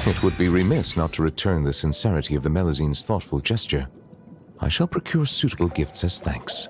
It would be remiss not to return the sincerity of the Melizine's thoughtful gesture. I shall procure suitable gifts as thanks.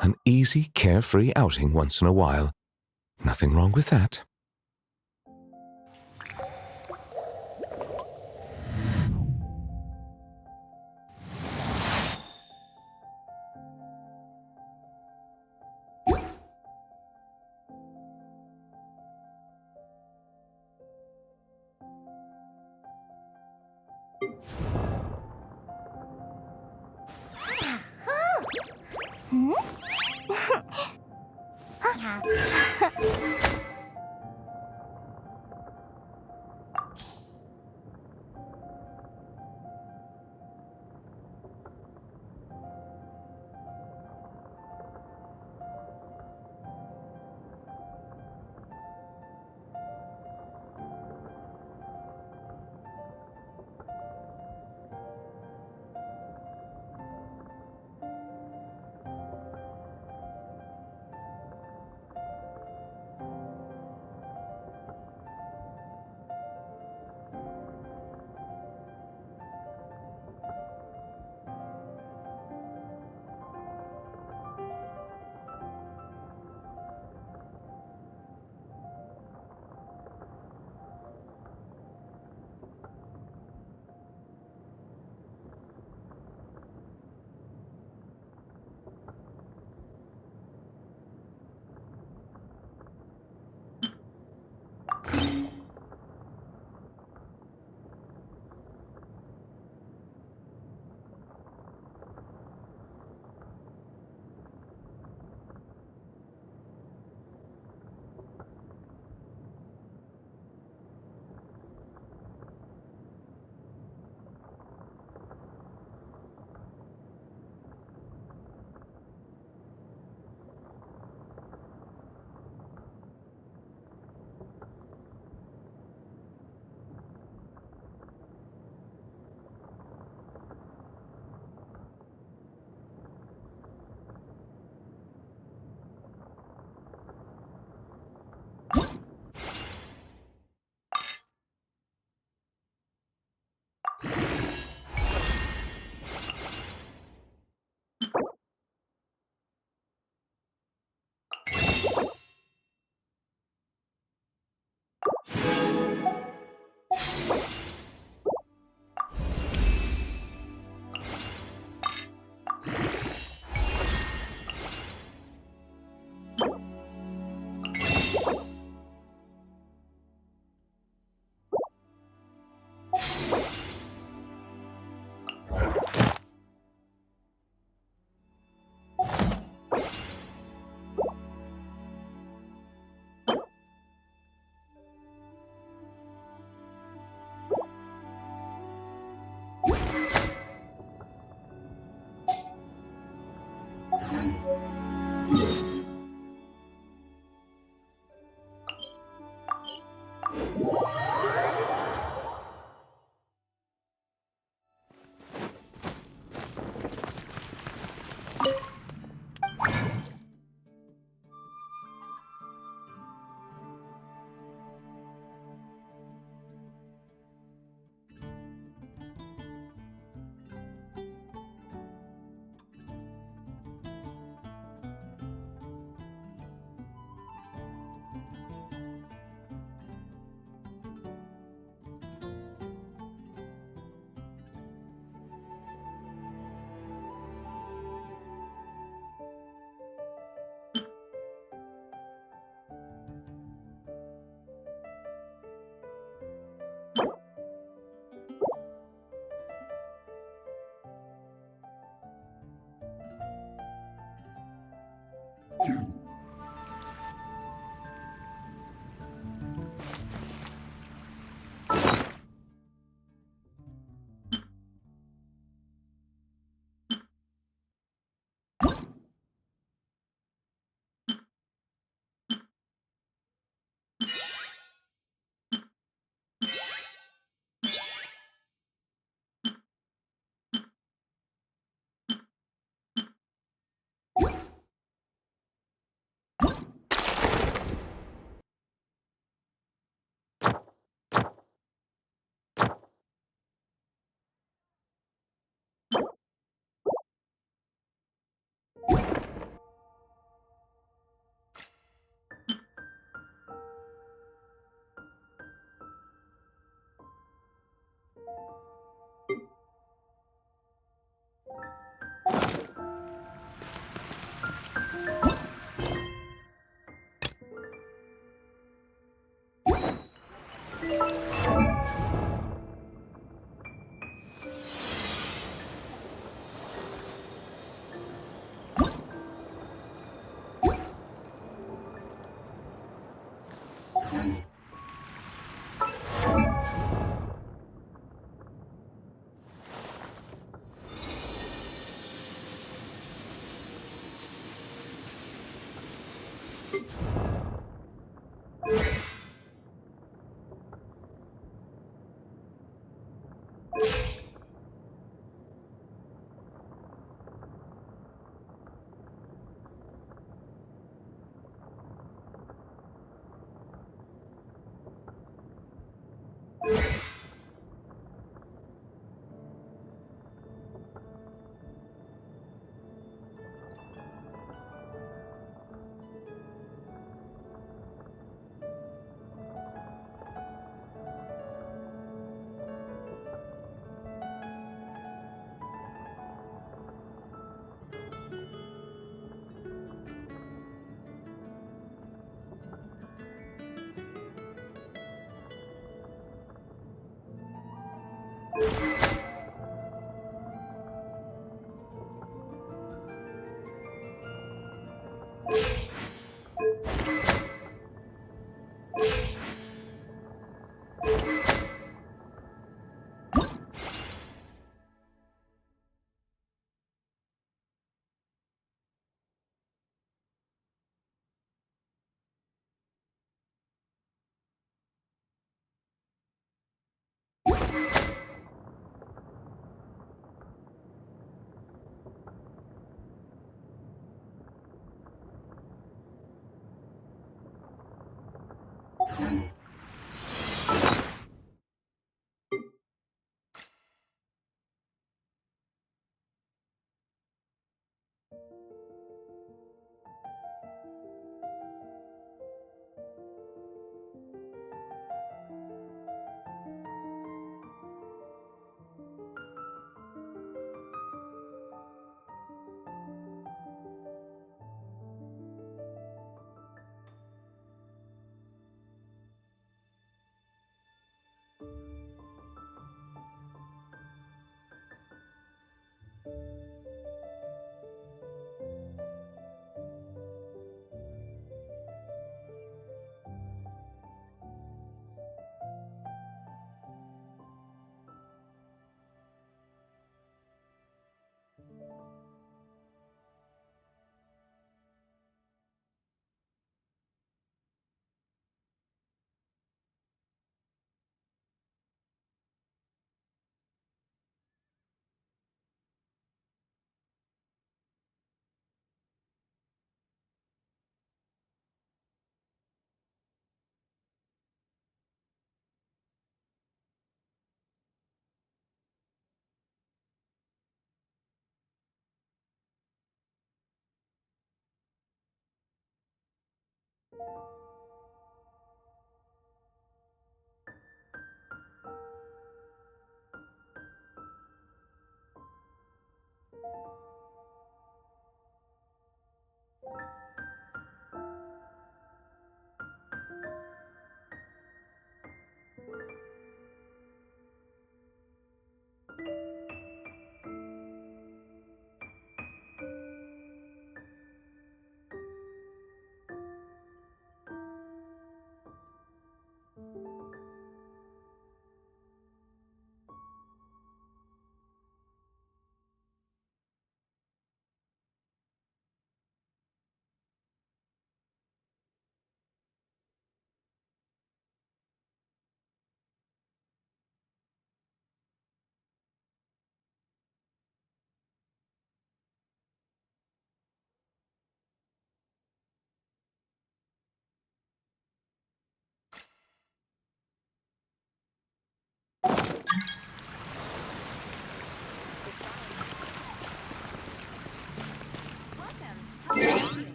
An easy, carefree outing once in a while. Nothing wrong with that.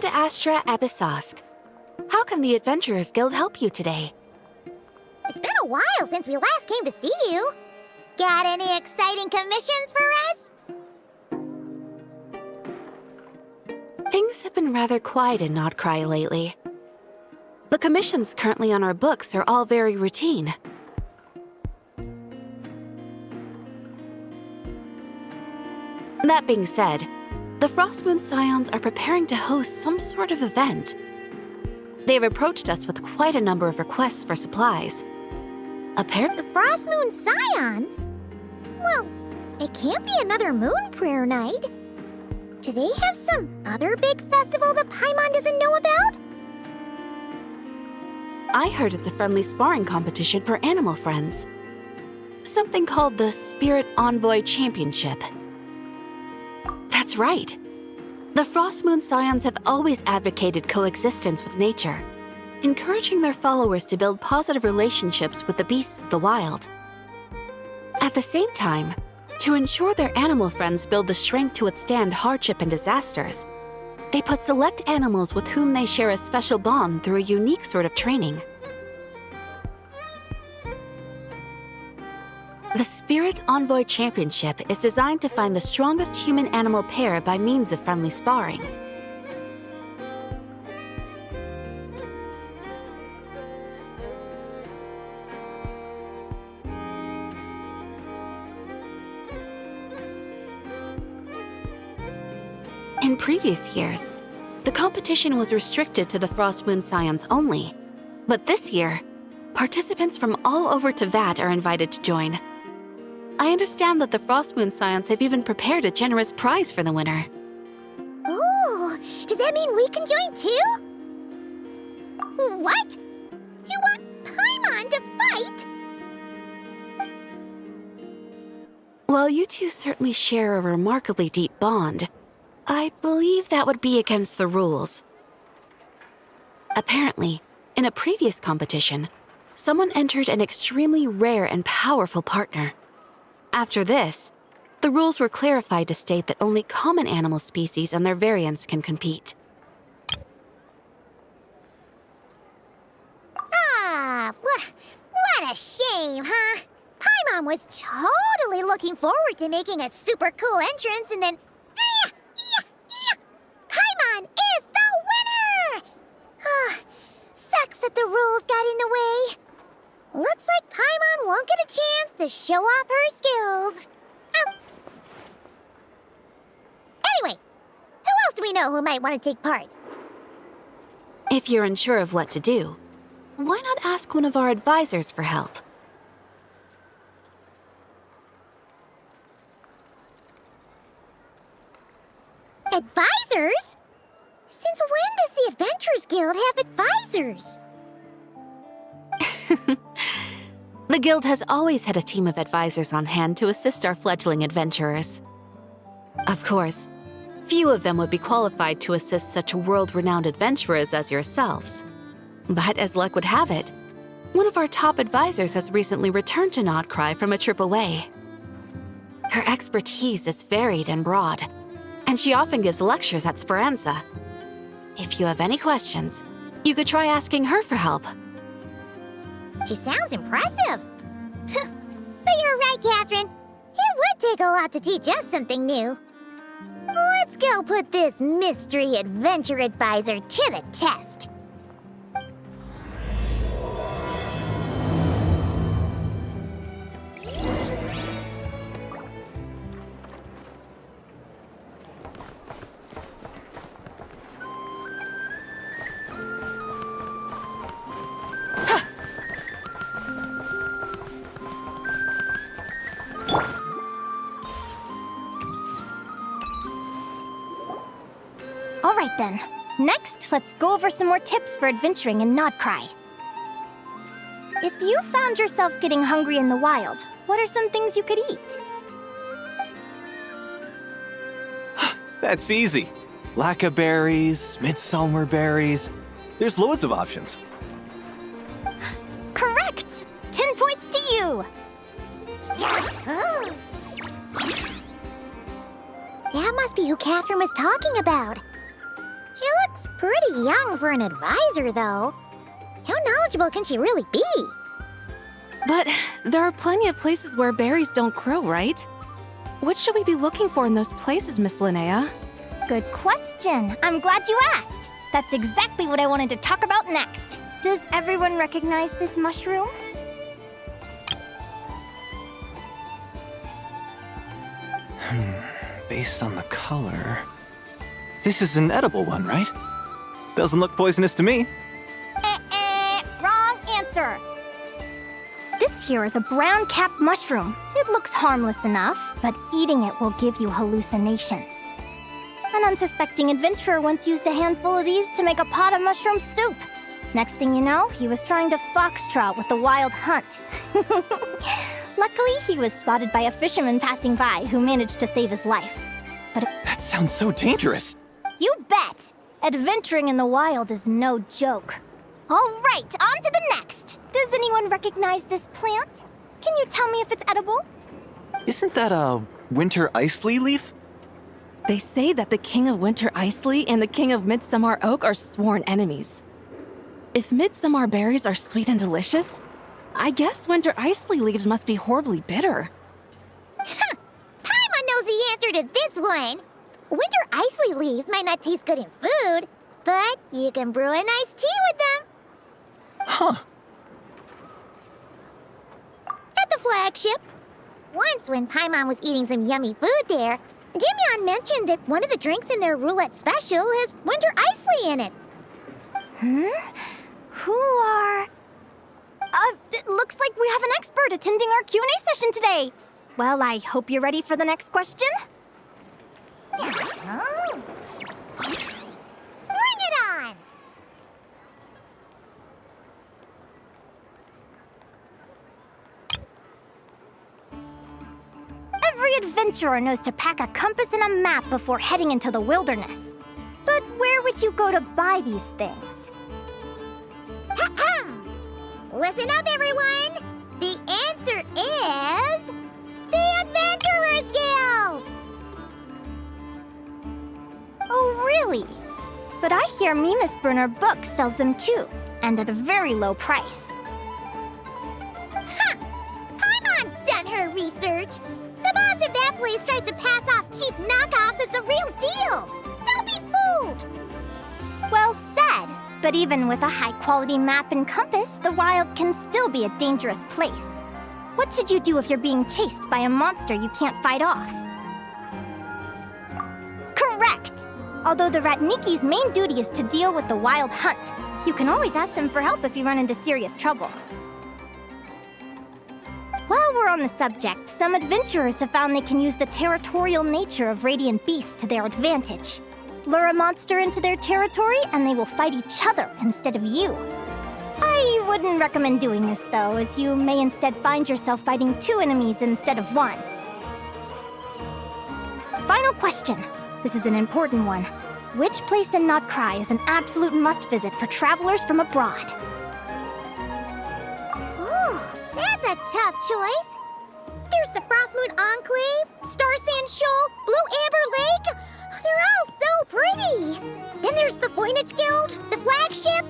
Ad Astra Episosk. How can the Adventurers Guild help you today? It's been a while since we last came to see you. Got any exciting getting commissions for us? Things have been rather quiet in Nodcry lately. The commissions currently on our books are all very routine. That being said, the Frostmoon Scions are preparing to host some sort of event. They've approached us with quite a number of requests for supplies. The Frostmoon Scions? Well, it can't be another Moon Prayer Night. Do they have some other big festival that Paimon doesn't know about? I heard it's a friendly sparring competition for animal friends. Something called the Spirit Envoy Championship. That's right. The Frostmoon Scions have always advocated coexistence with nature, encouraging their followers to build positive relationships with the beasts of the wild. At the same time, to ensure their animal friends build the strength to withstand hardship and disasters, they put select animals with whom they share a special bond through a unique sort of training. The Spirit Envoy Championship is designed to find the strongest human-animal pair by means of friendly sparring. In previous years, the competition was restricted to the Frostmoon Scions only, but this year, participants from all over Teyvat are invited to join. I understand that the Frostmoon Scions have even prepared a generous prize for the winner. Ooh, does that mean we can join too? What? You want Paimon to fight? While you two certainly share a remarkably deep bond, I believe that would be against the rules. Apparently, in a previous competition, someone entered an extremely rare and powerful partner. After this, the rules were clarified to state that only common animal species and their variants can compete. What a shame, huh? Paimon was totally looking forward to making a super cool entrance and then... Paimon is the winner! Sucks that the rules got in the way. Looks like Paimon won't get a chance to show off her skills. Anyway, who else do we know who might want to take part? If you're unsure of what to do, why not ask one of our advisors for help? Advisors? Since when does the Adventurers Guild have advisors? The Guild has always had a team of advisors on hand to assist our fledgling adventurers. Of course, few of them would be qualified to assist such world-renowned adventurers as yourselves. But as luck would have it, one of our top advisors has recently returned to Nodcry from a trip away. Her expertise is varied and broad, and she often gives lectures at Speranza. If you have any questions, you could try asking her for help. She sounds impressive. But you're right, Catherine. It would take a lot to teach us something new. Let's go put this mystery adventure advisor to the test. All right then. Next, let's go over some more tips for adventuring in Nodcry. If you found yourself getting hungry in the wild, what are some things you could eat? That's easy. Lacca berries, midsummer berries. There's loads of options. Correct! 10 points to you! Oh. That must be who Catherine was talking about. She looks pretty young for an advisor, though. How knowledgeable can she really be? But there are plenty of places where berries don't grow, right? What should we be looking for in those places, Miss Linnea? Good question. I'm glad you asked. That's exactly what I wanted to talk about next. Does everyone recognize this mushroom? Based on the color... This is an edible one, right? Doesn't look poisonous to me. Wrong answer. This here is a brown-capped mushroom. It looks harmless enough, but eating it will give you hallucinations. An unsuspecting adventurer once used a handful of these to make a pot of mushroom soup. Next thing you know, he was trying to foxtrot with the wild hunt. Luckily, he was spotted by a fisherman passing by who managed to save his life. But That sounds so dangerous. you bet! Adventuring in the wild is no joke. All right, on to the next. Does anyone recognize this plant? Can you tell me if it's edible? Isn't that a winter ice leaf? They say that the King of Winter Isley and the King of Midsummer Oak are sworn enemies. If midsummer berries are sweet and delicious, I guess winter isley leaves must be horribly bitter. Paimon knows the answer to this one. Winter isley leaves might not taste good in food, but you can brew a nice tea with them. Huh. At the flagship. Once, when Paimon was eating some yummy food there, Dimyon mentioned that one of the drinks in their roulette special has winter isley in it. Who are... it looks like we have an expert attending our Q&A session today. Well, I hope you're ready for the next question. Oh. Bring it on! Every adventurer knows to pack a compass and a map before heading into the wilderness. But where would you go to buy these things? Listen up, everyone! The answer is... the Adventurers Guild! Oh, really? But I hear Mimas Brunner Books sells them too, and at a very low price. Paimon's done her research. The boss of that place tries to pass off cheap knockoffs as the real deal. Don't be fooled! Well said. But even with a high-quality map and compass, the wild can still be a dangerous place. What should you do if you're being chased by a monster you can't fight off? Correct! Although the Ratniki's main duty is to deal with the wild hunt, you can always ask them for help if you run into serious trouble. While we're on the subject, some adventurers have found they can use the territorial nature of radiant beasts to their advantage. Lure a monster into their territory, and they will fight each other instead of you. I wouldn't recommend doing this, though, as you may instead find yourself fighting two enemies instead of one. Final question. This is an important one. Which place in Notcry is an absolute must-visit for travelers from abroad? Ooh, that's a tough choice. There's the Frostmoon Enclave, Star Sand Shoal, Blue Amber Lake. They're all so pretty. Then there's the Voynich Guild, the flagship,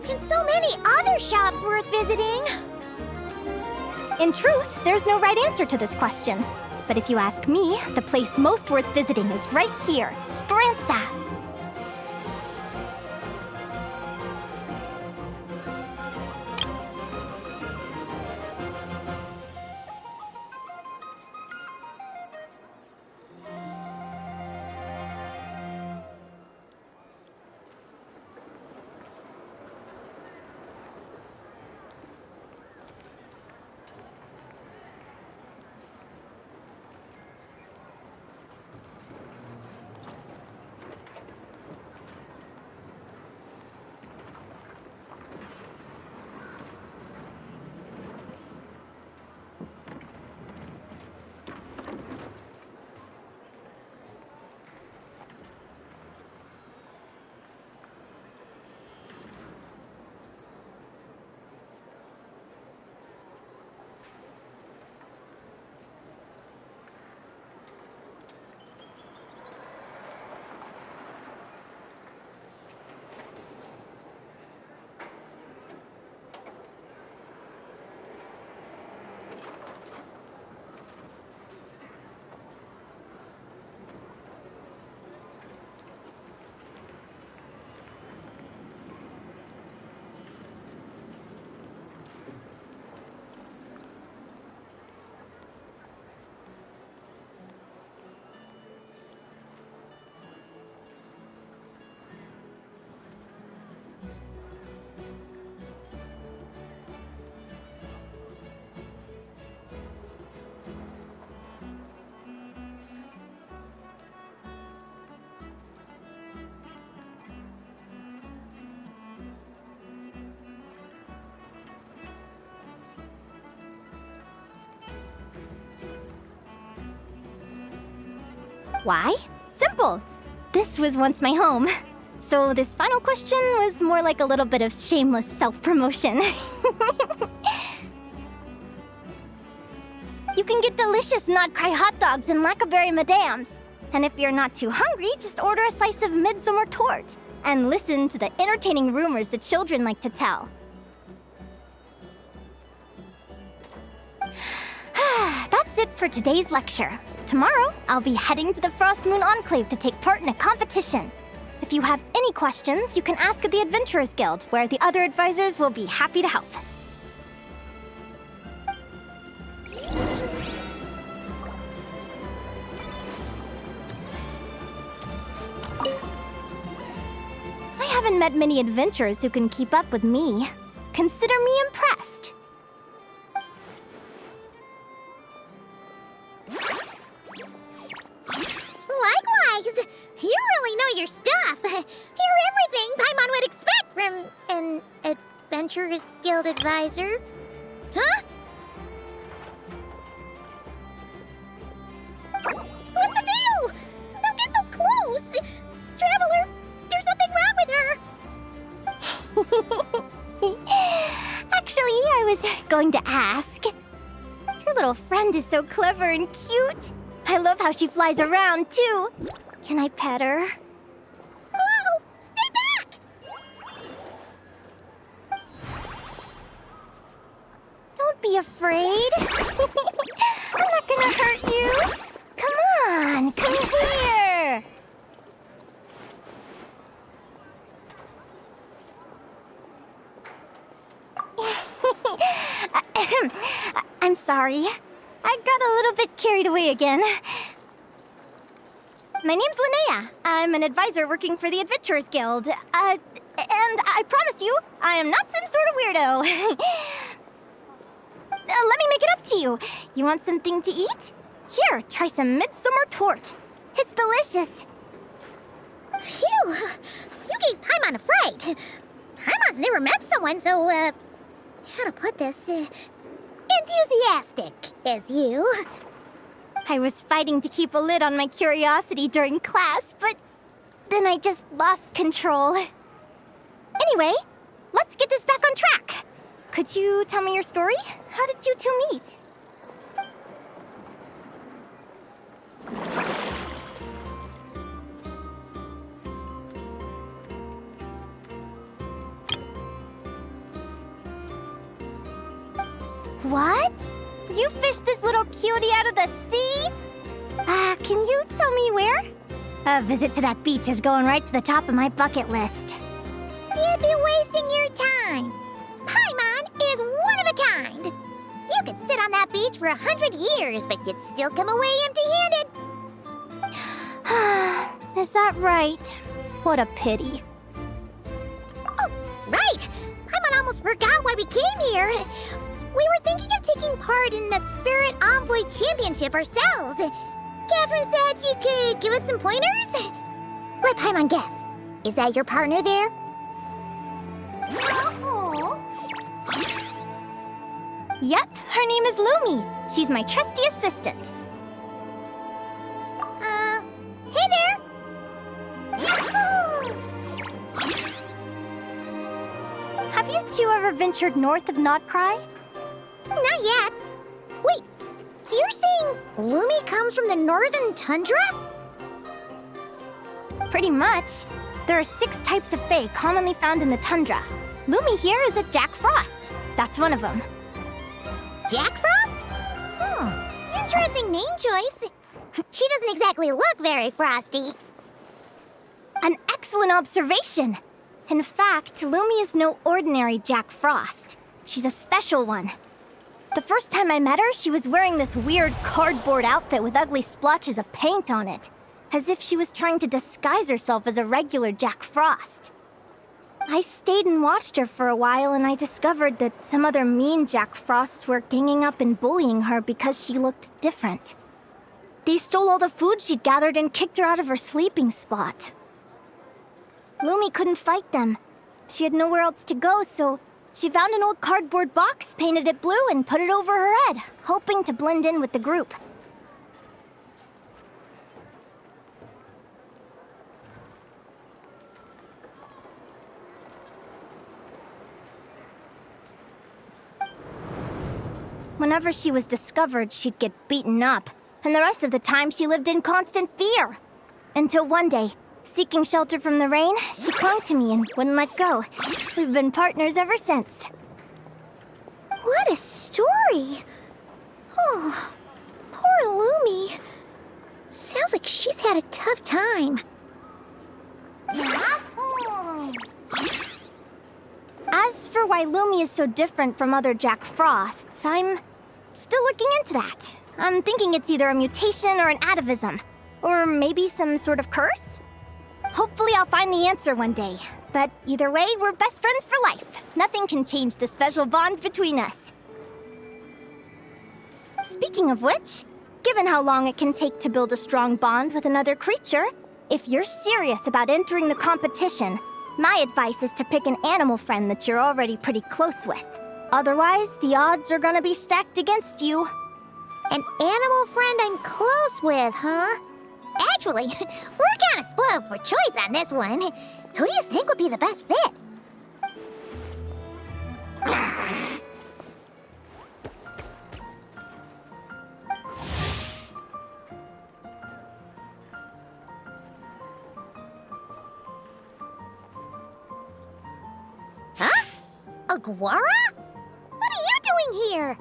and so many other shops worth visiting. In truth, there's no right answer to this question. But if you ask me, the place most worth visiting is right here, Speranza. Why? Simple. This was once my home. So this final question was more like a little bit of shameless self-promotion. You can get delicious Not Cry hot dogs and Lackaberry Madams. And if you're not too hungry, just order a slice of midsummer tort. And listen to the entertaining rumors the children like to tell. That's it for today's lecture. Tomorrow, I'll be heading to the Frost Moon Enclave to take part in a competition. If you have any questions, you can ask at the Adventurers Guild, where the other advisors will be happy to help. I haven't met many adventurers who can keep up with me. Consider me impressed. Likewise! You really know your stuff. You're everything Paimon would expect from an Adventurers Guild advisor. Huh? What's the deal? Don't get so close! Traveler, there's something wrong with her! Actually, I was going to ask. Your little friend is so clever and cute. I love how she flies around, too. Can I pet her? Oh, stay back! Don't be afraid. I'm not gonna hurt you. Come on, come here. I'm sorry. I got a little bit carried away again. My name's Linnea. I'm an advisor working for the Adventurers Guild. And I promise you, I am not some sort of weirdo. Let me make it up to you. You want something to eat? Here, try some midsummer tort. It's delicious. Phew! You gave Paimon a fright. Paimon's never met someone so, how to put this, enthusiastic as you. I was fighting to keep a lid on my curiosity during class, but then I just lost control. Anyway, let's get this back on track. Could you tell me your story? How did you two meet? What? You fished this little cutie out of the sea? Can you tell me where? A visit to that beach is going right to the top of my bucket list. You'd be wasting your time. Paimon is one of a kind. You could sit on that beach for 100 years, but you'd still come away empty-handed. Is that right? What a pity. Oh, right! Paimon almost forgot why we came here. We were thinking of taking part in the Spirit Envoy Championship ourselves. Catherine said you could give us some pointers? Let Paimon guess. Is that your partner there? Yep, her name is Lumi. She's my trusty assistant. Hey there! Yahoo! Have you two ever ventured north of Notcry? Not yet. Wait, so you're saying Lumi comes from the northern tundra? Pretty much. There are 6 types of fae commonly found in the tundra. Lumi here is a Jack Frost. That's one of them. Jack Frost? Interesting name choice. She doesn't exactly look very frosty. An excellent observation. In fact, Lumi is no ordinary Jack Frost. She's a special one. The first time I met her, she was wearing this weird cardboard outfit with ugly splotches of paint on it, as if she was trying to disguise herself as a regular Jack Frost. I stayed and watched her for a while, and I discovered that some other mean Jack Frosts were ganging up and bullying her because she looked different. They stole all the food she'd gathered and kicked her out of her sleeping spot. Lumi couldn't fight them. She had nowhere else to go, so she found an old cardboard box, painted it blue, and put it over her head, hoping to blend in with the group. whenever she was discovered, she'd get beaten up, and the rest of the time she lived in constant fear. Until one day, seeking shelter from the rain, she clung to me and wouldn't let go. We've been partners ever since. What a story! Oh, poor Lumi. Sounds like she's had a tough time. As for why Lumi is so different from other Jack Frosts, I'm still looking into that. I'm thinking it's either a mutation or an atavism. Or maybe some sort of curse? Hopefully I'll find the answer one day. But either way, we're best friends for life. Nothing can change the special bond between us. Speaking of which, given how long it can take to build a strong bond with another creature, if you're serious about entering the competition, my advice is to pick an animal friend that you're already pretty close with. Otherwise, the odds are gonna be stacked against you. An animal friend I'm close with, huh? Actually, we're kind of spoiled for choice on this one. Who do you think would be the best fit? Huh? Aguara? What are you doing here?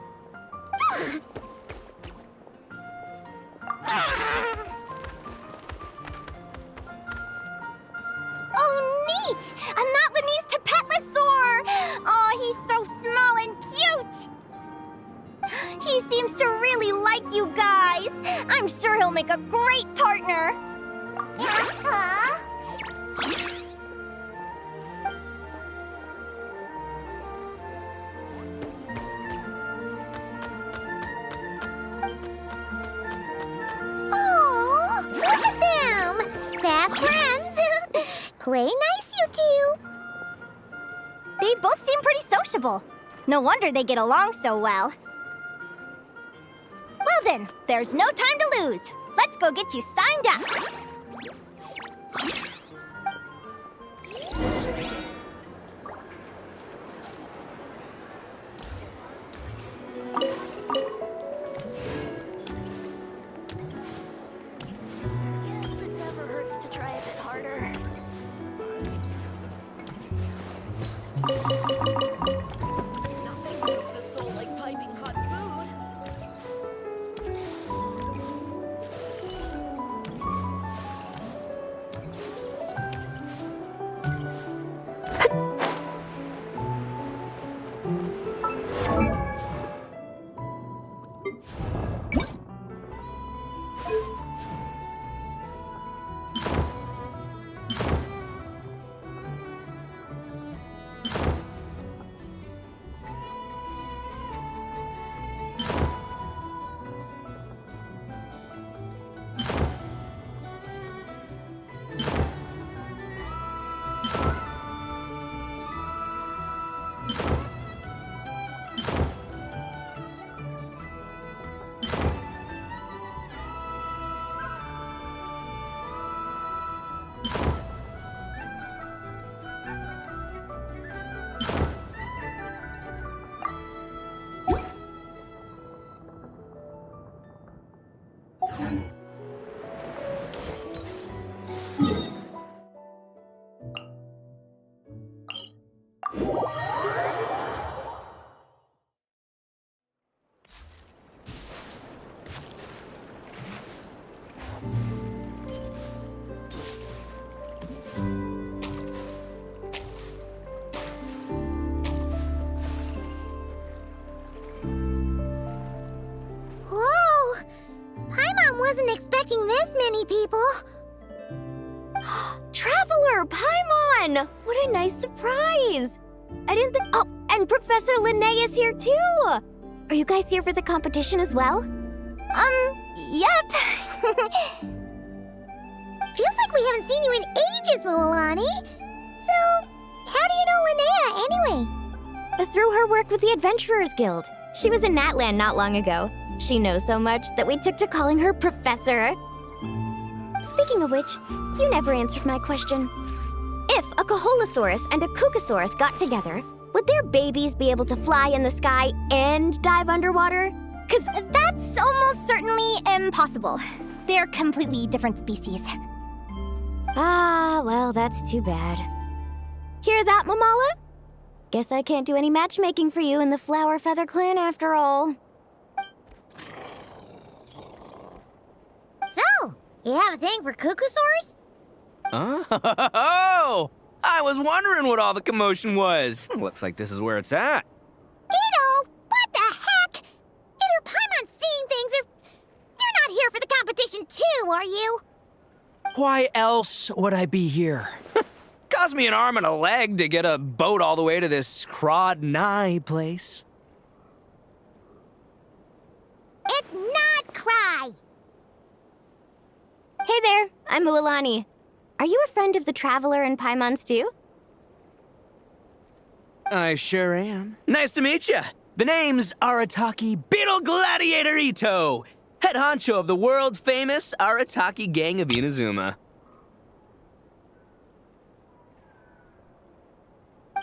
Oh, neat! A Notlanese Tapetlosaur! Oh, he's so small and cute! He seems to really like you guys. I'm sure he'll make a great partner. Oh, look at them! Fast friends! Play nice, you two! They both seem pretty sociable. No wonder they get along so well. Well then, there's no time to lose. Let's go get you signed up. Guess it never hurts to try a bit harder. Nothing makes the soul like piping hot food. Whoa! Paimon wasn't expecting this many people. Traveler, Paimon! What a nice surprise! I didn't think. Oh, and Professor Linnae is here too! Are you guys here for the competition as well? Yep. Feels like we haven't seen you in ages, Moalani. So, how do you know Linnea anyway? Through her work with the Adventurers Guild. She was in Natland not long ago. She knows so much that we took to calling her Professor. Speaking of which, you never answered my question. If a Caholosaurus and a Kookasaurus got together, would their babies be able to fly in the sky and dive underwater? 'Cause that's almost certainly impossible. They're completely different species. Ah, well, that's too bad. Hear that, Mamala? Guess I can't do any matchmaking for you in the Flower Feather Clan after all. So, you have a thing for cuckoosaurs? Oh! I was wondering what all the commotion was. Looks like this is where it's at. Ito, what the heck? Either Paimon's seeing things or... You're not here for the competition too, are you? Why else would I be here? Cost me an arm and a leg to get a boat all the way to this Crawd-nigh place. It's not Cry! Hey there, I'm Mualani. Are you a friend of the Traveler and Paimon's too? I sure am. Nice to meet you. The name's Arataki Beetle Gladiator Ito, head honcho of the world-famous Arataki gang of Inazuma.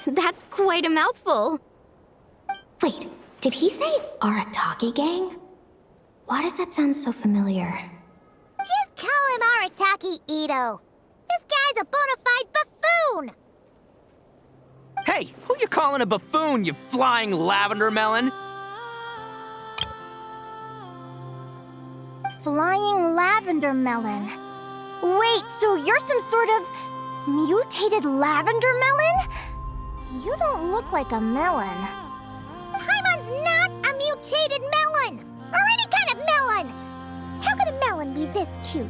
That's quite a mouthful. Wait, did he say Arataki gang? Why does that sound so familiar? Just call him Arataki Ito. This guy's a bona fide buffoon! Hey, who you calling a buffoon, you flying lavender melon? Flying lavender melon. Wait, so you're some sort of mutated lavender melon? You don't look like a melon. Paimon's not a mutated melon! Or any kind of melon! How could a melon be this cute?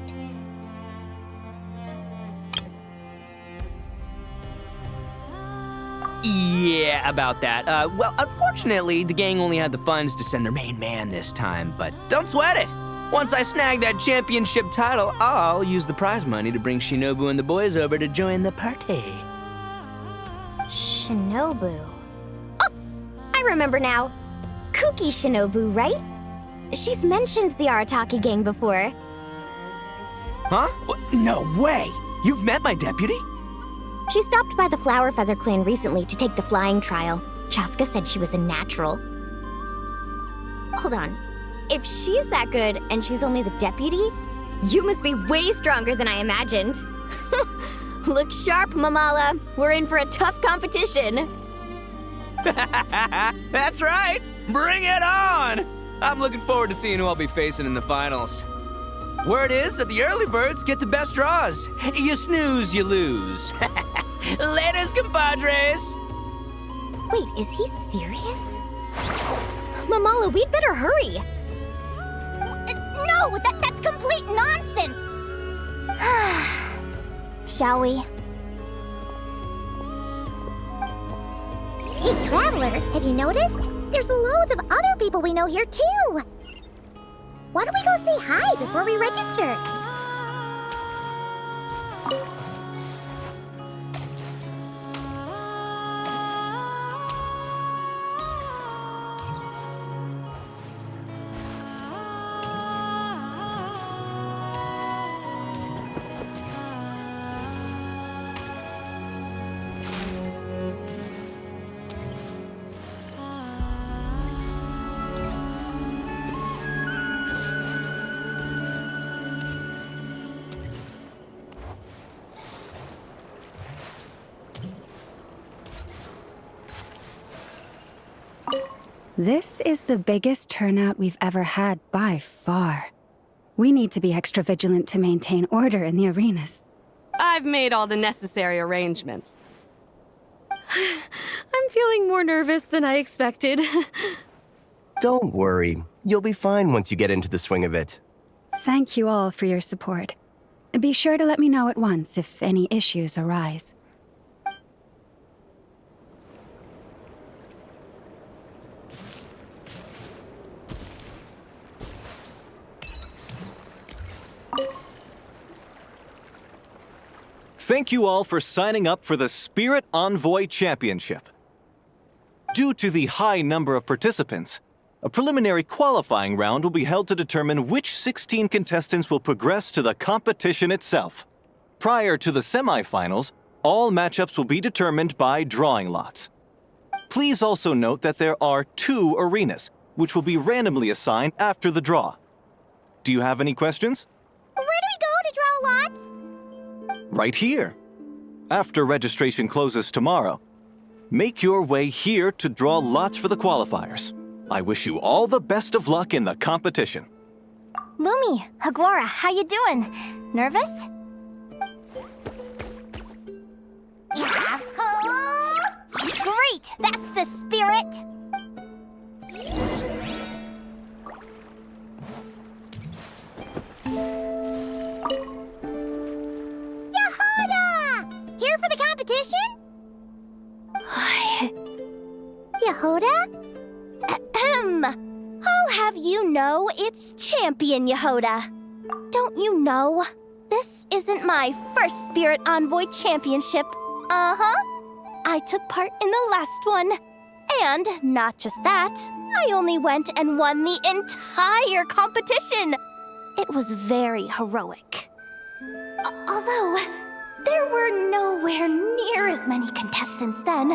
Yeah, about that. Well, unfortunately, the gang only had the funds to send their main man this time, but don't sweat it. Once I snag that championship title, I'll use the prize money to bring Shinobu and the boys over to join the party. Shinobu. Oh! I remember now. Kuki Shinobu, right? She's mentioned the Arataki gang before. Huh? No way! You've met my deputy? She stopped by the Flower Feather Clan recently to take the flying trial. Chaska said she was a natural. Hold on. If she's that good and she's only the deputy, you must be way stronger than I imagined. Look sharp, Mamala. We're in for a tough competition. That's right! Bring it on! I'm looking forward to seeing who I'll be facing in the finals. Word is that the early birds get the best draws. You snooze, you lose. Laters, compadres! Wait, is he serious? Mamala, we'd better hurry. No, that's complete nonsense! Shall we? Hey, Traveler, have you noticed? There's loads of other people we know here, too. Why don't we go say hi before we register? This is the biggest turnout we've ever had by far. We need to be extra vigilant to maintain order in the arenas. I've made all the necessary arrangements. I'm feeling more nervous than I expected. Don't worry. You'll be fine once you get into the swing of it. Thank you all for your support. Be sure to let me know at once if any issues arise. Thank you all for signing up for the Spirit Envoy Championship. Due to the high number of participants, a preliminary qualifying round will be held to determine which 16 contestants will progress to the competition itself. Prior to the semifinals, all matchups will be determined by drawing lots. Please also note that there are 2 arenas, which will be randomly assigned after the draw. Do you have any questions? Where do we go to draw lots? Right here. After registration closes tomorrow, make your way here to draw lots for the qualifiers. I wish you all the best of luck in the competition. Lumi, Haguara, how you doing? Nervous? Great! That's the spirit! Yehoda! Here for the competition? Yehoda? I'll have you know it's Champion Yehoda. Don't you know? This isn't my first Spirit Envoy Championship. I took part in the last one. And not just that, I only went and won the entire competition. It was very heroic. Although, there were nowhere near as many contestants then.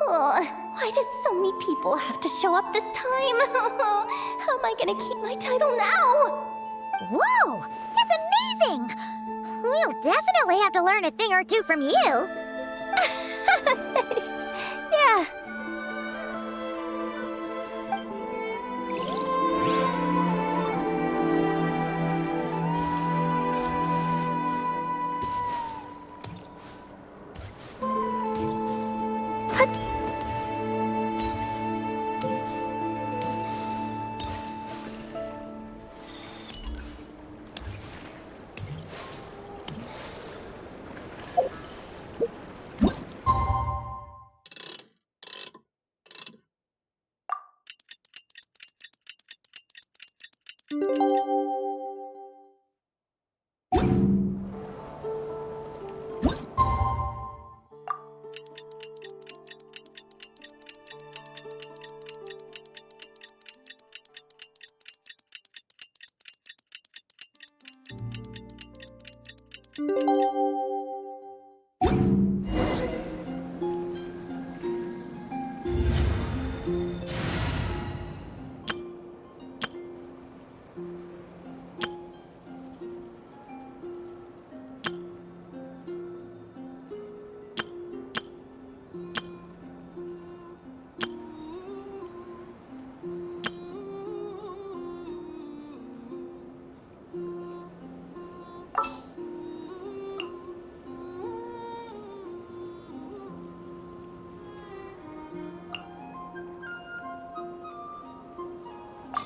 Why did so many people have to show up this time? How am I gonna keep my title now? Whoa! That's amazing! We'll definitely have to learn a thing or two from you. Yeah.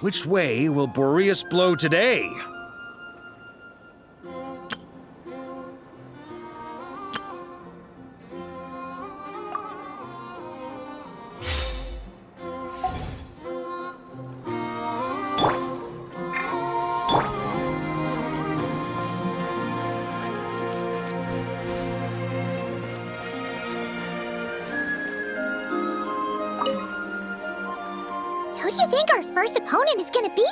Which way will Boreas blow today? Who do you think our first opponent is gonna be?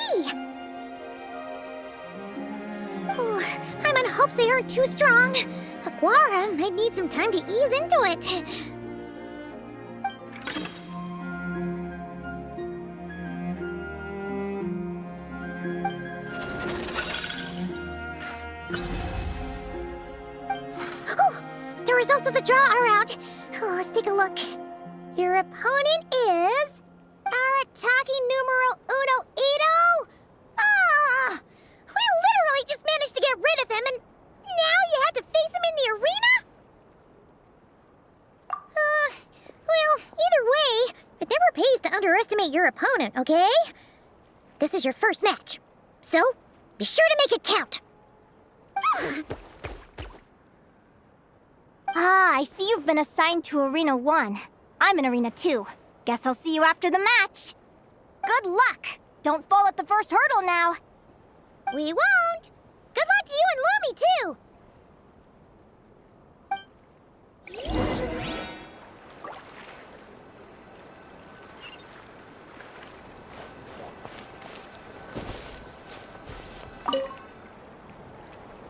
Ooh, I'm on hopes they aren't too strong. Aguara might need some time to ease into it. Oh, the results of the draw are out. Oh, let's take a look. Your opponent is Arataki numero uno Ito? Ah! We literally just managed to get rid of him, and now you had to face him in the arena? Well, either way, it never pays to underestimate your opponent, okay? This is your first match, so be sure to make it count. I see you've been assigned to Arena 1. I'm in Arena 2. Guess I'll see you after the match. Good luck! Don't fall at the first hurdle now. We won't! Good luck to you and Lumi, too!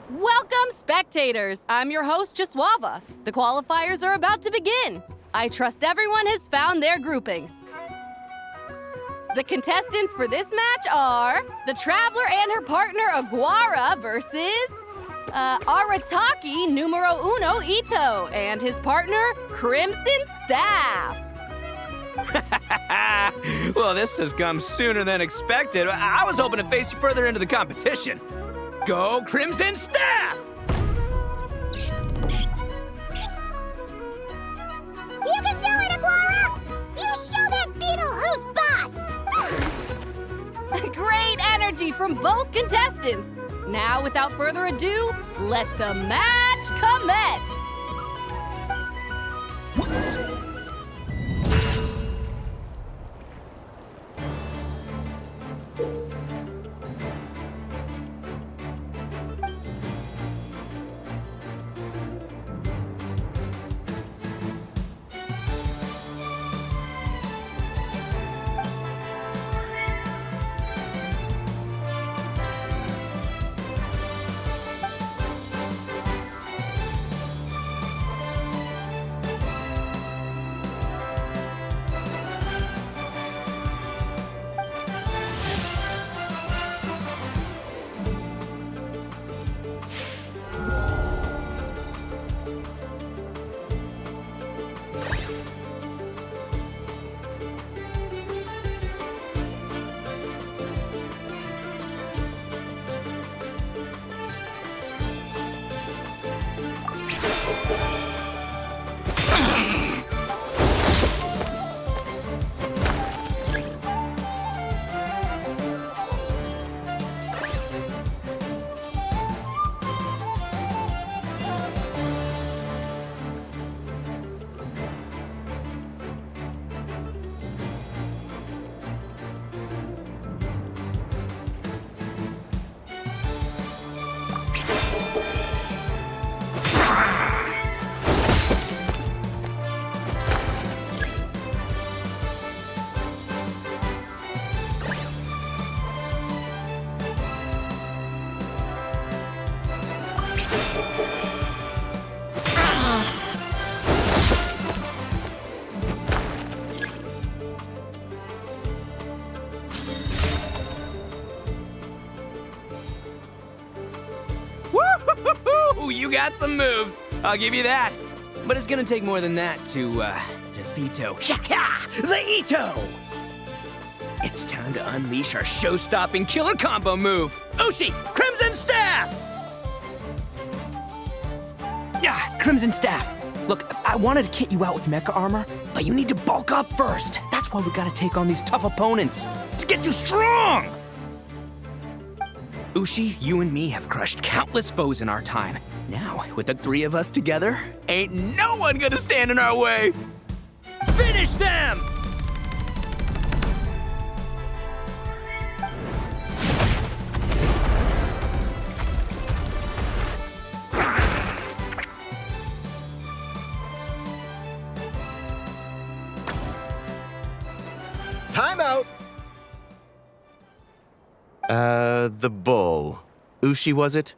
Welcome, spectators! I'm your host, Jaswava. The qualifiers are about to begin. I trust everyone has found their groupings. The contestants for this match are the Traveler and her partner Aguara versus Arataki numero uno Ito and his partner Crimson Staff. Well, this has come sooner than expected. I was hoping to face you further into the competition. Go Crimson Staff! You can do it, Aguara! You show that beetle who's boss! Great energy from both contestants. Now, without further ado, let the match commence. Woo! You got some moves. I'll give you that. But it's gonna take more than that to defeat the Ito! It's time to unleash our show-stopping killer combo move. Ushi, Crimson Staff! Crimson Staff. Look, I wanted to kit you out with mecha armor, but you need to bulk up first. That's why we gotta take on these tough opponents, to get you strong! Ushi, you and me have crushed countless foes in our time. Now, with the three of us together, ain't no one gonna stand in our way! Finish them! Time out! The bull. Ushi, was it?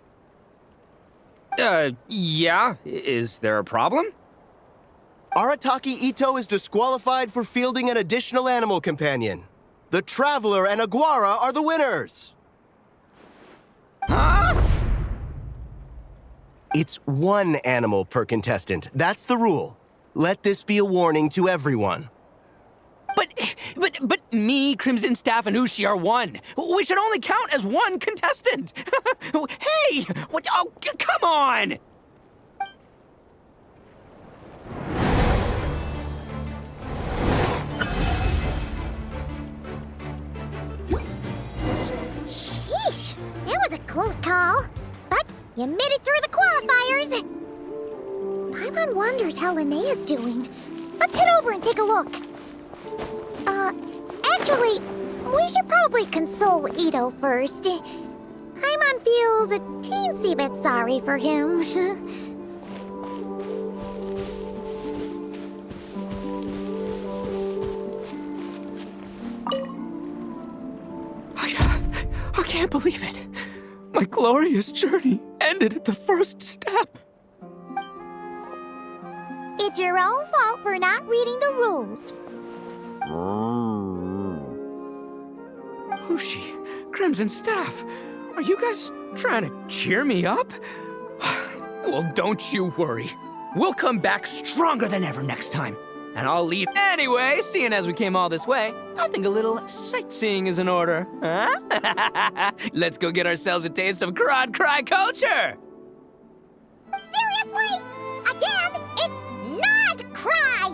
Yeah. Is there a problem? Arataki Ito is disqualified for fielding an additional animal companion. The Traveler and Aguara are the winners! Huh? It's one animal per contestant. That's the rule. Let this be a warning to everyone. But me, Crimson Staff, and Ushi are one. We should only count as one contestant. Hey! What? Oh, come on! Sheesh, that was a close call. But you made it through the qualifiers. Paimon wonders how Linnea's doing. Let's head over and take a look. Actually, we should probably console Ito first. Paimon feels a teensy bit sorry for him. I can't believe it. My glorious journey ended at the first step. It's your own fault for not reading the rules. Whooshy, Crimson Staff, are you guys trying to cheer me up? Well, don't you worry. We'll come back stronger than ever next time. And I'll lead anyway, seeing as we came all this way. I think a little sightseeing is in order, huh? Let's go get ourselves a taste of Crod Cry culture! Seriously? Again, it's not cry!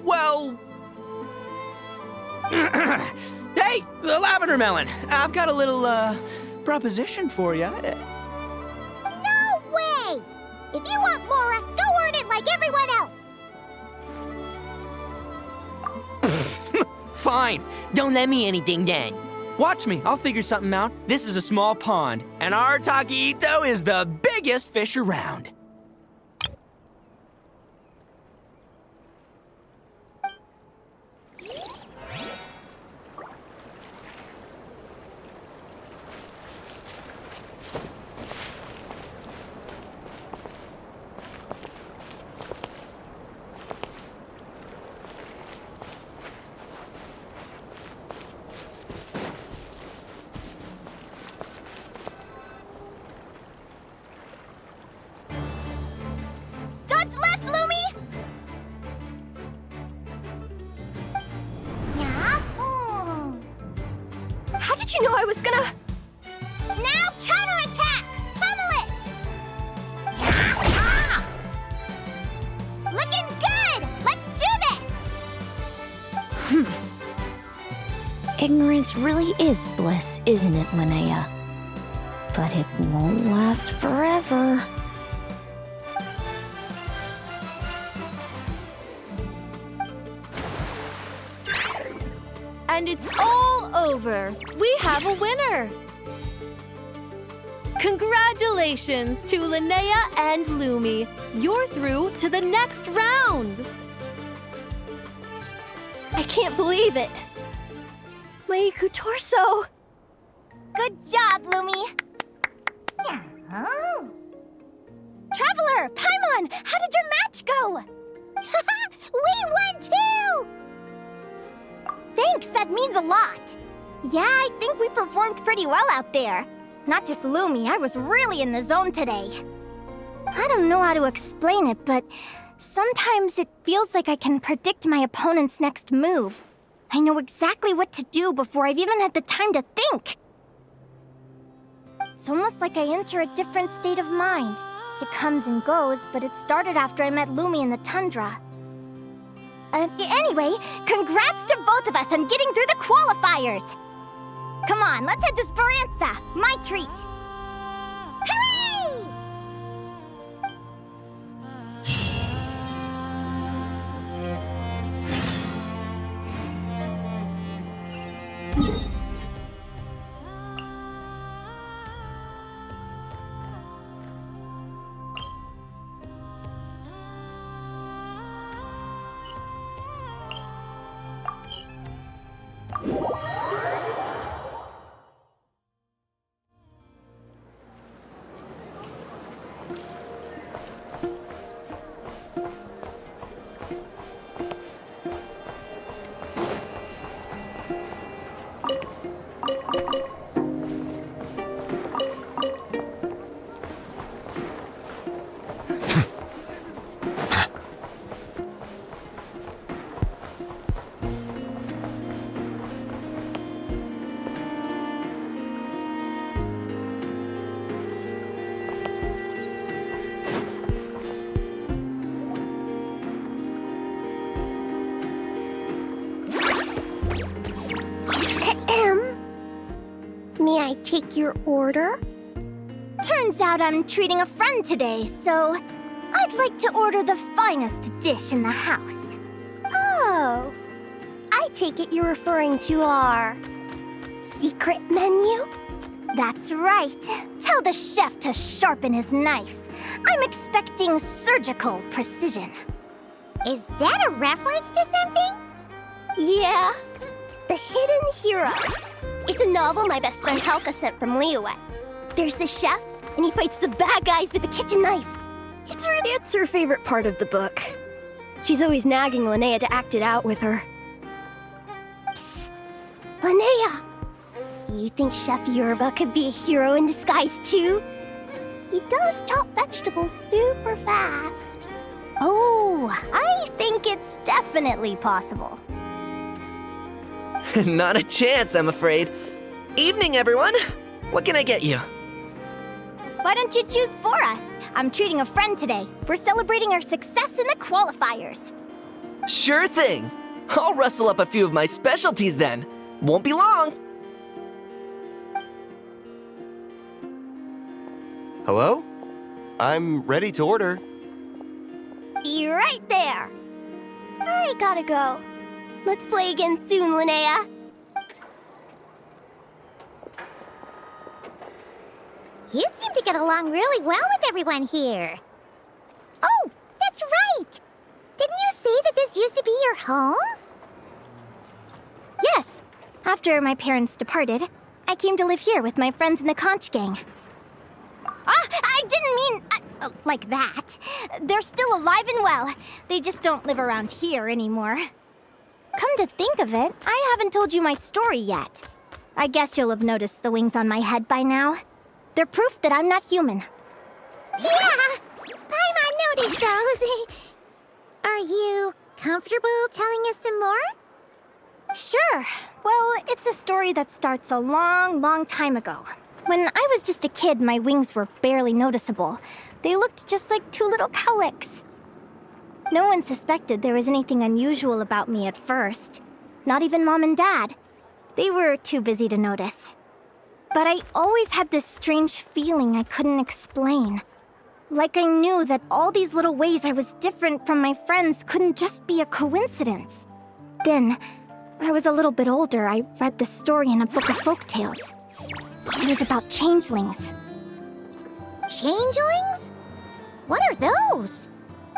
Well... Hey, the Lavender Melon, I've got a little, proposition for you. No way! If you want Mora, go earn it like everyone else! Fine, don't let me anything then. Watch me, I'll figure something out. This is a small pond, and Arataki Ito is the biggest fish around. Dodge left, Lumi! Yahoo! How did you know I was gonna... Now counterattack! Pummel it! Ah! Looking good! Let's do this! Ignorance really is bliss, isn't it, Linnea? But it won't last forever. And it's all over. We have a winner. Congratulations to Linnea and Lumi. You're through to the next round. I can't believe it. My Iku torso. Good job, Lumi! Yahoo! Traveler, Paimon, how did your match go? We won too! Thanks, that means a lot. Yeah, I think we performed pretty well out there. Not just Lumi, I was really in the zone today. I don't know how to explain it, but sometimes it feels like I can predict my opponent's next move. I know exactly what to do before I've even had the time to think. It's almost like I enter a different state of mind. It comes and goes, but it started after I met Lumi in the tundra. Anyway, congrats to both of us on getting through the qualifiers! Come on, let's head to Speranza, my treat! Hooray! May I take your order? Turns out I'm treating a friend today, so I'd like to order the finest dish in the house. Oh, I take it you're referring to our secret menu? That's right. Tell the chef to sharpen his knife. I'm expecting surgical precision. Is that a reference to something? Yeah, The Hidden Hero. It's a novel my best friend Helka sent from Liyue. There's the chef, and he fights the bad guys with a kitchen knife. It's her favorite part of the book. She's always nagging Linnea to act it out with her. Psst. Linnea! Do you think Chef Yerba could be a hero in disguise too? He does chop vegetables super fast. Oh, I think it's definitely possible. Not a chance, I'm afraid. Evening, everyone. What can I get you? Why don't you choose for us? I'm treating a friend today. We're celebrating our success in the qualifiers. Sure thing. I'll rustle up a few of my specialties then. Won't be long. Hello? I'm ready to order. Be right there. I gotta go. Let's play again soon, Linnea. You seem to get along really well with everyone here. Oh, that's right! Didn't you say that this used to be your home? Yes. After my parents departed, I came to live here with my friends in the conch gang. I didn't mean like that. They're still alive and well. They just don't live around here anymore. Come to think of it, I haven't told you my story yet. I guess you'll have noticed the wings on my head by now. They're proof that I'm not human. Yeah! Paimon noticed those. Are you comfortable telling us some more? Sure. Well, it's a story that starts a long, long time ago. When I was just a kid, my wings were barely noticeable. They looked just like two little cowlicks. No one suspected there was anything unusual about me at first. Not even Mom and Dad. They were too busy to notice. But I always had this strange feeling I couldn't explain. Like I knew that all these little ways I was different from my friends couldn't just be a coincidence. Then, I was a little bit older, I read this story in a book of folktales. It was about changelings. Changelings? What are those?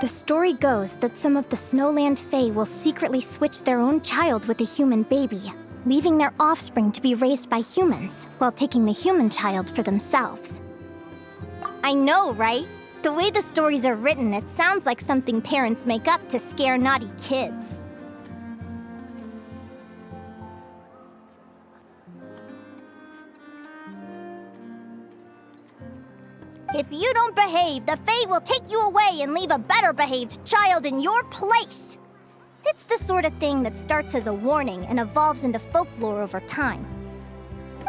The story goes that some of the Snowland Fae will secretly switch their own child with a human baby, leaving their offspring to be raised by humans, while taking the human child for themselves. I know, right? The way the stories are written, it sounds like something parents make up to scare naughty kids. If you don't behave, the Fae will take you away and leave a better-behaved child in your place. It's the sort of thing that starts as a warning and evolves into folklore over time.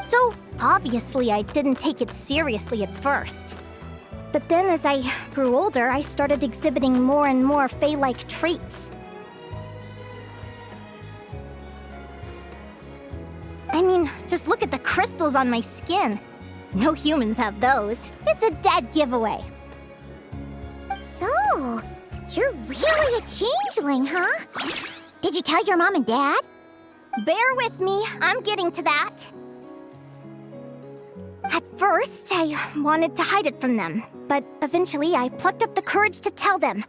So, obviously, I didn't take it seriously at first. But then as I grew older, I started exhibiting more and more Fae-like traits. I mean, just look at the crystals on my skin. No humans have those. It's a dead giveaway. So, you're really a changeling, huh? Did you tell your mom and dad? Bear with me, I'm getting to that. At first, I wanted to hide it from them, but eventually I plucked up the courage to tell them.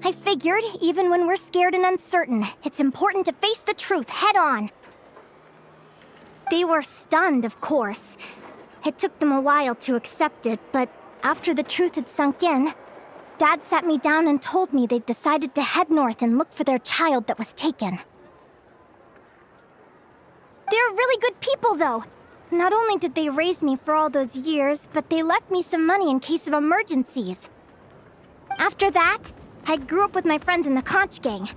I figured, even when we're scared and uncertain, it's important to face the truth head on. They were stunned, of course. It took them a while to accept it, but after the truth had sunk in, Dad sat me down and told me they'd decided to head north and look for their child that was taken. They're really good people, though. Not only did they raise me for all those years, but they left me some money in case of emergencies. After that, I grew up with my friends in the conch gang.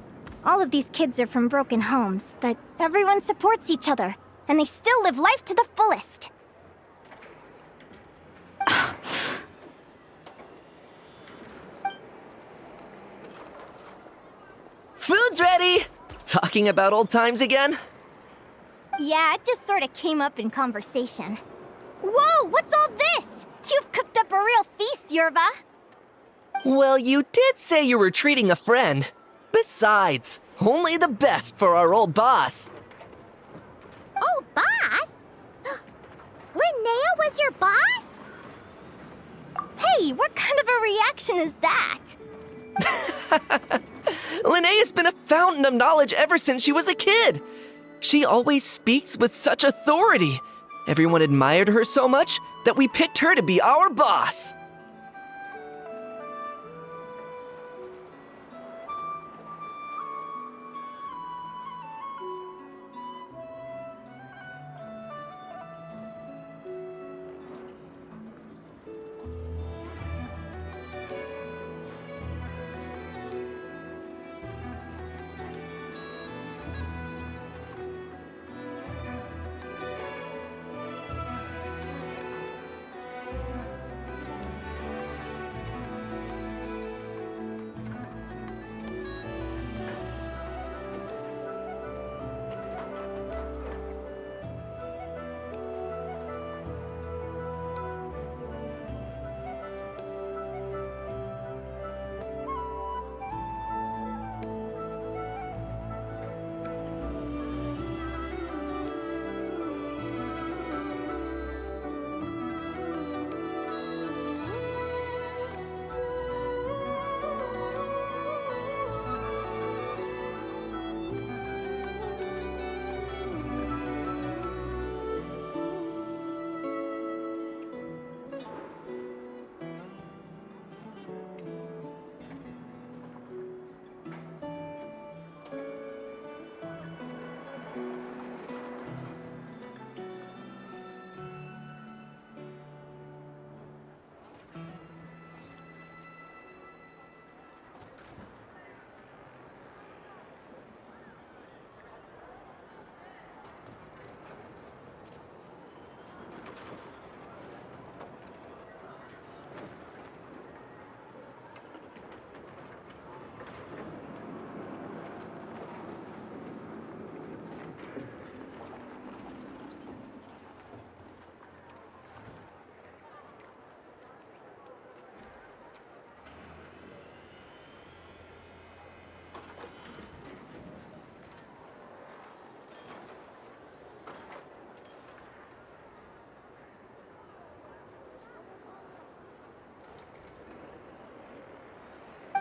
All of these kids are from broken homes, but everyone supports each other, and they still live life to the fullest. Food's ready! Talking about old times again? Yeah, it just sort of came up in conversation. Whoa, what's all this? You've cooked up a real feast, Yerba. Well, you did say you were treating a friend. Besides, only the best for our old boss. Old boss? Linnea was your boss? Hey, what kind of a reaction is that? Linnea's been a fountain of knowledge ever since she was a kid. She always speaks with such authority. Everyone admired her so much that we picked her to be our boss.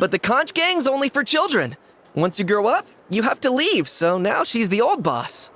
But the conch gang's only for children. Once you grow up, you have to leave, so now she's the old boss.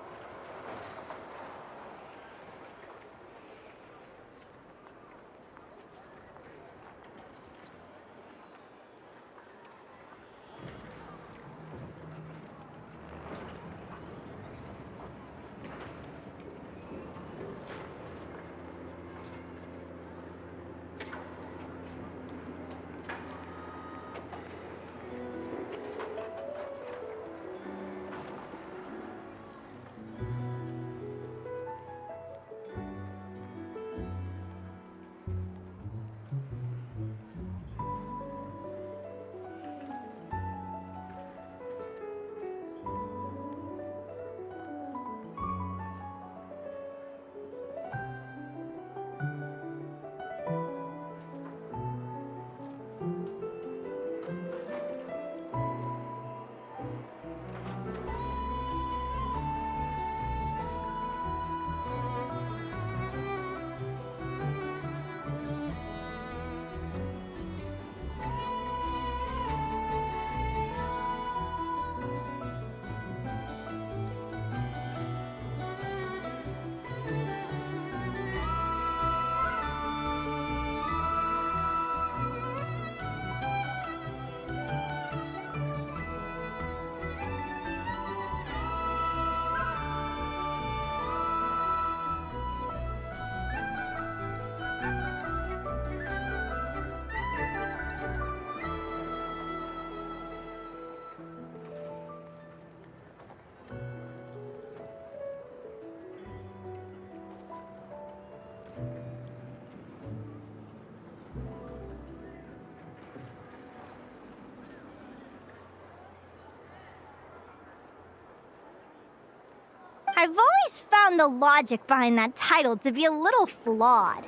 I've always found the logic behind that title to be a little flawed.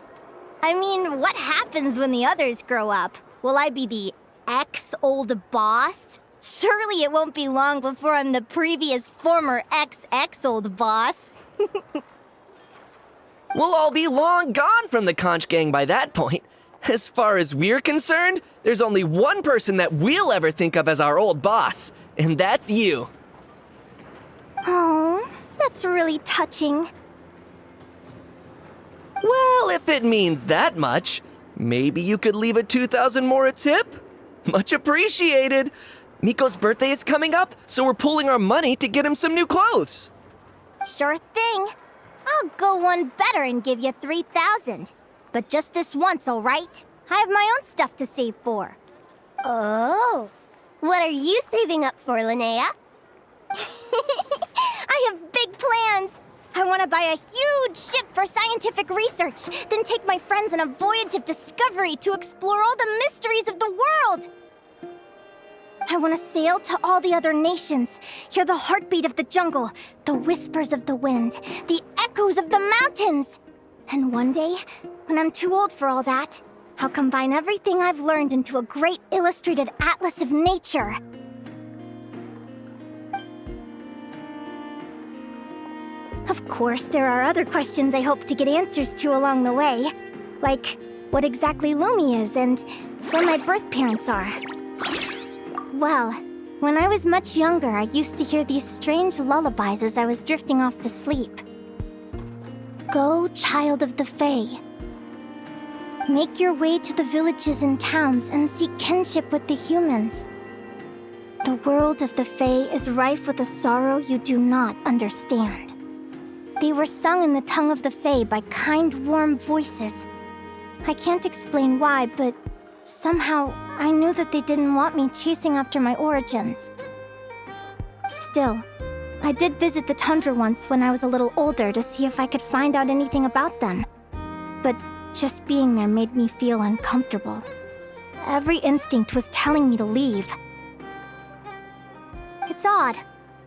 I mean, what happens when the others grow up? Will I be the ex-old boss? Surely it won't be long before I'm the previous former ex-old boss. We'll all be long gone from the conch gang by that point. As far as we're concerned, there's only one person that we'll ever think of as our old boss, and that's you. Oh, that's really touching. Well, if it means that much, maybe you could leave a 2,000 more a tip? Much appreciated. Miko's birthday is coming up, so we're pooling our money to get him some new clothes. Sure thing. I'll go one better and give you 3,000. But just this once, all right? I have my own stuff to save for. Oh. What are you saving up for, Linnea? I have big plans. I want to buy a huge ship for scientific research, then take my friends on a voyage of discovery to explore all the mysteries of the world. I want to sail to all the other nations, hear the heartbeat of the jungle, the whispers of the wind, the echoes of the mountains. And one day, when I'm too old for all that, I'll combine everything I've learned into a great illustrated atlas of nature. Of course, there are other questions I hope to get answers to along the way. Like, what exactly Lumi is and where my birth parents are. Well, when I was much younger, I used to hear these strange lullabies as I was drifting off to sleep. Go, child of the Fae. Make your way to the villages and towns and seek kinship with the humans. The world of the Fae is rife with a sorrow you do not understand. They were sung in the tongue of the Fae by kind, warm voices. I can't explain why, but somehow I knew that they didn't want me chasing after my origins. Still, I did visit the tundra once when I was a little older to see if I could find out anything about them. But just being there made me feel uncomfortable. Every instinct was telling me to leave. It's odd.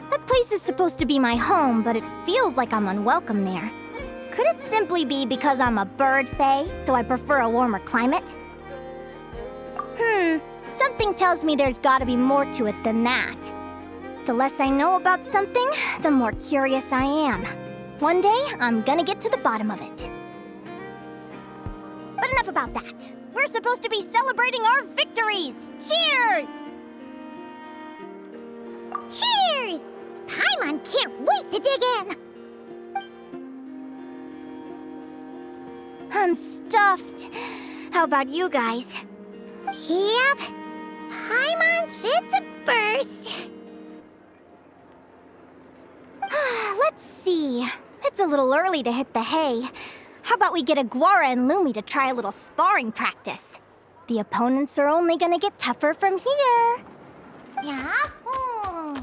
That place is supposed to be my home, but it feels like I'm unwelcome there. Could it simply be because I'm a bird fae, so I prefer a warmer climate? Something tells me there's gotta be more to it than that. The less I know about something, the more curious I am. One day, I'm gonna get to the bottom of it. But enough about that. We're supposed to be celebrating our victories. Cheers! Cheers! Paimon can't wait to dig in! I'm stuffed. How about you guys? Yep. Paimon's fit to burst. Let's see. It's a little early to hit the hay. How about we get Aguara and Lumi to try a little sparring practice? The opponents are only gonna get tougher from here. Yahoo!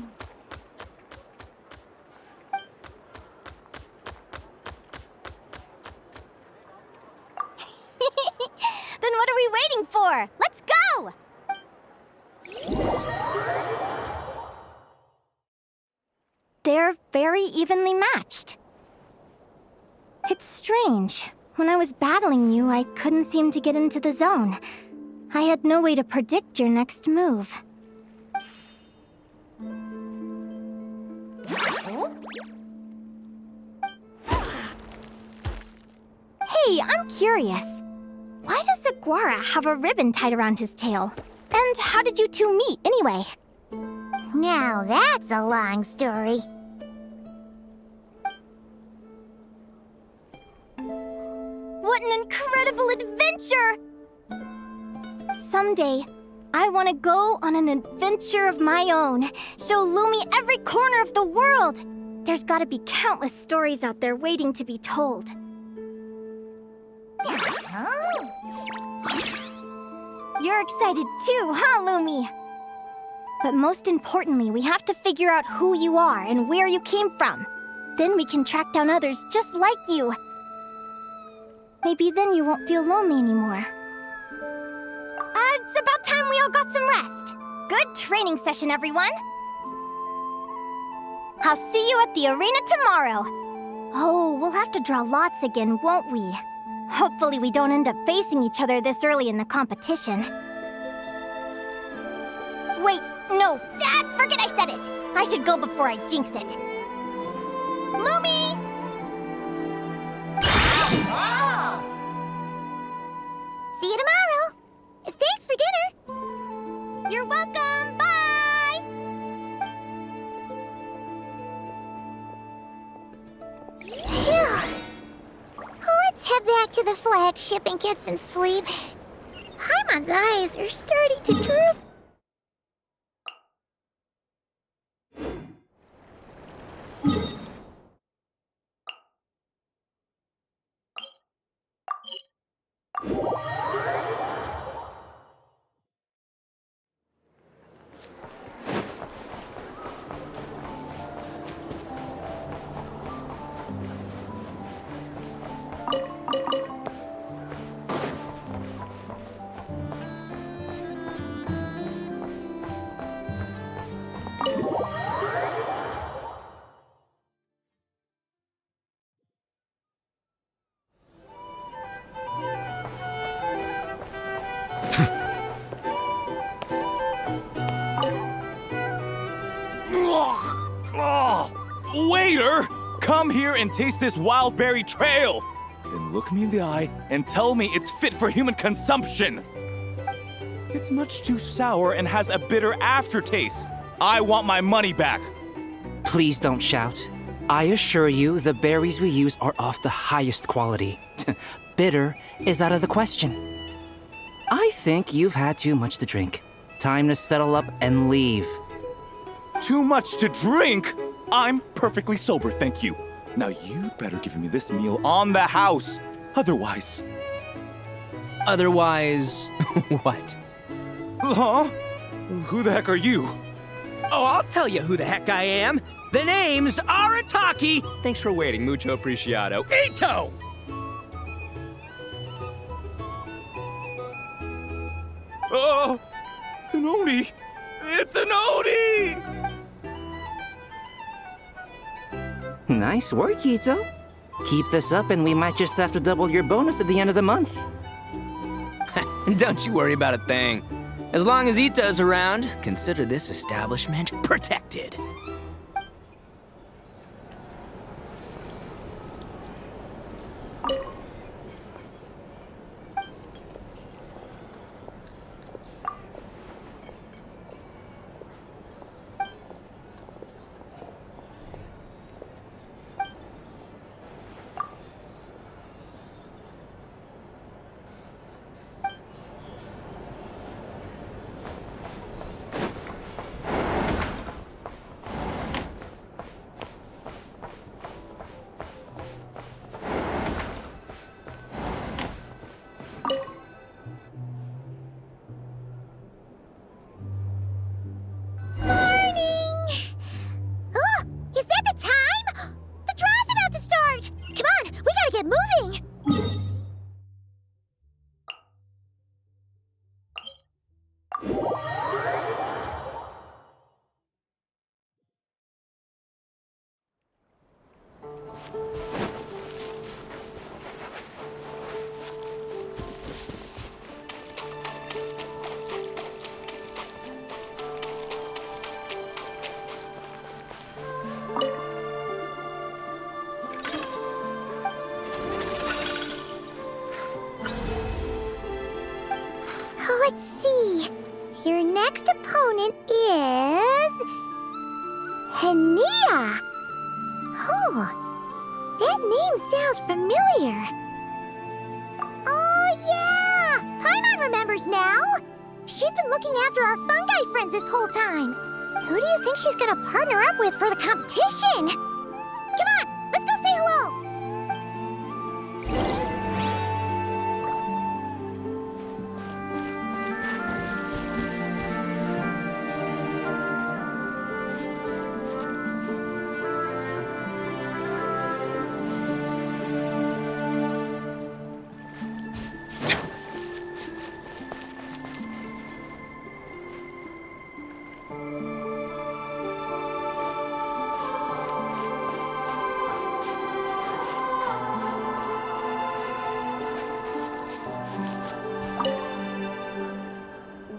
Then what are we waiting for? Let's go! They're very evenly matched. It's strange. When I was battling you, I couldn't seem to get into the zone. I had no way to predict your next move. Hey, I'm curious. Why does Aguara have a ribbon tied around his tail? And how did you two meet, anyway? Now that's a long story. What an incredible adventure! Someday, I want to go on an adventure of my own. Show Lumi every corner of the world. There's gotta be countless stories out there waiting to be told. You're excited too, huh, Lumi? But most importantly, we have to figure out who you are and where you came from. Then we can track down others just like you. Maybe then you won't feel lonely anymore. It's about time we all got some rest. Good training session, everyone. I'll see you at the arena tomorrow. Oh, we'll have to draw lots again, won't we? Hopefully we don't end up facing each other this early in the competition. Wait, no, forget I said it. I should go before I jinx it. Lumi! See you tomorrow. Thanks for dinner. You're welcome. Bye! Phew. Let's head back to the flagship and get some sleep. Paimon's eyes are starting to droop. Waiter! Come here and taste this wild berry trail! Then look me in the eye and tell me it's fit for human consumption! It's much too sour and has a bitter aftertaste. I want my money back! Please don't shout. I assure you the berries we use are of the highest quality. Bitter is out of the question. I think you've had too much to drink. Time to settle up and leave. Too much to drink? I'm perfectly sober, thank you. Now you'd better give me this meal on the house. Otherwise... Otherwise, what? Huh? Who the heck are you? Oh, I'll tell you who the heck I am. The name's Arataki. Thanks for waiting, mucho apreciado. Ito! Oh, an Oni! It's an Oni! Nice work, Ito. Keep this up and we might just have to double your bonus at the end of the month. Don't you worry about a thing. As long as Ito's around, consider this establishment protected. Let's see. Your next opponent is... Hania. Oh, that name sounds familiar. Oh, yeah! Paimon remembers now! She's been looking after our fungi friends this whole time. Who do you think she's gonna partner up with for the competition? Come on, let's go say hello!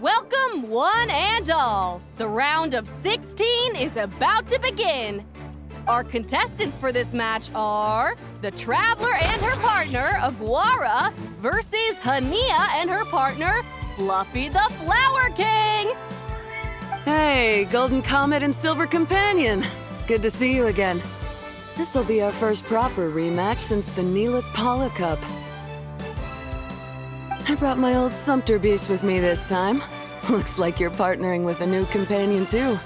Welcome, one and all! The round of 16 is about to begin. Our contestants for this match are the Traveler and her partner, Aguara, versus Hania and her partner, Fluffy the Flower King. Hey, Golden Comet and Silver Companion. Good to see you again. This'll be our first proper rematch since the Neelit Paula Cup. I brought my old Sumpter Beast with me this time. Looks like you're partnering with a new companion too.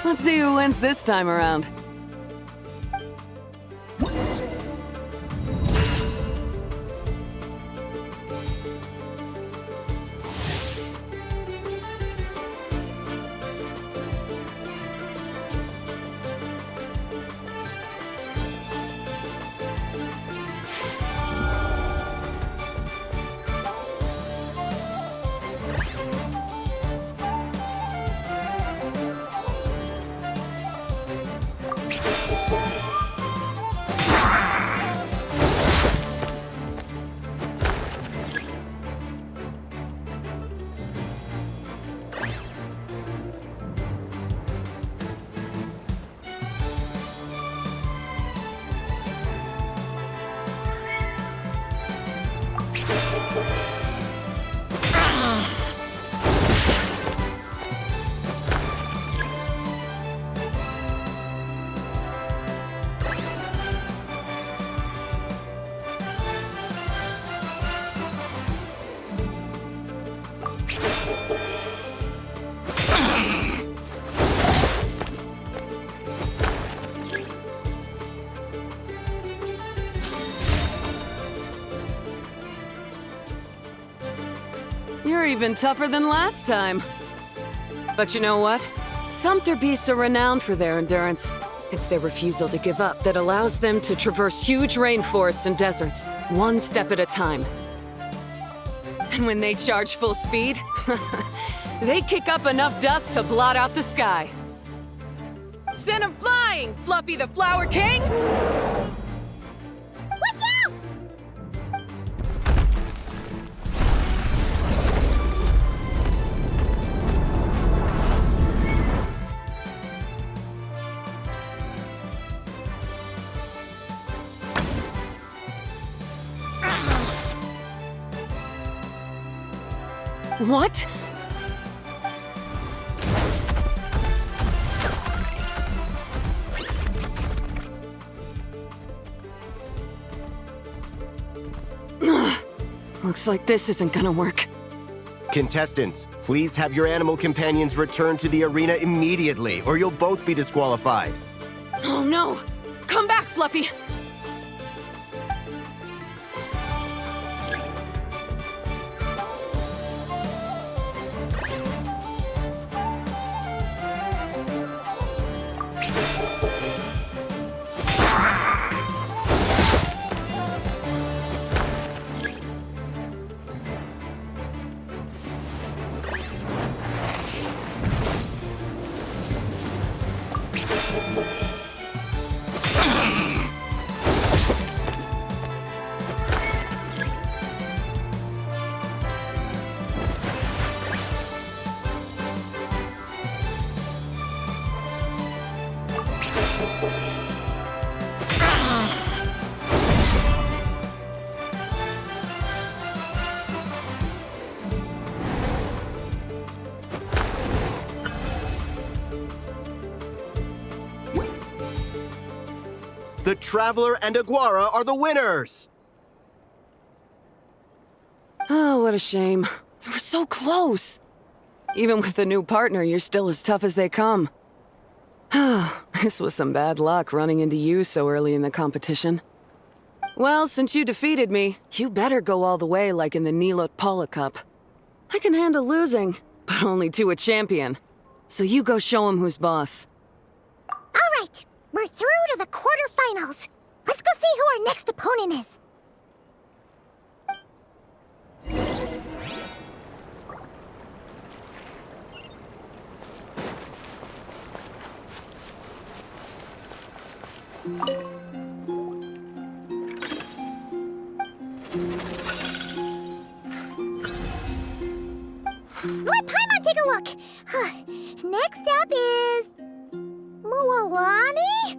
Let's see who wins this time around. You're even tougher than last time. But you know what? Sumpter beasts are renowned for their endurance. It's their refusal to give up that allows them to traverse huge rainforests and deserts, one step at a time. And when they charge full speed, they kick up enough dust to blot out the sky. Send 'em flying, Fluffy the Flower King! Watch out! What? Looks like this isn't gonna work. Contestants, please have your animal companions return to the arena immediately, or you'll both be disqualified. Oh no! Come back, Fluffy! The Traveler and Aguara are the winners! Oh, what a shame. You were so close. Even with the new partner, you're still as tough as they come. This was some bad luck running into you so early in the competition. Well, since you defeated me, you better go all the way like in the Nilot Paula Cup. I can handle losing, but only to a champion. So you go show him who's boss. All right, we're through to the quarterfinals. Let's go see who our next opponent is. Let Paimon take a look. Next up is... Mualani?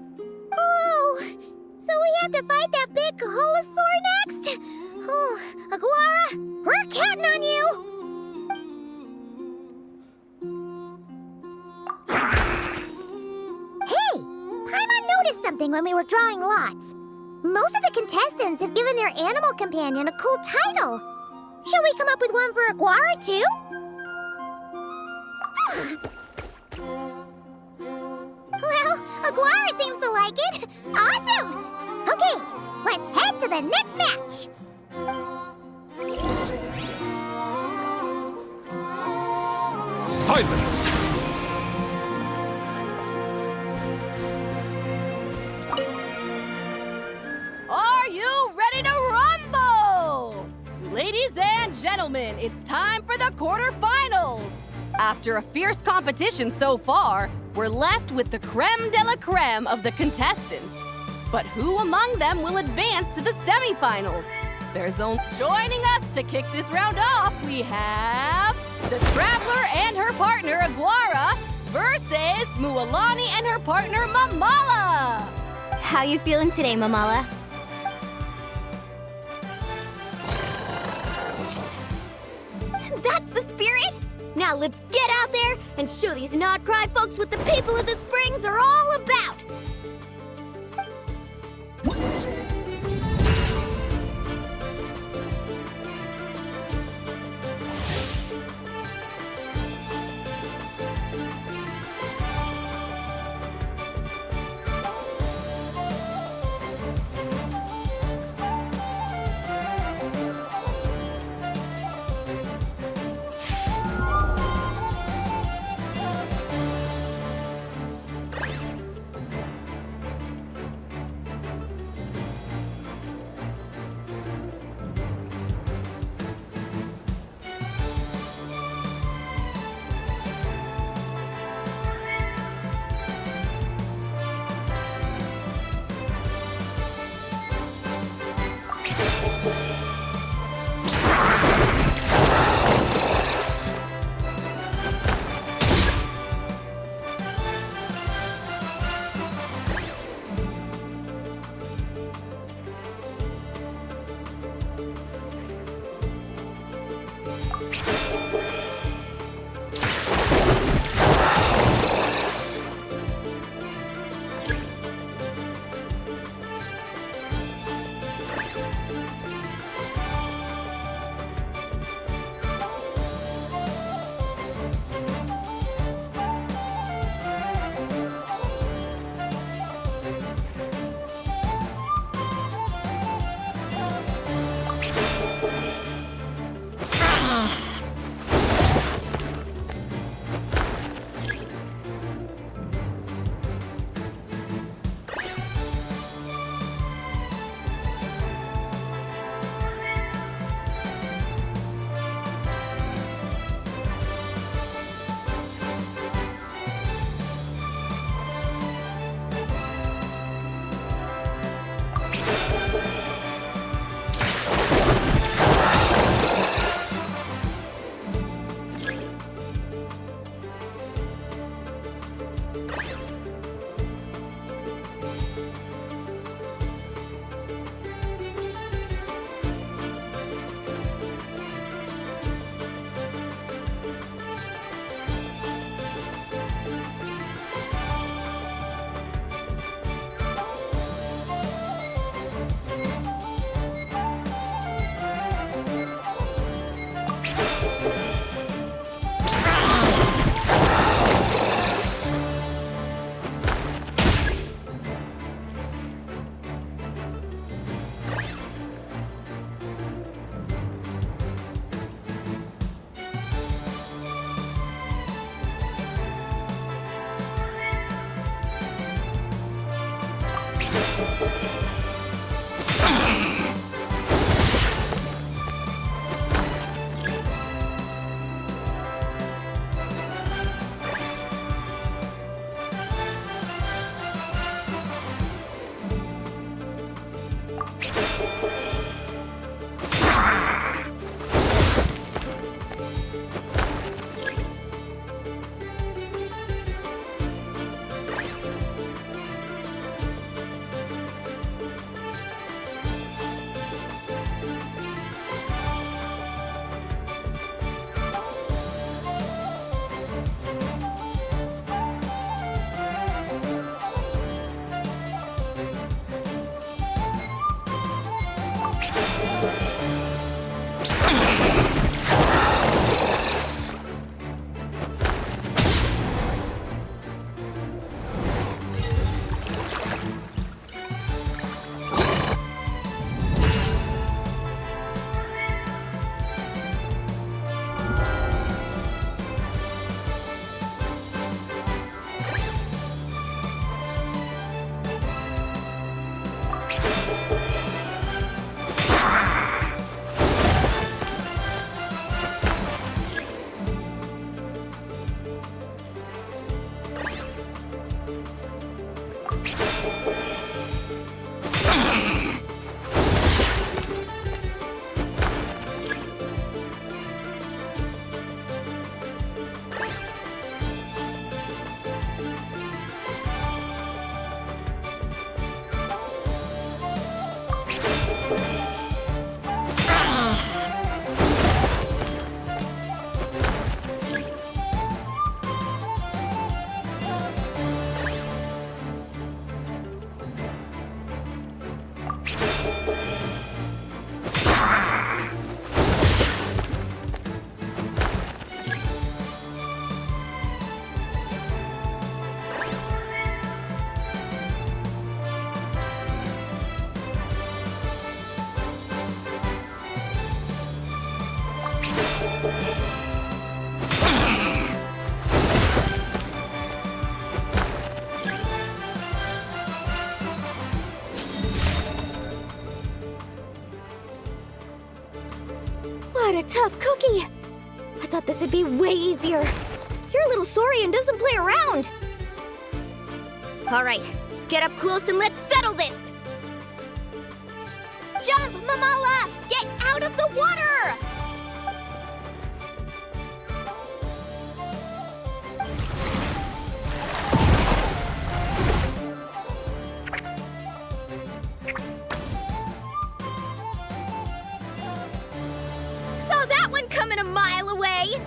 Oh, so we have to fight that big Holosaur next? Oh, Aguara, we're counting on you! Hey, Paimon noticed something when we were drawing lots. Most of the contestants have given their animal companion a cool title. Shall we come up with one for Aguara, too? Well, Aguara seems to like it. Awesome! Okay, let's head to the next match. Silence! Are you ready to rumble? Ladies and gentlemen, it's time for the quarterfinals. After a fierce competition so far, we're left with the creme de la creme of the contestants. But who among them will advance to the semifinals? There's only joining us to kick this round off. We have the Traveler and her partner Aguara versus Mualani and her partner Mamala. How you feeling today, Mamala? That's the spirit! Now let's get out there and show these Not Cry folks what the people of the Springs are all about! What a tough cookie! I thought this would be way easier. Your little Saurian doesn't play around. All right, get up close and let's settle this. Jump, Mamala! Get out of the water! Saw that one coming a mile away!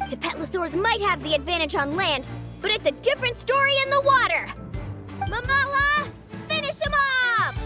Gepetlosaurs might have the advantage on land, but it's a different story in the water! Mamala! Finish him off!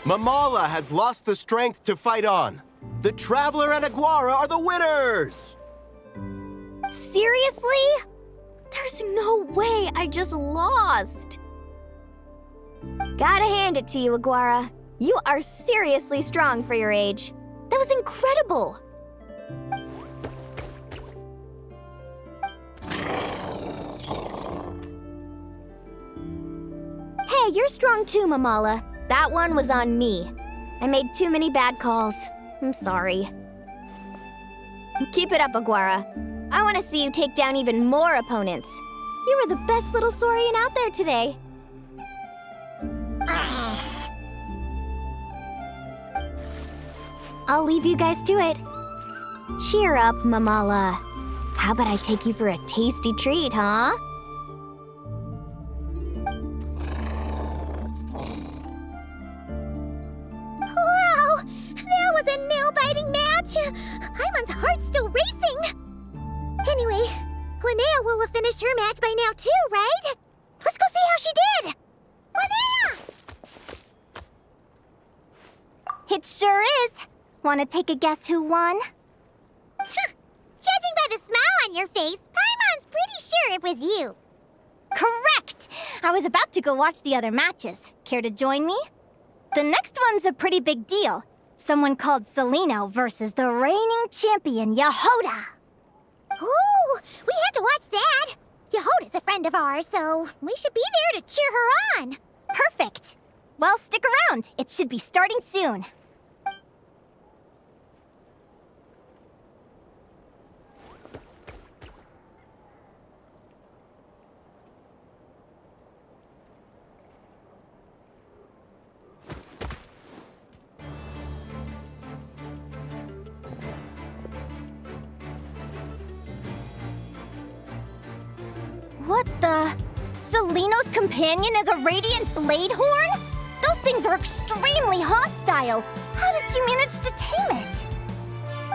Mamala has lost the strength to fight on. The Traveler and Aguara are the winners! Seriously? There's no way I just lost. Gotta hand it to you, Aguara. You are seriously strong for your age. That was incredible. Hey, you're strong too, Mamala. That one was on me. I made too many bad calls. I'm sorry. Keep it up, Aguara. I want to see you take down even more opponents. You were the best little Saurian out there today. I'll leave you guys to it. Cheer up, Mamala. How about I take you for a tasty treat, huh? Wow! That was a nail-biting match! Paimon's heart's still racing! Anyway, Linnea will have finished her match by now too, right? Let's go see how she did! Linnea! It sure is. Want to take a guess who won? Judging by the smile on your face, Paimon's pretty sure it was you. Correct! I was about to go watch the other matches. Care to join me? The next one's a pretty big deal. Someone called Celino versus the reigning champion, Yehoda. Ooh, we had to watch that. Yehoda's a friend of ours, so we should be there to cheer her on. Perfect. Well, stick around. It should be starting soon. What the? Seleno's companion is a radiant blade horn? Those things are extremely hostile. How did you manage to tame it?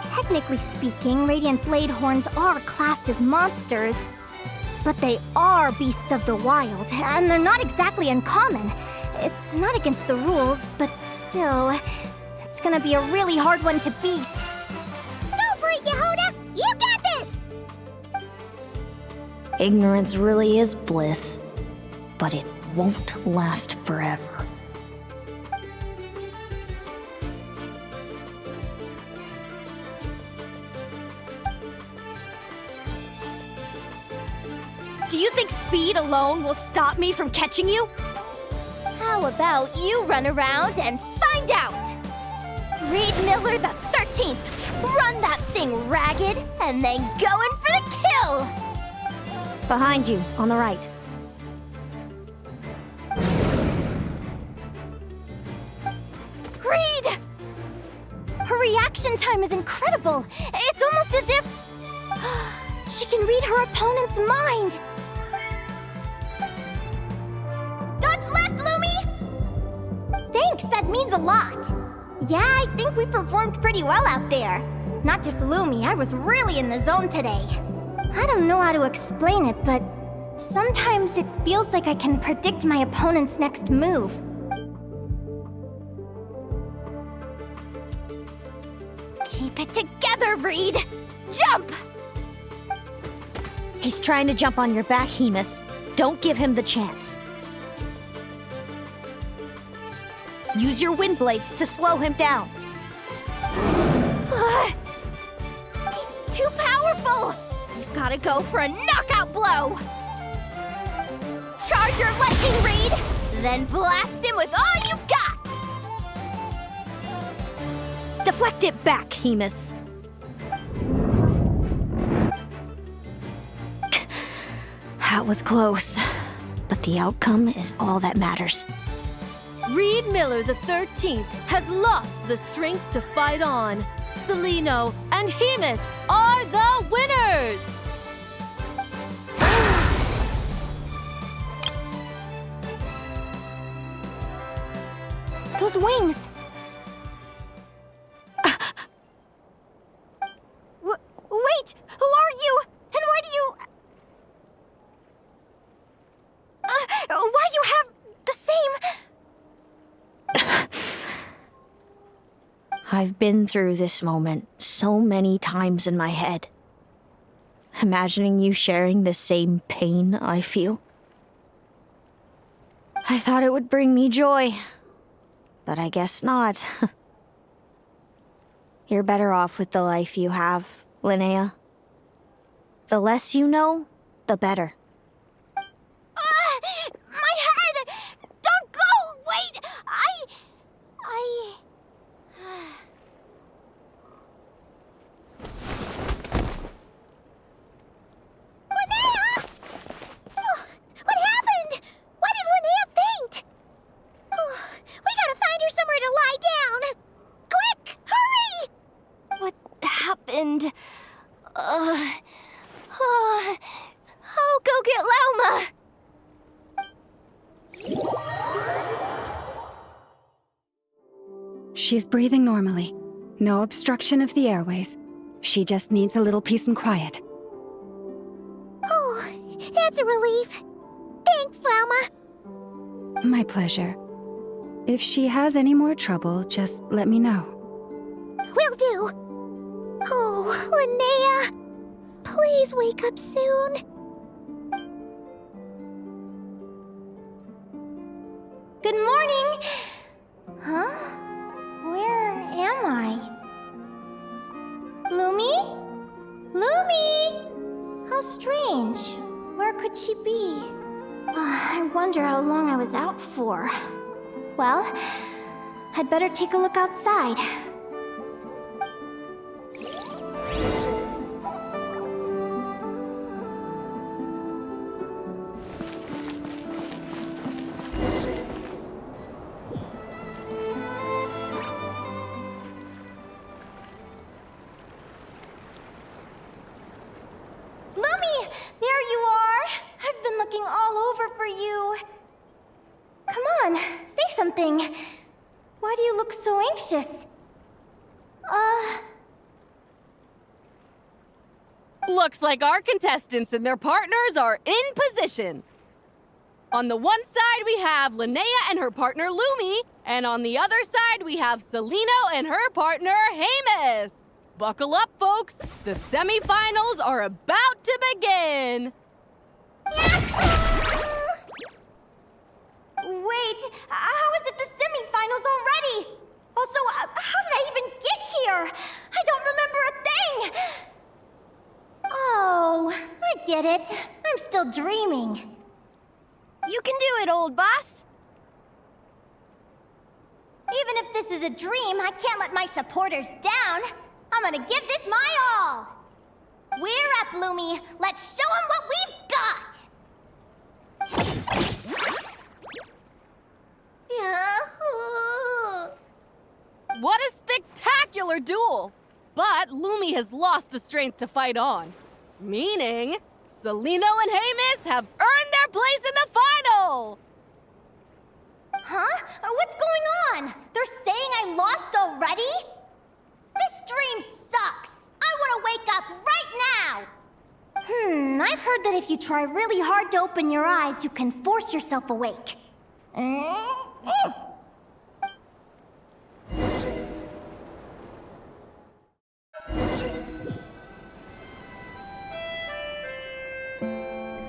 Technically speaking, radiant blade horns are classed as monsters. But they are beasts of the wild, and they're not exactly uncommon. It's not against the rules, but still, it's gonna be a really hard one to beat. Go for it, Yehoda! You got this! Ignorance really is bliss, but it won't last forever. Do you think speed alone will stop me from catching you? How about you run around and find out? Reed Miller the 13th, run that thing ragged, and then go in for the kill! Behind you, on the right. Reed! Her reaction time is incredible. It's almost as if she can read her opponent's mind. Dodge left, Lumi! Thanks, that means a lot. Yeah, I think we performed pretty well out there. Not just Lumi, I was really in the zone today. I don't know how to explain it, but sometimes it feels like I can predict my opponent's next move. Keep it together, Reed! Jump! He's trying to jump on your back, Hemus. Don't give him the chance. Use your wind blades to slow him down. He's too powerful! You've gotta go for a knockout blow! Charge your lightning, Reed! Then blast him with all you've got! Deflect it back, Hemus. That was close, but the outcome is all that matters. Reed Miller the 13th has lost the strength to fight on. Seleno and Hemus are the winners! Those wings! Wait! Who are you? And why do you... why do you have the same... I've been through this moment so many times in my head. Imagining you sharing the same pain I feel. I thought it would bring me joy, but I guess not. You're better off with the life you have, Linnea. The less you know, the better. My head! Don't go! Wait! Linnea! Oh, what happened? Why did Linnea faint? Oh, we gotta find her somewhere to lie down! Quick! Hurry! What happened? I'll go get Lauma! She's breathing normally. No obstruction of the airways. She just needs a little peace and quiet. Oh, that's a relief. Thanks, Lauma. My pleasure. If she has any more trouble, just let me know. Will do. Oh, Linnea. Please wake up soon. Good morning! Huh? Where am I? Lumi? Lumi! How strange. Where could could she be? I wonder how long I was out for. Well, I'd better take a look outside. Lumi! There you are! I've been looking all over for you. Come on, say something. Why do you look so anxious? Looks like our contestants and their partners are in position. On the one side, we have Linnea and her partner Lumi, and on the other side, we have Celino and her partner Hamus. Buckle up, folks. The semifinals are about to begin. Wait, how is it the semifinals already? Also, how did I even get here? I don't remember a thing! Oh, I get it. I'm still dreaming. You can do it, old boss. Even if this is a dream, I can't let my supporters down. I'm gonna give this my all. We're up, Lumi. Let's show them what we've got! What a spectacular duel! But Lumi has lost the strength to fight on. Meaning, Celino and Hamus have earned their place in the final! Huh? What's going on? They're saying I lost already? This dream sucks! I want to wake up right now! I've heard that if you try really hard to open your eyes, you can force yourself awake.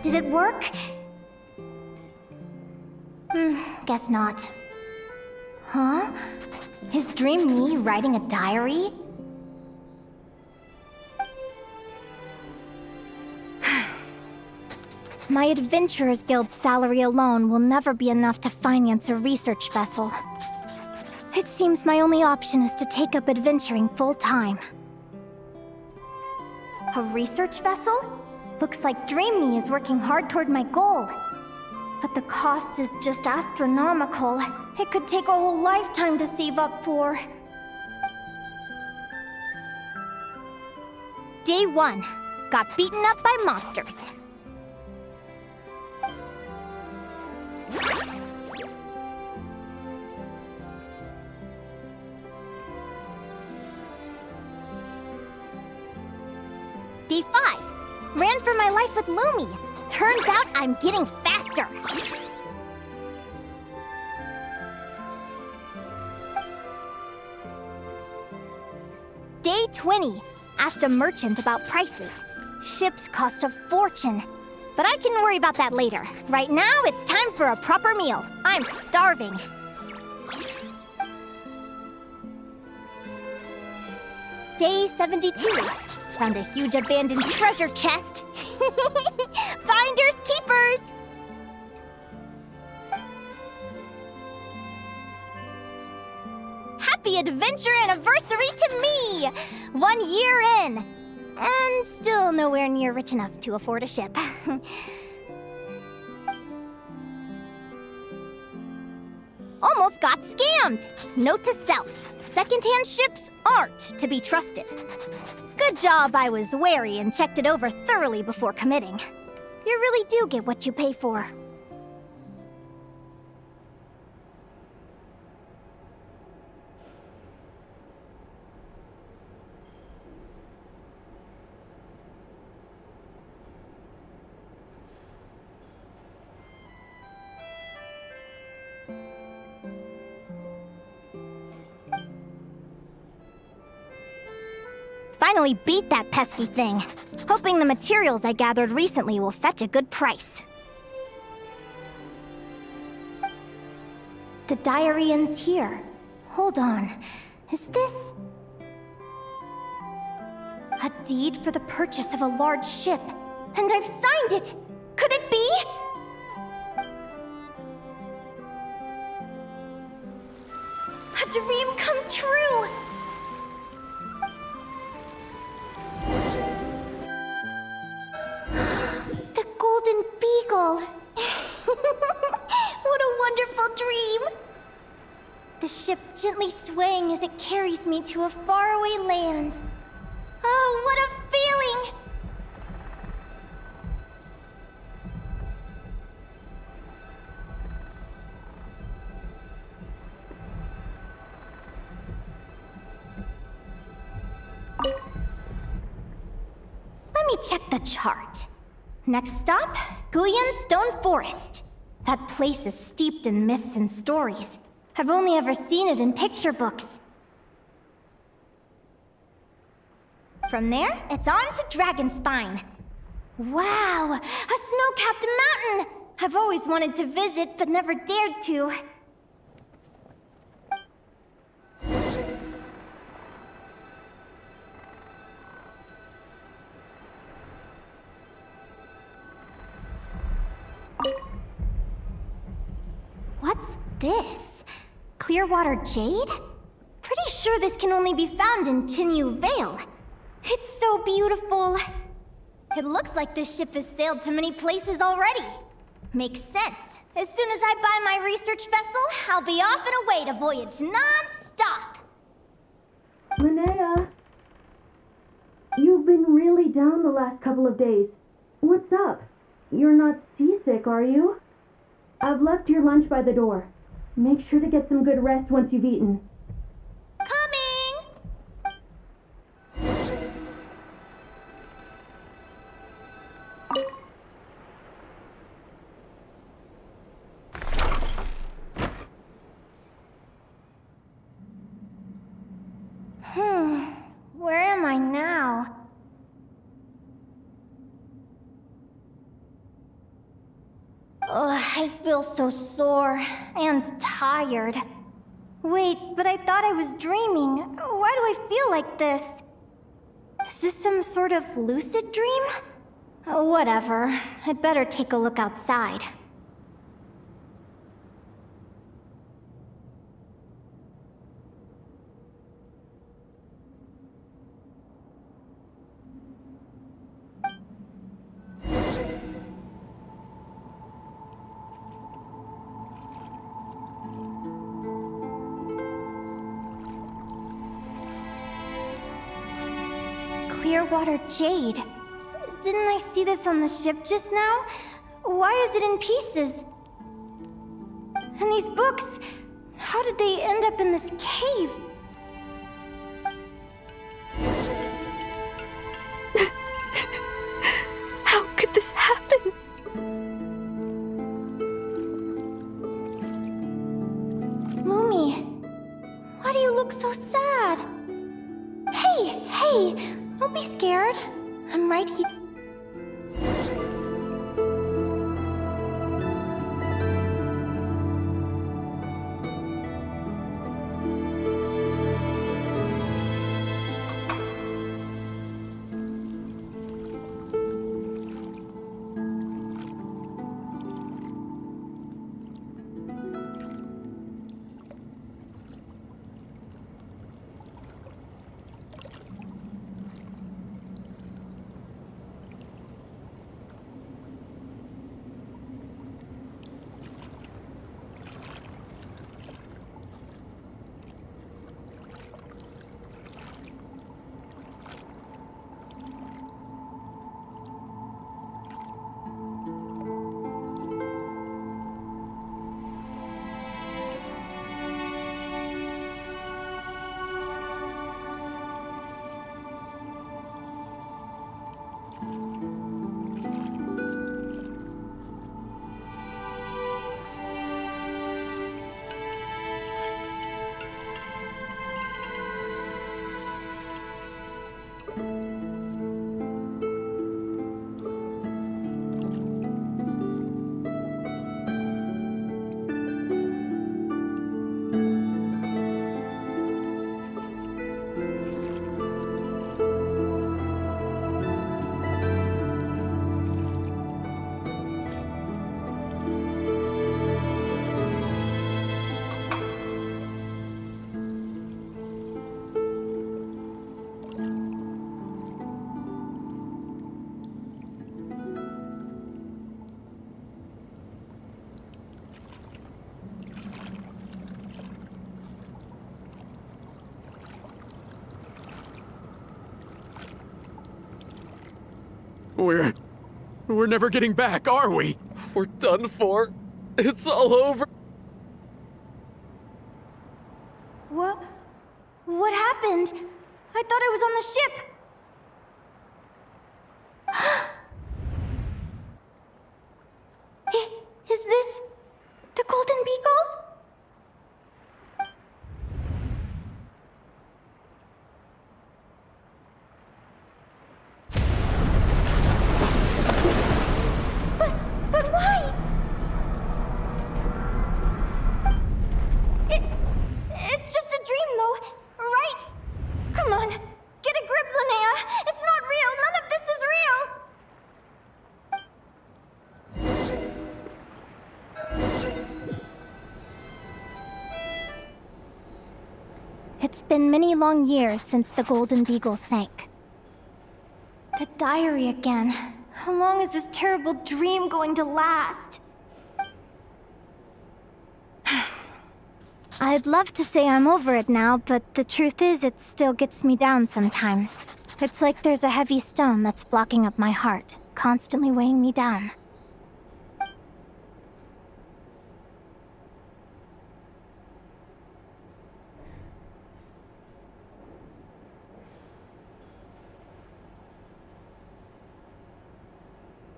Did it work? Guess not. Huh? Is Dream me writing a diary? My Adventurers Guild salary alone will never be enough to finance a research vessel. It seems my only option is to take up adventuring full-time. A research vessel? Looks like Dream Me is working hard toward my goal. But the cost is just astronomical. It could take a whole lifetime to save up for. Day 1. Got beaten up by monsters. Day 5. Ran for my life with Lumi. Turns out I'm getting faster. Day 20. Asked a merchant about prices. Ships cost a fortune. But I can worry about that later. Right now, it's time for a proper meal. I'm starving. Day 72. Found a huge abandoned treasure chest. Finders keepers! Happy adventure anniversary to me! 1 year in. And still nowhere near rich enough to afford a ship. Almost got scammed! Note to self, secondhand ships aren't to be trusted. Good job I was wary and checked it over thoroughly before committing. You really do get what you pay for. Finally beat that pesky thing. Hoping the materials I gathered recently will fetch a good price. The diary ends here. Hold on. Is this... a deed for the purchase of a large ship? And I've signed it! Could it be? A dream come true! The Golden Beagle! What a wonderful dream! The ship gently swaying as it carries me to a faraway land. Oh, what a feeling! Let me check the chart. Next stop, Guyan Stone Forest. That place is steeped in myths and stories. I've only ever seen it in picture books. From there, it's on to Dragonspine. Wow, a snow-capped mountain! I've always wanted to visit, but never dared to. What's this? Clearwater jade? Pretty sure this can only be found in Chinyu Vale. It's so beautiful. It looks like this ship has sailed to many places already. Makes sense. As soon as I buy my research vessel, I'll be off and away to voyage non-stop. Linnea, you've been really down the last couple of days. What's up? You're not seasick, are you? I've left your lunch by the door. Make sure to get some good rest once you've eaten. Where am I now? Ugh, I feel so sore and tired. Wait, but I thought I was dreaming. Why do I feel like this? Is this some sort of lucid dream? Whatever. I'd better take a look outside. Clearwater jade. Didn't I see this on the ship just now? Why is it in pieces? And these books, how did they end up in this cave? How could this happen? Lumi, why do you look so sad? Hey, don't be scared. I'm right here. We're never getting back, are we? We're done for. It's all over. What happened? I thought I was on the ship. Is this the Golden Beagle? But why? It's just a dream, though, right? Come on, get a grip, Linnea. It's not real. None of this is real. It's been many long years since the Golden Beagle sank. The diary again. How long is this terrible dream going to last? I'd love to say I'm over it now, but the truth is it still gets me down sometimes. It's like there's a heavy stone that's blocking up my heart, constantly weighing me down.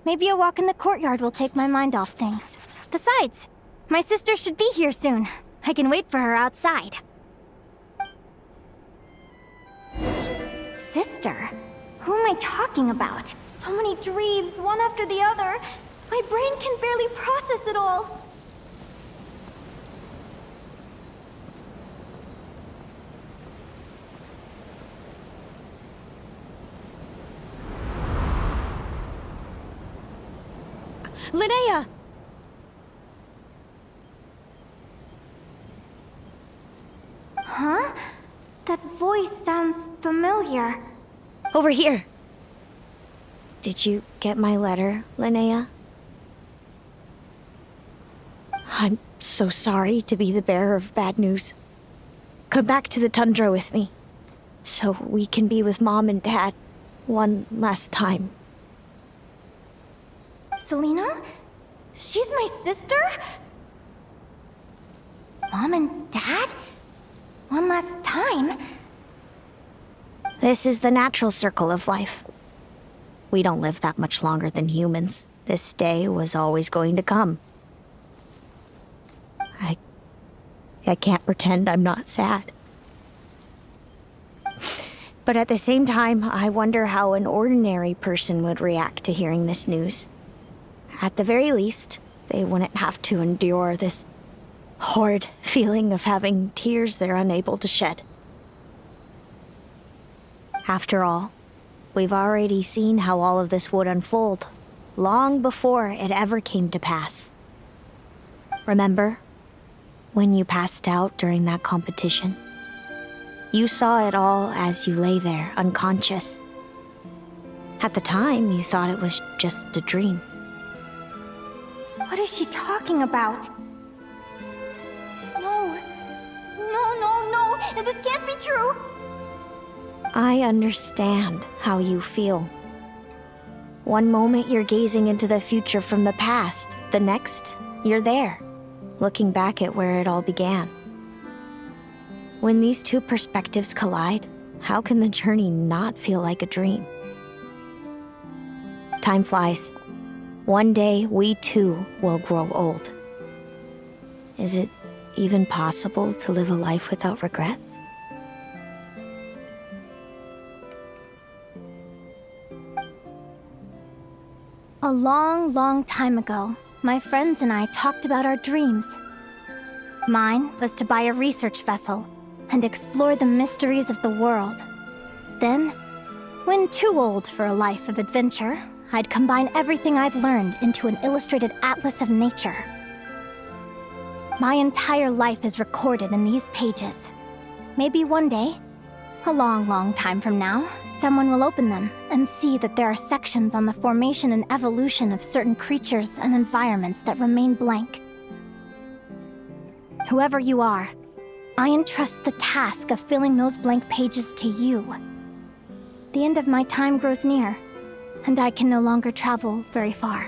Maybe a walk in the courtyard will take my mind off things. Besides, my sister should be here soon. I can wait for her outside. Sister? Who am I talking about? So many dreams, one after the other. My brain can barely process it all. Linnea! Huh? That voice sounds familiar. Over here. Did you get my letter, Linnea? I'm so sorry to be the bearer of bad news. Come back to the tundra with me, so we can be with Mom and Dad one last time. Selena? She's my sister? Mom and Dad? One last time? This is the natural circle of life. We don't live that much longer than humans. This day was always going to come. I can't pretend I'm not sad. But at the same time, I wonder how an ordinary person would react to hearing this news. At the very least, they wouldn't have to endure this horrid feeling of having tears they're unable to shed. After all, we've already seen how all of this would unfold, long before it ever came to pass. Remember, when you passed out during that competition? You saw it all as you lay there, unconscious. At the time, you thought it was just a dream. What is she talking about? No. This can't be true. I understand how you feel. One moment you're gazing into the future from the past, the next, you're there, looking back at where it all began. When these two perspectives collide, how can the journey not feel like a dream? Time flies. One day, we too will grow old. Is it even possible to live a life without regrets? A long, long time ago, my friends and I talked about our dreams. Mine was to buy a research vessel and explore the mysteries of the world. Then, when too old for a life of adventure, I'd combine everything I'd learned into an illustrated atlas of nature. My entire life is recorded in these pages. Maybe one day, a long, long time from now, someone will open them and see that there are sections on the formation and evolution of certain creatures and environments that remain blank. Whoever you are, I entrust the task of filling those blank pages to you. The end of my time grows near, and I can no longer travel very far.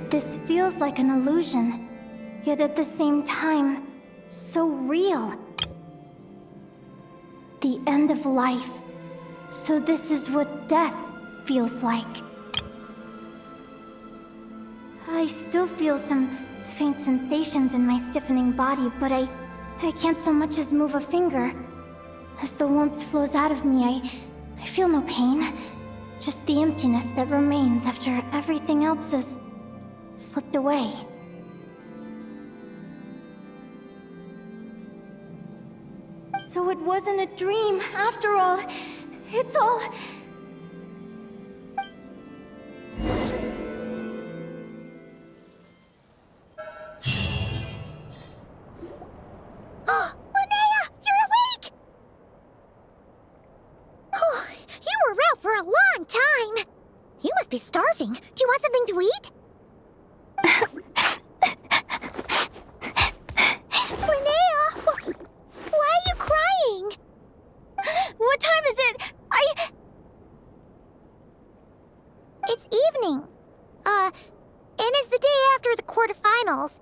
This feels like an illusion, yet at the same time, so real. The end of life. So this is what death feels like. I still feel some faint sensations in my stiffening body, but I can't so much as move a finger. As the warmth flows out of me, I feel no pain. Just the emptiness that remains after everything else is slipped away. So it wasn't a dream, after all. It's all... Oh, Linnea! You're awake! Oh, you were out for a long time. You must be starving. Do you want something to eat? Linnea! Why are you crying? What time is it? It's evening. And it's the day after the quarterfinals.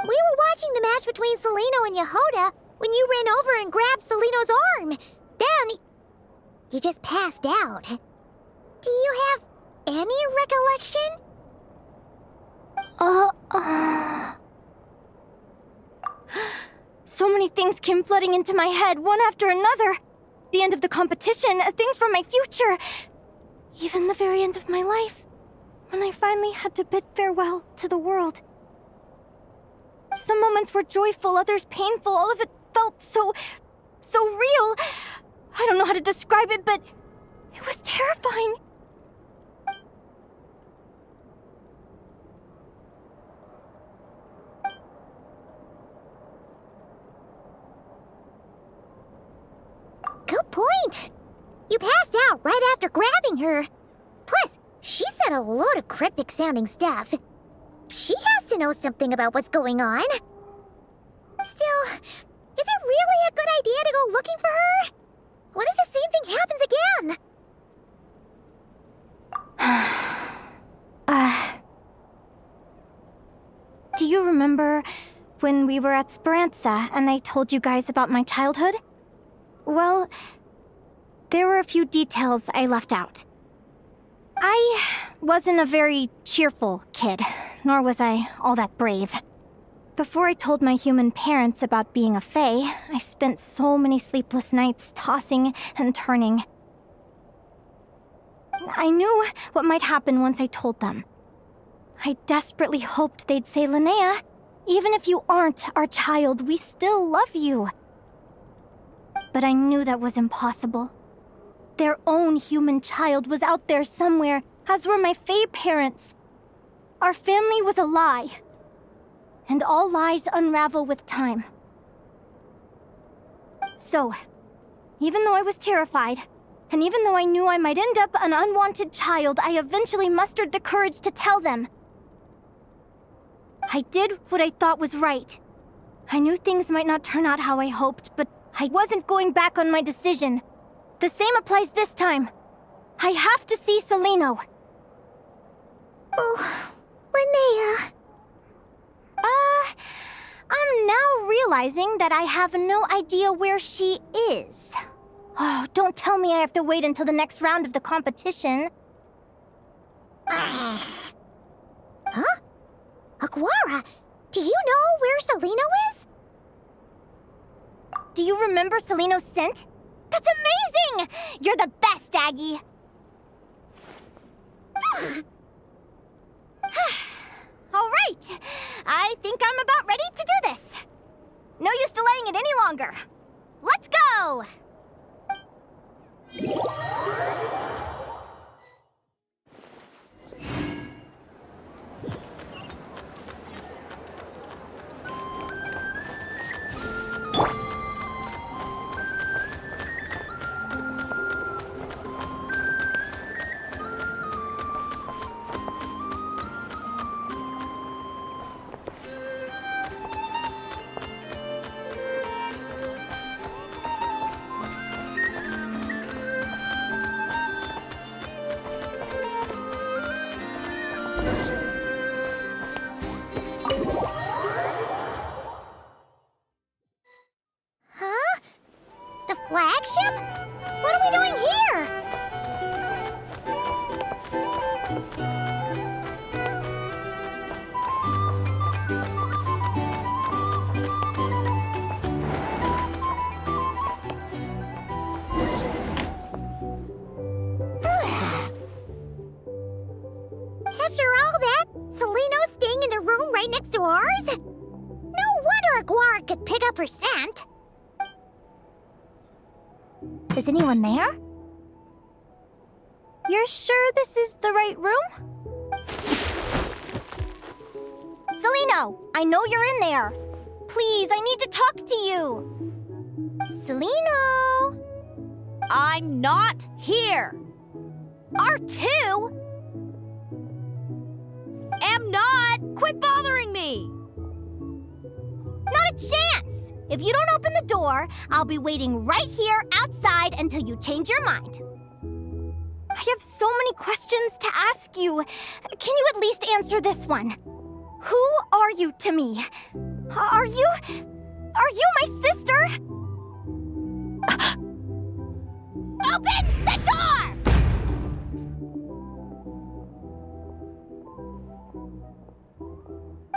We were watching the match between Celino and Yehoda when you ran over and grabbed Celino's arm. Then, you just passed out. Do you have any recollection? So many things came flooding into my head, one after another. The end of the competition, things from my future. Even the very end of my life, when I finally had to bid farewell to the world. Some moments were joyful, others painful. All of it felt so real. I don't know how to describe it, but it was terrifying. Good point. You passed out right after grabbing her. Plus, she said a load of cryptic-sounding stuff. She has to know something about what's going on. Still, is it really a good idea to go looking for her? What if the same thing happens again? Do you remember when we were at Speranza and I told you guys about my childhood? Well, there were a few details I left out. I wasn't a very cheerful kid, nor was I all that brave. Before I told my human parents about being a fae, I spent so many sleepless nights tossing and turning. I knew what might happen once I told them. I desperately hoped they'd say, "Linnea, even if you aren't our child, we still love you." But I knew that was impossible. Their own human child was out there somewhere, as were my fae parents. Our family was a lie. And all lies unravel with time. So, even though I was terrified, and even though I knew I might end up an unwanted child, I eventually mustered the courage to tell them. I did what I thought was right. I knew things might not turn out how I hoped, but I wasn't going back on my decision. The same applies this time. I have to see Celino. Oh, Linnea. I'm now realizing that I have no idea where she is. Oh, don't tell me I have to wait until the next round of the competition. Huh? Aguara, do you know where Celino is? Do you remember Seleno's scent? That's amazing! You're the best, Aggie! All right. I think I'm about ready to do this. No use delaying it any longer. Let's go! Huh? The flagship? What are we doing here? After all that, Seleno's staying in the room right next to ours? No wonder Aguara could pick up her scent. Is anyone there? You're sure this is the right room? Seleno, I know you're in there. Please, I need to talk to you. Seleno! I'm not here. R2? Am not. Quit bothering me. Not a chance! If you don't open the door, I'll be waiting right here outside until you change your mind. I have so many questions to ask you. Can you at least answer this one? Who are you to me? Are you my sister? Open the door!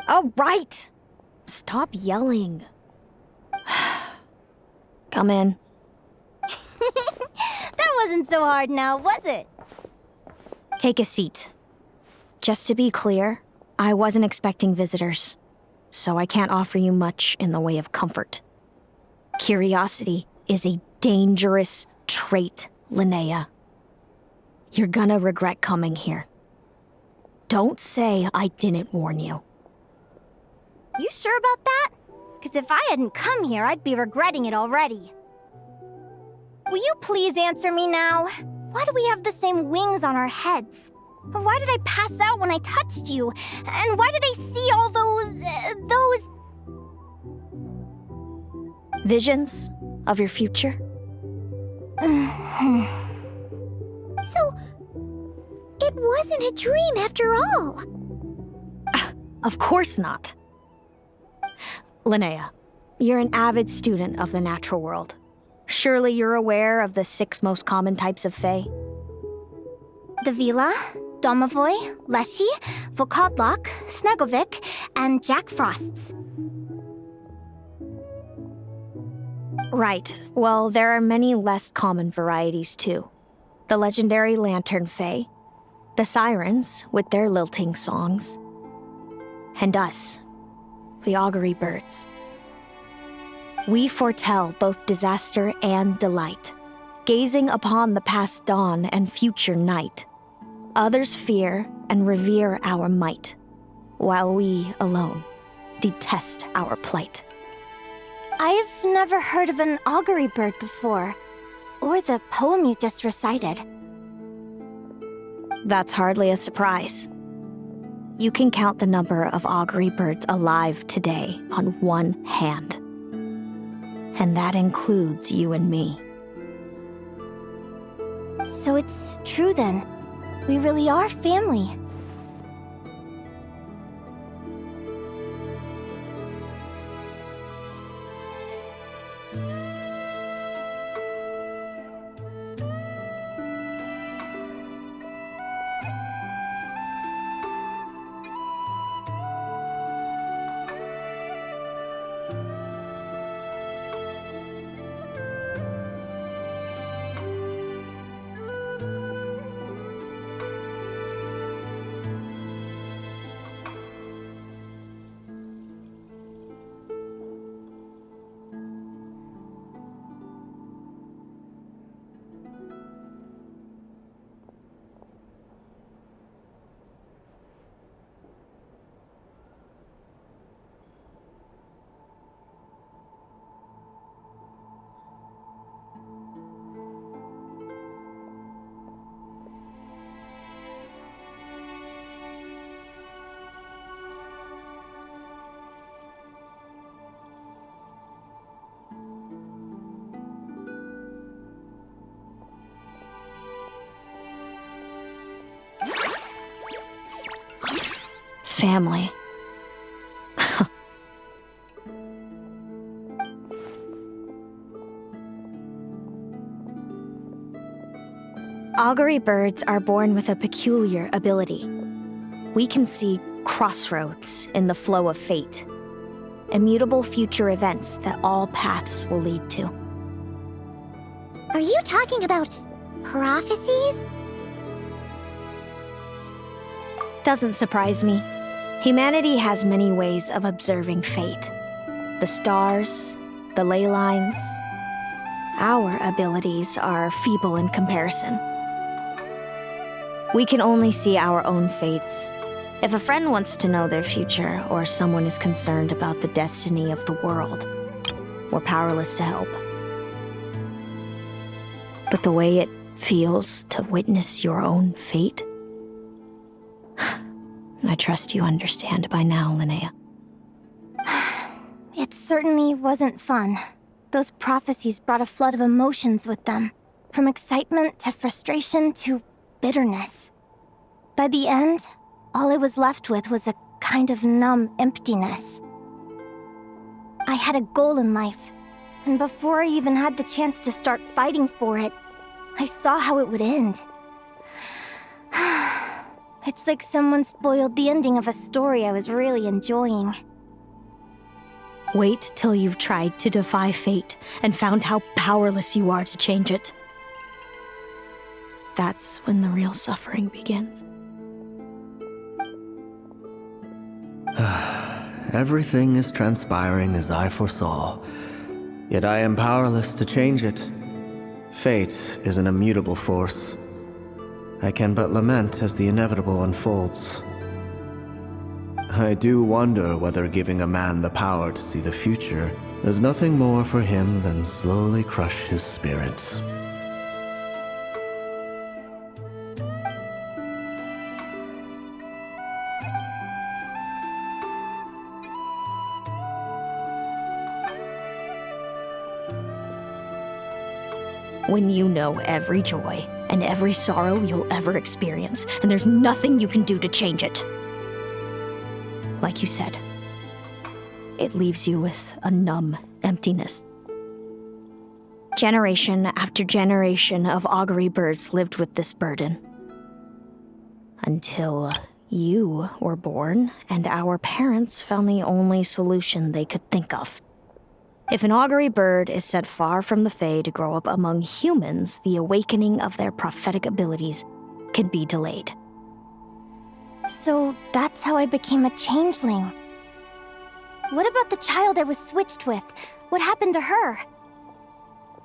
All right. Stop yelling. Come in. That wasn't so hard now, was it? Take a seat. Just to be clear, I wasn't expecting visitors, so I can't offer you much in the way of comfort. Curiosity is a dangerous trait, Linnea. You're gonna regret coming here. Don't say I didn't warn you. You sure about that? Because if I hadn't come here, I'd be regretting it already. Will you please answer me now? Why do we have the same wings on our heads? Why did I pass out when I touched you? And why did I see all those... Visions of your future? So, it wasn't a dream after all. Of course not. Linnea, you're an avid student of the natural world. Surely you're aware of the 6 most common types of Fae? The Vila, Domovoy, Leshy, Volkodlok, Snegovic, and Jack Frosts. Right. Well, there are many less common varieties too. The legendary Lantern Fae, the Sirens with their lilting songs, and us, the Augury Birds. We foretell both disaster and delight, gazing upon the past dawn and future night. Others fear and revere our might, while we alone detest our plight. I've never heard of an augury bird before, or the poem you just recited. That's hardly a surprise. You can count the number of augury birds alive today on one hand. And that includes you and me. So it's true then. We really are family. family. Augury birds are born with a peculiar ability. We can see crossroads in the flow of fate, immutable future events that all paths will lead to. Are you talking about prophecies? Doesn't surprise me. Humanity has many ways of observing fate. The stars, the ley lines. Our abilities are feeble in comparison. We can only see our own fates. If a friend wants to know their future, or someone is concerned about the destiny of the world, we're powerless to help. But the way it feels to witness your own fate, I trust you understand by now, Linnea. It certainly wasn't fun. Those prophecies brought a flood of emotions with them, from excitement to frustration to bitterness. By the end, all I was left with was a kind of numb emptiness. I had a goal in life, and before I even had the chance to start fighting for it, I saw how it would end. It's like someone spoiled the ending of a story I was really enjoying. Wait till you've tried to defy fate and found how powerless you are to change it. That's when the real suffering begins. Everything is transpiring as I foresaw, yet I am powerless to change it. Fate is an immutable force. I can but lament as the inevitable unfolds. I do wonder whether giving a man the power to see the future does nothing more for him than slowly crush his spirit. When you know every joy and every sorrow you'll ever experience, and there's nothing you can do to change it. Like you said, it leaves you with a numb emptiness. Generation after generation of augury birds lived with this burden. Until you were born, and our parents found the only solution they could think of. If an augury bird is set far from the Fae to grow up among humans, the awakening of their prophetic abilities can be delayed. So that's how I became a changeling. What about the child I was switched with? What happened to her?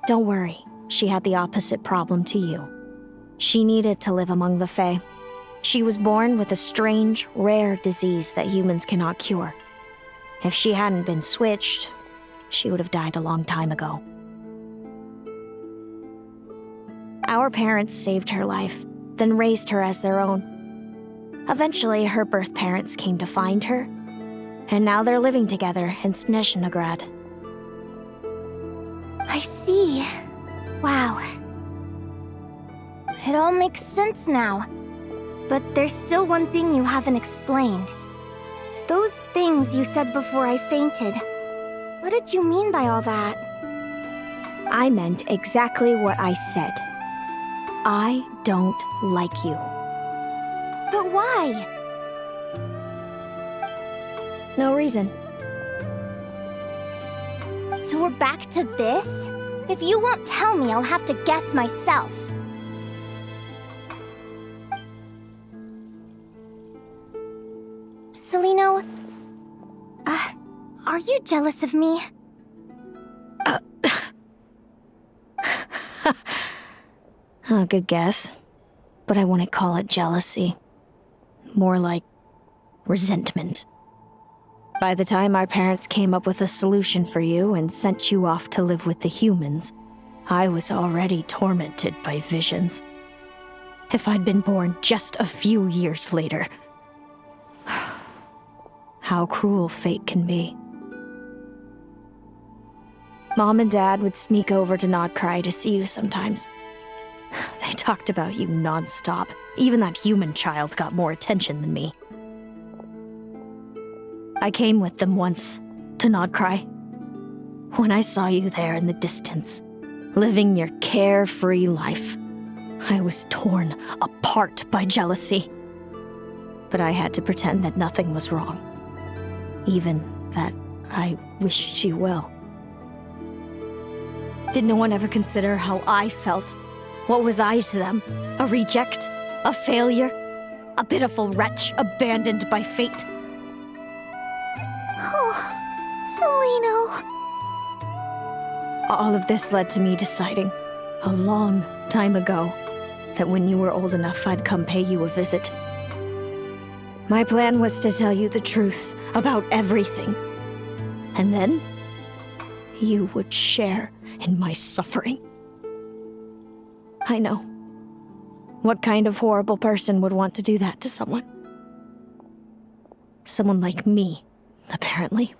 Don't worry, she had the opposite problem to you. She needed to live among the Fae. She was born with a strange, rare disease that humans cannot cure. If she hadn't been switched, she would have died a long time ago. Our parents saved her life, then raised her as their own. Eventually, her birth parents came to find her, and now they're living together in Snezhnegrad. I see. Wow. It all makes sense now. But there's still one thing you haven't explained. Those things you said before I fainted. What did you mean by all that? I meant exactly what I said. I don't like you. But why? No reason. So we're back to this? If you won't tell me, I'll have to guess myself. Celino, are you jealous of me? Good guess. But I wouldn't call it jealousy. More like resentment. By the time our parents came up with a solution for you and sent you off to live with the humans, I was already tormented by visions. If I'd been born just a few years later. How cruel fate can be. Mom and Dad would sneak over to Nodcry to see you sometimes. They talked about you non-stop. Even that human child got more attention than me. I came with them once, to Nodcry. When I saw you there in the distance, living your carefree life, I was torn apart by jealousy. But I had to pretend that nothing was wrong. Even that I wished you well. Did no one ever consider how I felt? What was I to them? A reject? A failure? A pitiful wretch abandoned by fate? Oh, Celino. All of this led to me deciding, a long time ago, that when you were old enough, I'd come pay you a visit. My plan was to tell you the truth about everything. And then, you would share in my suffering. I know. What kind of horrible person would want to do that to someone? Someone like me, apparently.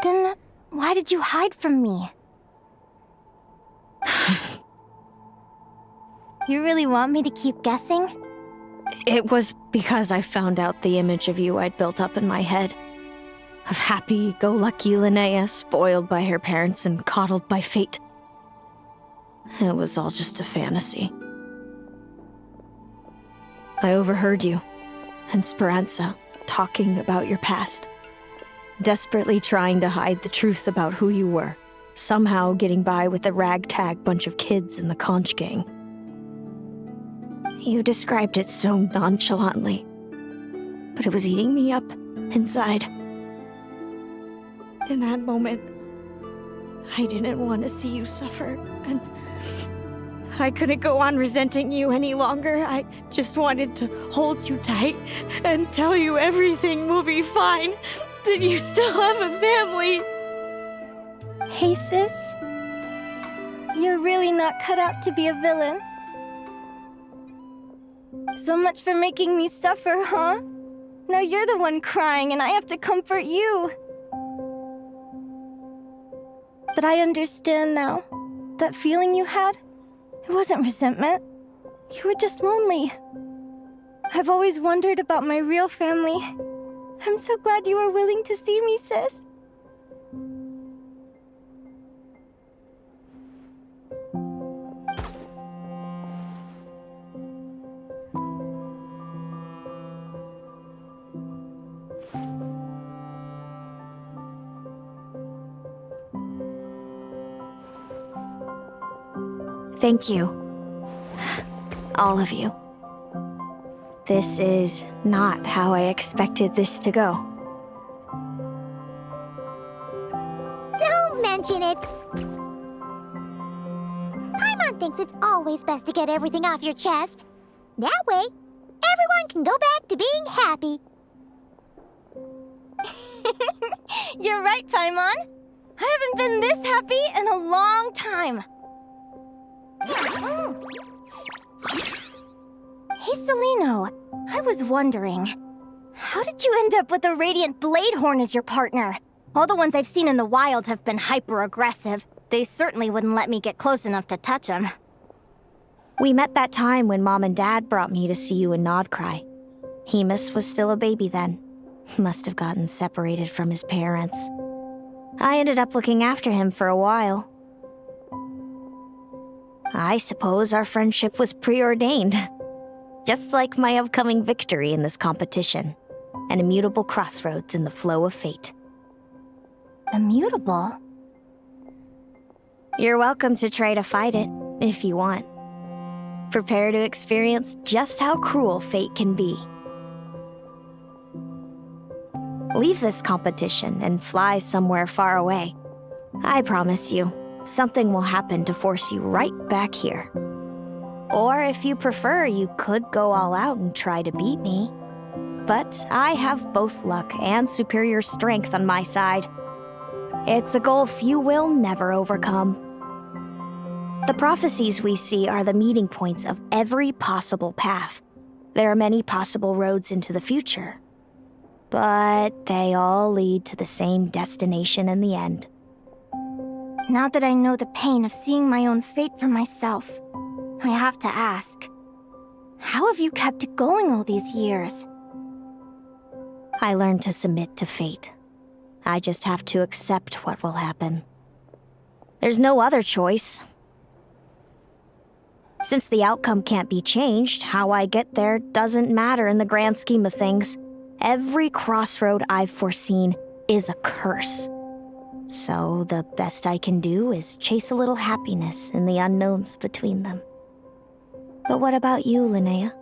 Then, why did you hide from me? You really want me to keep guessing? It was because I found out the image of you I'd built up in my head. Of happy-go-lucky Linnea, spoiled by her parents and coddled by fate. It was all just a fantasy. I overheard you and Speranza talking about your past. Desperately trying to hide the truth about who you were. Somehow getting by with a ragtag bunch of kids in the conch gang. You described it so nonchalantly, but it was eating me up inside. In that moment, I didn't want to see you suffer, and I couldn't go on resenting you any longer. I just wanted to hold you tight and tell you everything will be fine, that you still have a family. Hey, sis. You're really not cut out to be a villain. So much for making me suffer, huh? Now you're the one crying and I have to comfort you. But I understand now. That feeling you had, it wasn't resentment. You were just lonely. I've always wondered about my real family. I'm so glad you were willing to see me, sis. Thank you. All of you. This is not how I expected this to go. Don't mention it. Paimon thinks it's always best to get everything off your chest. That way, everyone can go back to being happy. You're right, Paimon. I haven't been this happy in a long time. Hey, Celino. I was wondering, how did you end up with a Radiant Bladehorn as your partner? All the ones I've seen in the wild have been hyper-aggressive. They certainly wouldn't let me get close enough to touch them. We met that time when Mom and Dad brought me to see you in Nodcry. Hemus was still a baby then. Must have gotten separated from his parents. I ended up looking after him for a while. I suppose our friendship was preordained. Just like my upcoming victory in this competition. An immutable crossroads in the flow of fate. Immutable? You're welcome to try to fight it, if you want. Prepare to experience just how cruel fate can be. Leave this competition and fly somewhere far away. I promise you, something will happen to force you right back here. Or if you prefer, you could go all out and try to beat me. But I have both luck and superior strength on my side. It's a goal few will never overcome. The prophecies we see are the meeting points of every possible path. There are many possible roads into the future. But they all lead to the same destination in the end. Now that I know the pain of seeing my own fate for myself, I have to ask, how have you kept it going all these years? I learned to submit to fate. I just have to accept what will happen. There's no other choice. Since the outcome can't be changed, how I get there doesn't matter in the grand scheme of things. Every crossroad I've foreseen is a curse. So the best I can do is chase a little happiness in the unknowns between them. But what about you, Linnea?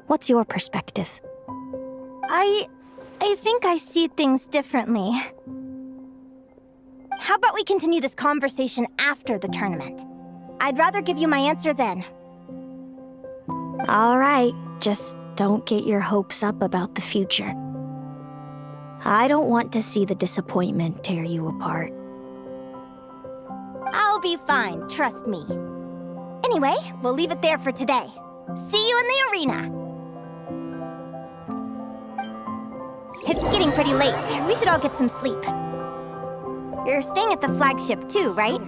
What's your perspective? I think I see things differently. How about we continue this conversation after the tournament? I'd rather give you my answer then. All right, just don't get your hopes up about the future. I don't want to see the disappointment tear you apart. I'll be fine, trust me. Anyway, we'll leave it there for today. See you in the arena! It's getting pretty late. We should all get some sleep. You're staying at the flagship too, right?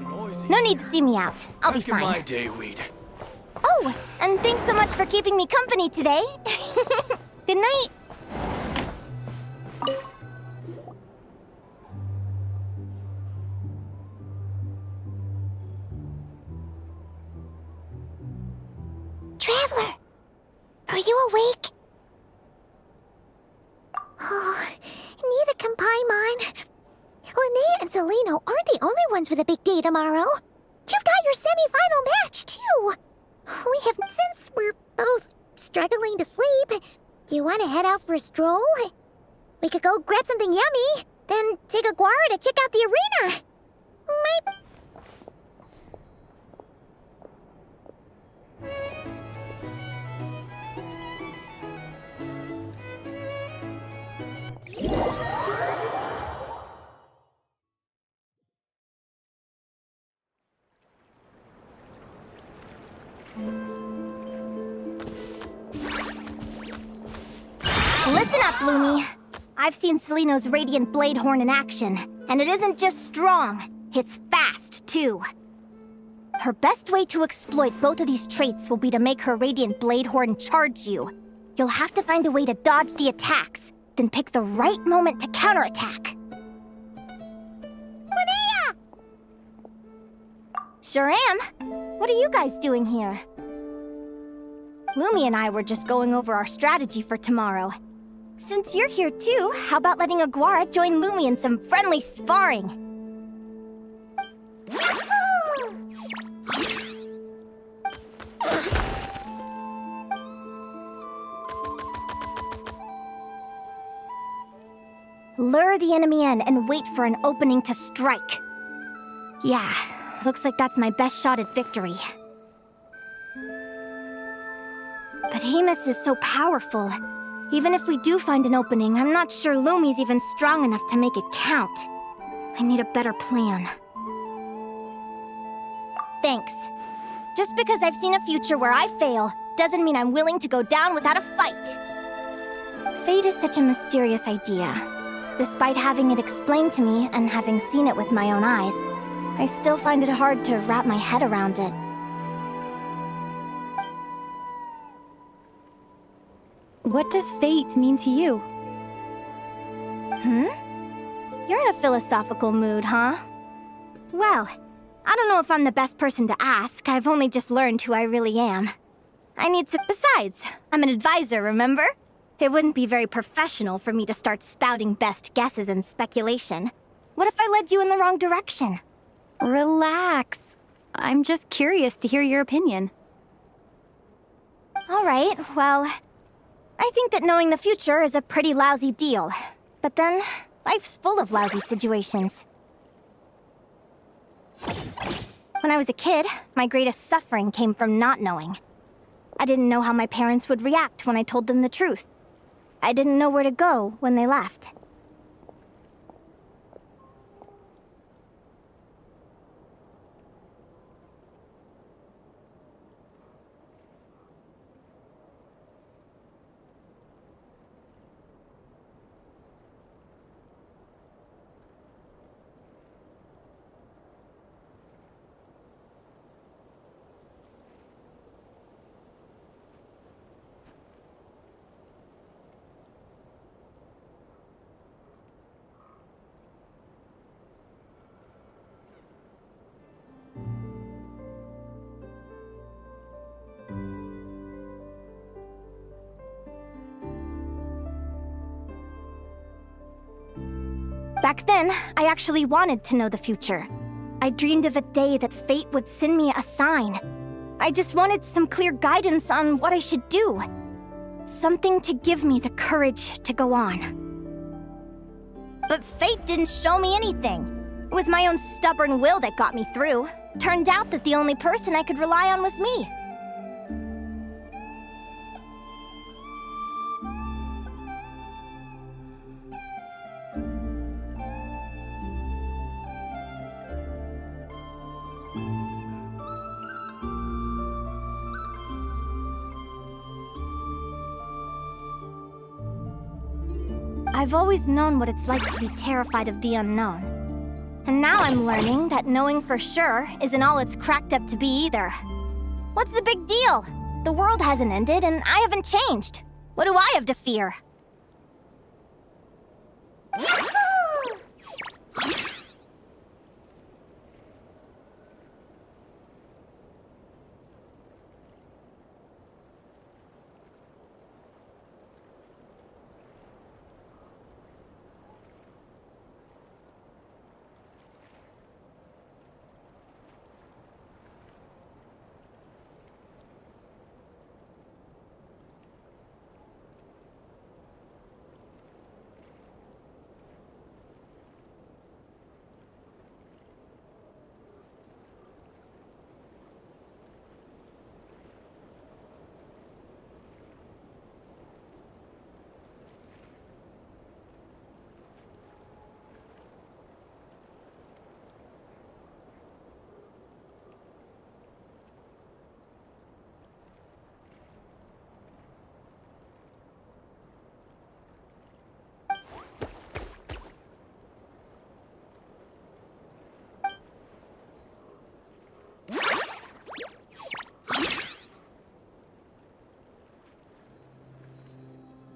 No need to see me out. I'll be fine. My day, Weed. Oh, and thanks so much for keeping me company today. Good night. Traveler, are you awake? Oh, neither can Paimon. Linnea and Celino aren't the only ones with a big day tomorrow. You've got your semi-final match, too. Since we're both struggling to sleep, do you want to head out for a stroll? We could go grab something yummy, then take a guara to check out the arena. Listen up, Lumi. I've seen Celino's Radiant Blade Horn in action, and it isn't just strong, it's fast, too. Her best way to exploit both of these traits will be to make her Radiant Blade Horn charge you. You'll have to find a way to dodge the attacks, then pick the right moment to counterattack. Linnea! Sure am. What are you guys doing here? Lumi and I were just going over our strategy for tomorrow. Since you're here too, how about letting Aguara join Lumi in some friendly sparring? Lure the enemy in and wait for an opening to strike. Yeah, looks like that's my best shot at victory. But Hemus is so powerful. Even if we do find an opening, I'm not sure Lumi's even strong enough to make it count. I need a better plan. Thanks. Just because I've seen a future where I fail, doesn't mean I'm willing to go down without a fight. Fate is such a mysterious idea. Despite having it explained to me and having seen it with my own eyes, I still find it hard to wrap my head around it. What does fate mean to you? You're in a philosophical mood, huh? Well, I don't know if I'm the best person to ask. I've only just learned who I really am. Besides, I'm an advisor, remember? It wouldn't be very professional for me to start spouting best guesses and speculation. What if I led you in the wrong direction? Relax. I'm just curious to hear your opinion. All right, well, I think that knowing the future is a pretty lousy deal. But then, life's full of lousy situations. When I was a kid, my greatest suffering came from not knowing. I didn't know how my parents would react when I told them the truth. I didn't know where to go when they left. Back then, I actually wanted to know the future. I dreamed of a day that fate would send me a sign. I just wanted some clear guidance on what I should do. Something to give me the courage to go on. But fate didn't show me anything. It was my own stubborn will that got me through. Turned out that the only person I could rely on was me. I've always known what it's like to be terrified of the unknown. And now I'm learning that knowing for sure isn't all it's cracked up to be either. What's the big deal? The world hasn't ended and I haven't changed. What do I have to fear?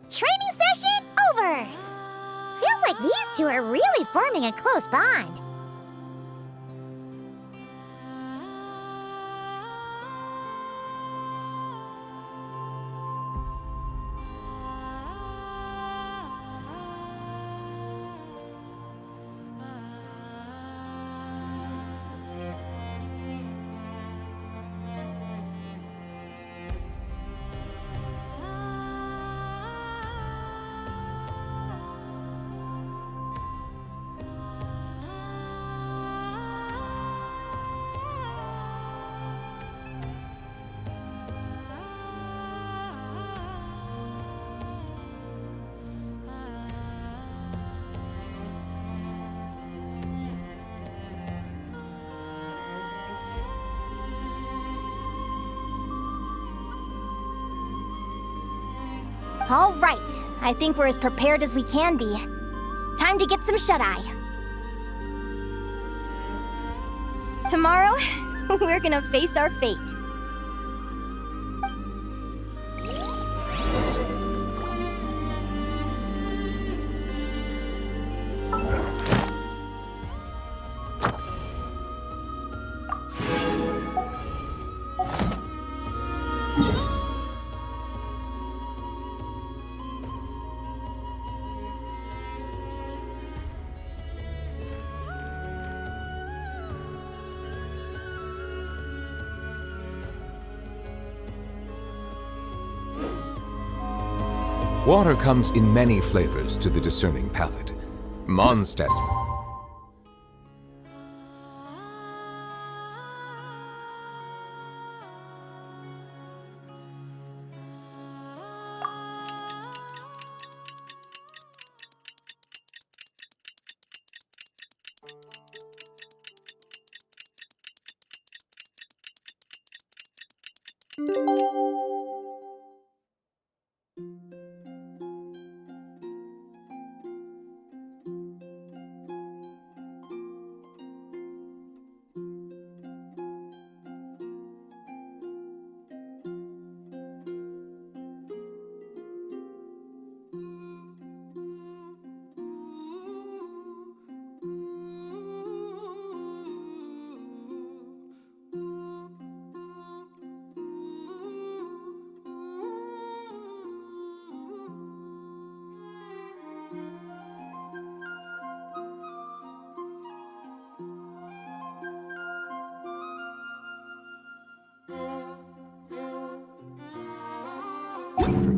Training session over! Feels like these two are really forming a close bond. All right, I think we're as prepared as we can be. Time to get some shut-eye. Tomorrow, we're gonna face our fate. Water comes in many flavors to the discerning palate. Mondstadt's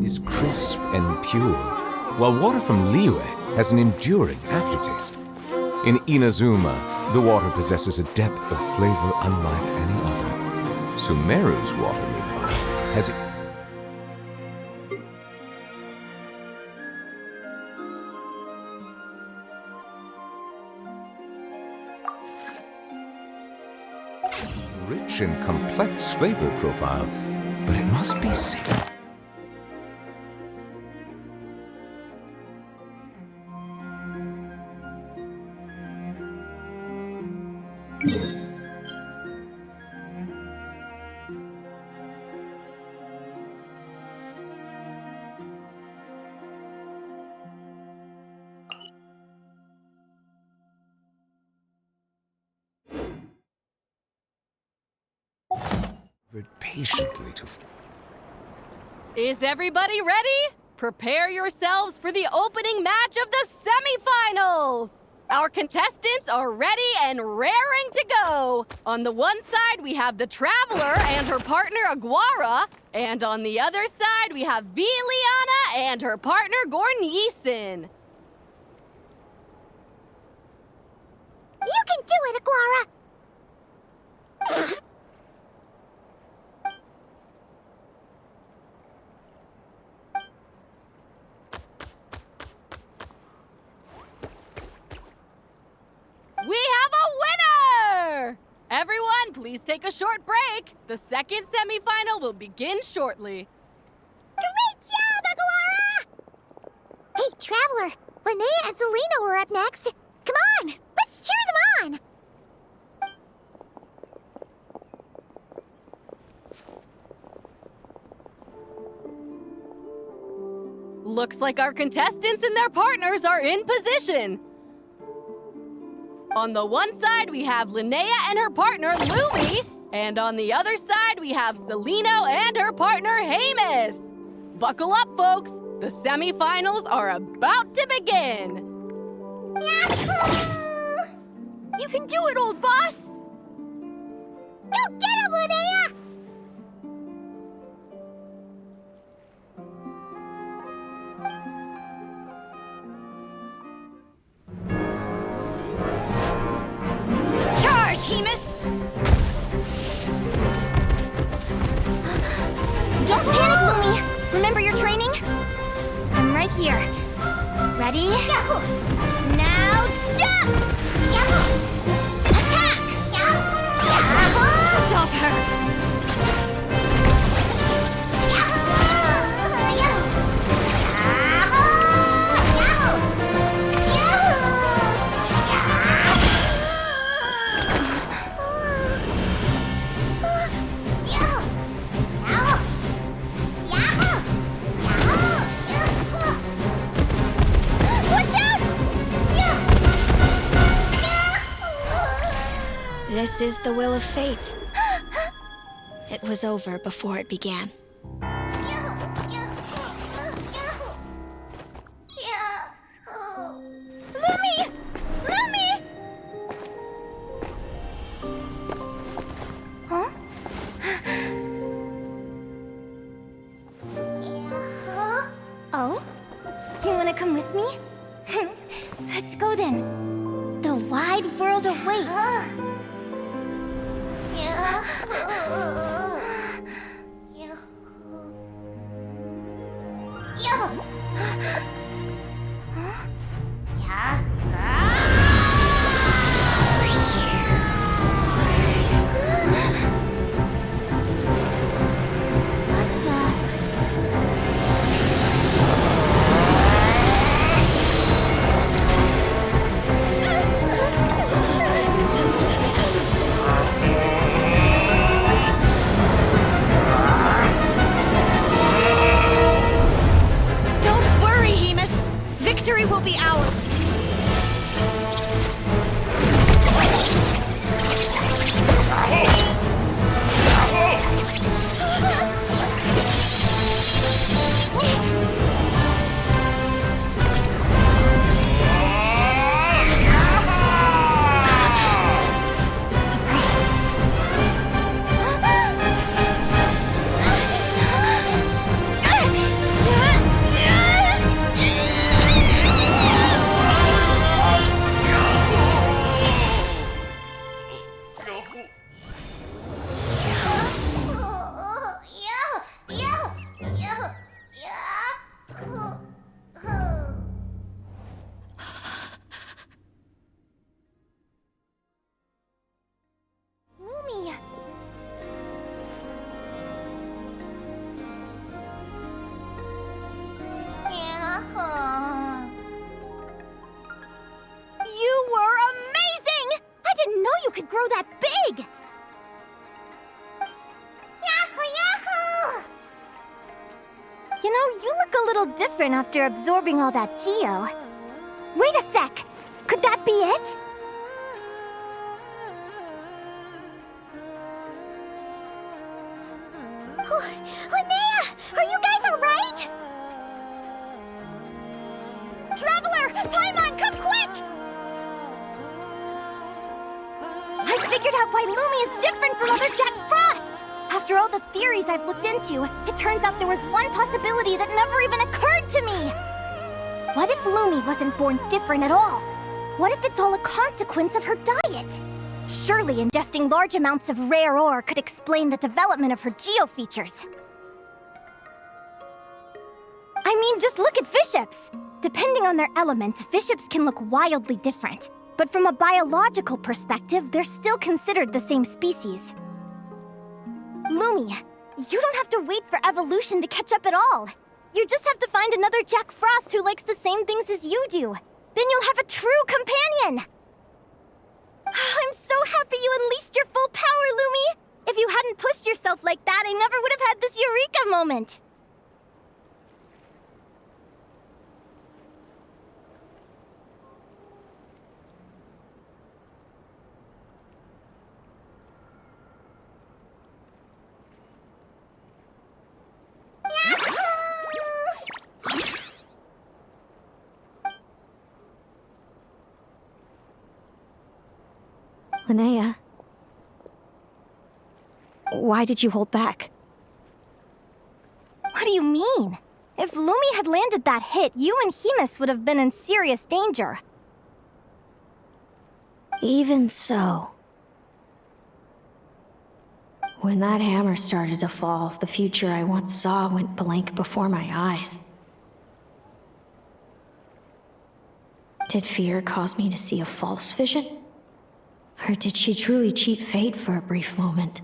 is crisp and pure, while water from Liyue has an enduring aftertaste. In Inazuma, the water possesses a depth of flavor unlike any other. Sumeru's water, meanwhile, has a rich and complex flavor profile, but it must be said. Patiently to. Is everybody ready? Prepare yourselves for the opening match of the semifinals! Our contestants are ready and raring to go! On the one side, we have the Traveler and her partner Aguara, and on the other side, we have Viliana and her partner Gornyesin. You can do it, Aguara! We have a winner! Everyone, please take a short break. The second semifinal will begin shortly. Great job, Aguara! Hey, Traveler, Linnea and Selena were up next. Come on, let's cheer them on! Looks like our contestants and their partners are in position. On the one side, we have Linnea and her partner, Lumi. And on the other side, we have Celino and her partner, Hamus. Buckle up, folks. The semifinals are about to begin. Yahoo! You can do it, old boss! Go get him, Linnea! Hamus! Don't panic, Lumi! Remember your training? I'm right here. Ready? Yahoo! Now jump! Yahoo! Attack! Yahoo! Stop her! Yahoo! Yahoo! This is the will of fate. It was over before it began. Lumi! Lumi! Huh? Oh? You wanna come with me? Let's go then. The wide world awaits. could grow that big! Yahoo, yahoo! You know, you look a little different after absorbing all that Geo. Wait a sec! Could that be it? Linnea! Are you guys alright? Traveler! Paimon, come quick! I figured out why Lumi is different from other Jack Frost! After all the theories I've looked into, it turns out there was one possibility that never even occurred to me! What if Lumi wasn't born different at all? What if it's all a consequence of her diet? Surely ingesting large amounts of rare ore could explain the development of her geofeatures. I mean, just look at fiships! Depending on their element, fiships can look wildly different. But from a biological perspective, they're still considered the same species. Lumi, you don't have to wait for evolution to catch up at all. You just have to find another Jack Frost who likes the same things as you do. Then you'll have a true companion! I'm so happy you unleashed your full power, Lumi! If you hadn't pushed yourself like that, I never would have had this eureka moment! Linnea, why did you hold back? What do you mean? If Lumi had landed that hit, you and Hemus would have been in serious danger. Even so. When that hammer started to fall, the future I once saw went blank before my eyes. Did fear cause me to see a false vision? Or did she truly cheat fate for a brief moment?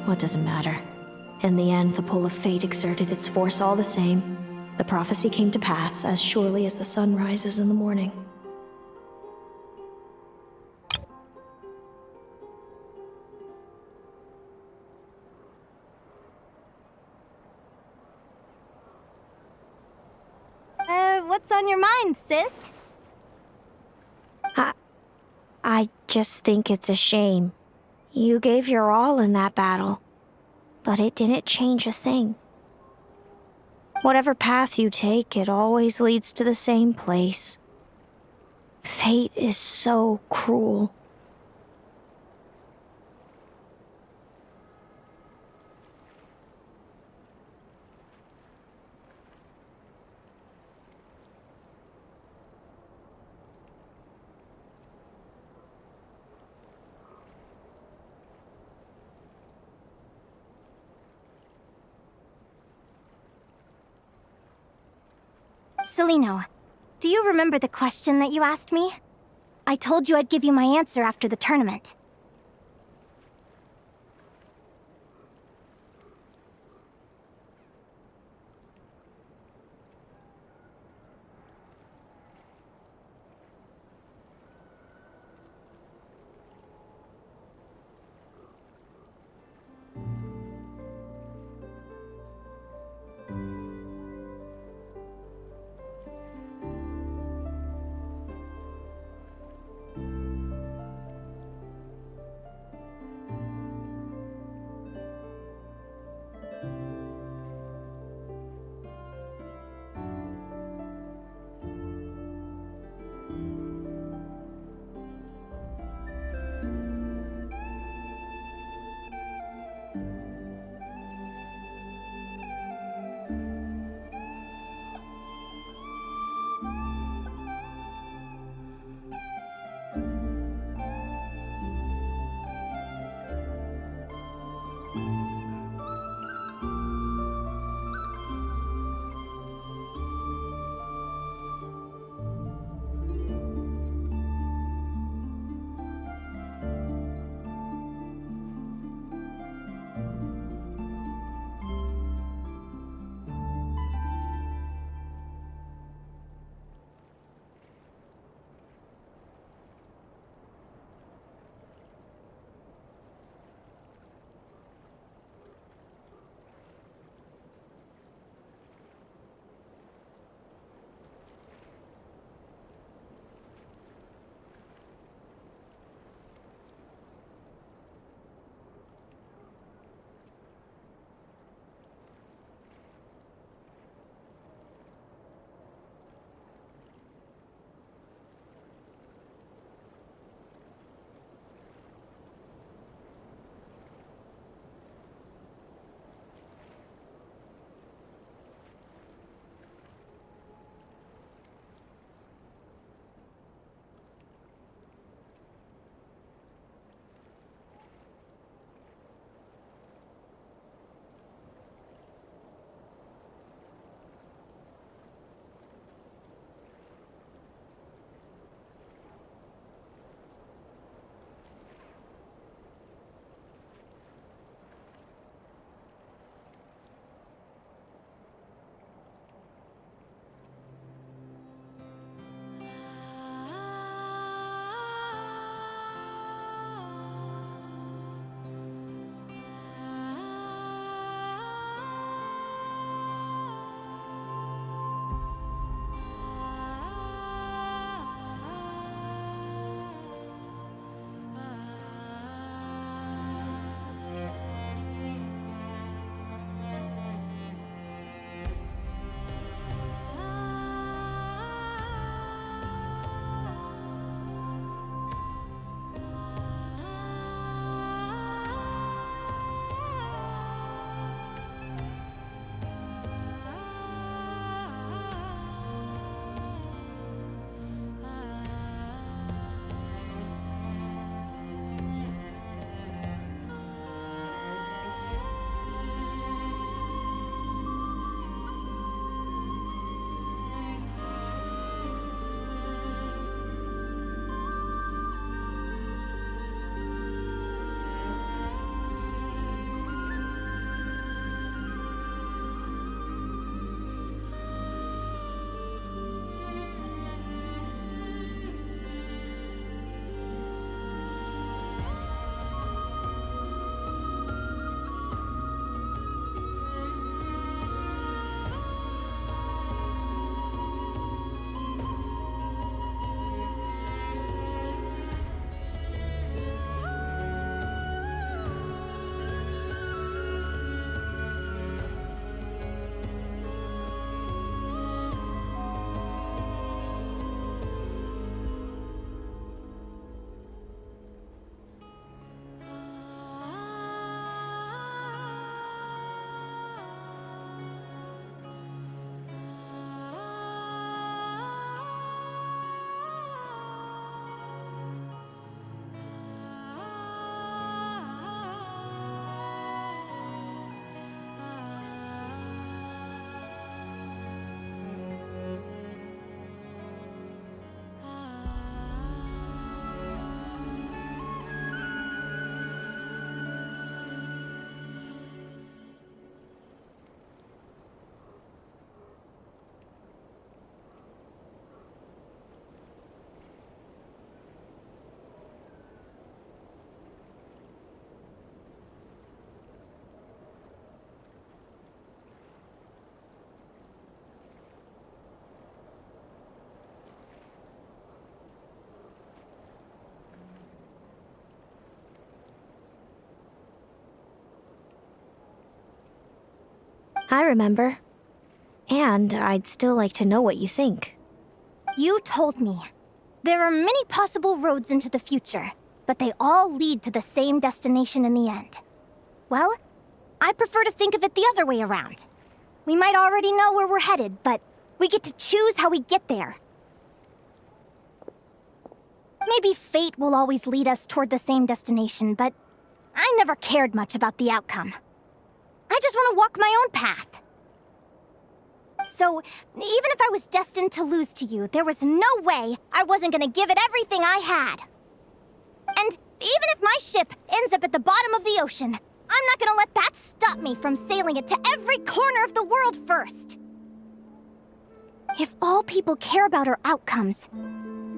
What does it matter? In the end, the pull of fate exerted its force all the same. The prophecy came to pass as surely as the sun rises in the morning. What's on your mind, sis? I just think it's a shame. You gave your all in that battle, but it didn't change a thing. Whatever path you take, it always leads to the same place. Fate is so cruel. Celino, do you remember the question that you asked me? I told you I'd give you my answer after the tournament. I remember. And I'd still like to know what you think. You told me. There are many possible roads into the future, but they all lead to the same destination in the end. Well, I prefer to think of it the other way around. We might already know where we're headed, but we get to choose how we get there. Maybe fate will always lead us toward the same destination, but I never cared much about the outcome. I just want to walk my own path. So, even if I was destined to lose to you, there was no way I wasn't gonna give it everything I had. And even if my ship ends up at the bottom of the ocean, I'm not gonna let that stop me from sailing it to every corner of the world first. If all people care about are outcomes,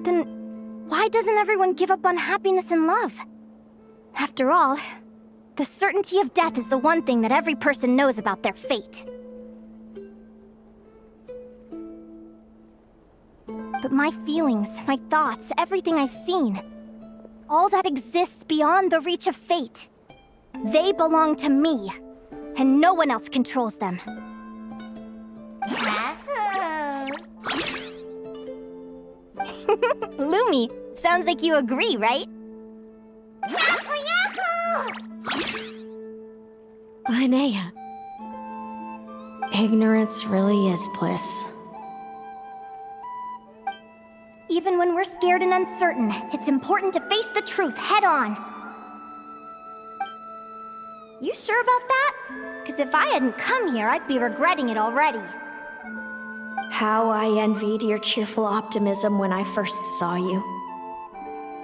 then why doesn't everyone give up on happiness and love? After all, the certainty of death is the one thing that every person knows about their fate. But my feelings, my thoughts, everything I've seen, all that exists beyond the reach of fate, they belong to me, and no one else controls them. Lumi, sounds like you agree, right? Ayaya. Ignorance really is bliss. Even when we're scared and uncertain, it's important to face the truth head on. You sure about that? Because if I hadn't come here, I'd be regretting it already. How I envied your cheerful optimism when I first saw you.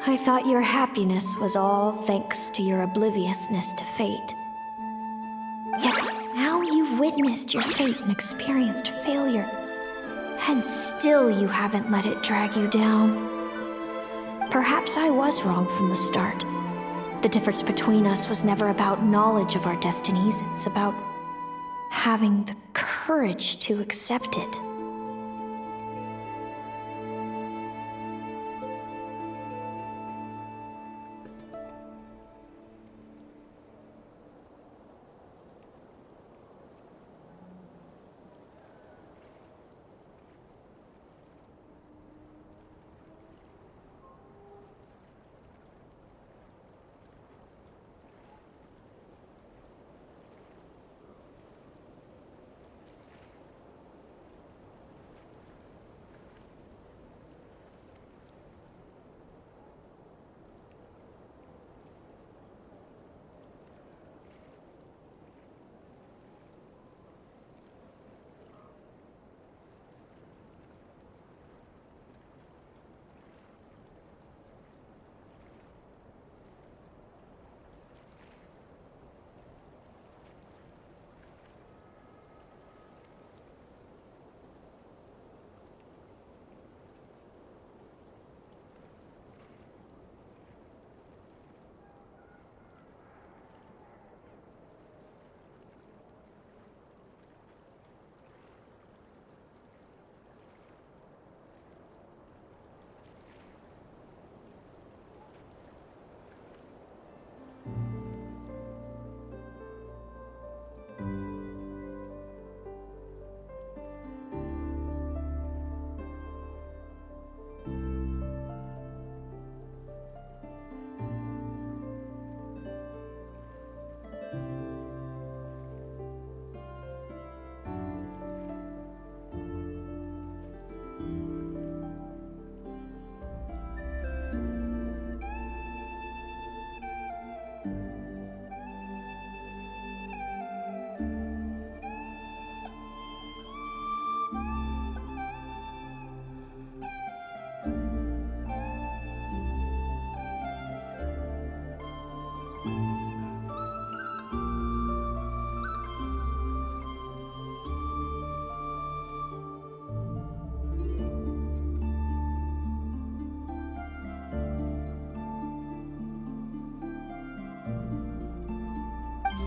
I thought your happiness was all thanks to your obliviousness to fate. Yet now you've witnessed your fate and experienced failure. And still you haven't let it drag you down. Perhaps I was wrong from the start. The difference between us was never about knowledge of our destinies, it's about having the courage to accept it.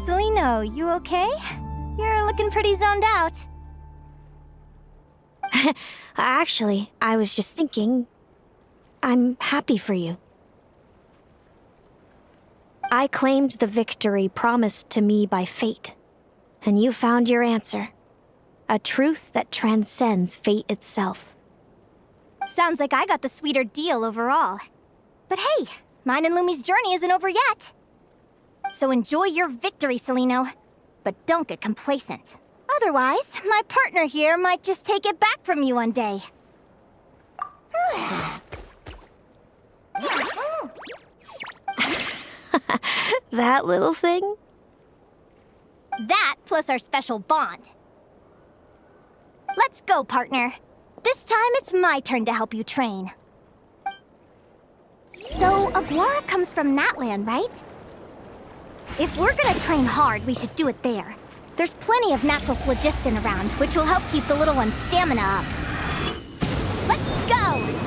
Celino, you okay? You're looking pretty zoned out. Actually, I was just thinking, I'm happy for you. I claimed the victory promised to me by fate, and you found your answer. A truth that transcends fate itself. Sounds like I got the sweeter deal overall. But hey, mine and Lumi's journey isn't over yet. So enjoy your victory, Celino. But don't get complacent. Otherwise, my partner here might just take it back from you one day. That little thing? That plus our special bond. Let's go, partner. This time it's my turn to help you train. So, Aguara comes from Natland, right? If we're gonna train hard, we should do it there. There's plenty of natural phlogiston around, which will help keep the little one's stamina up. Let's go!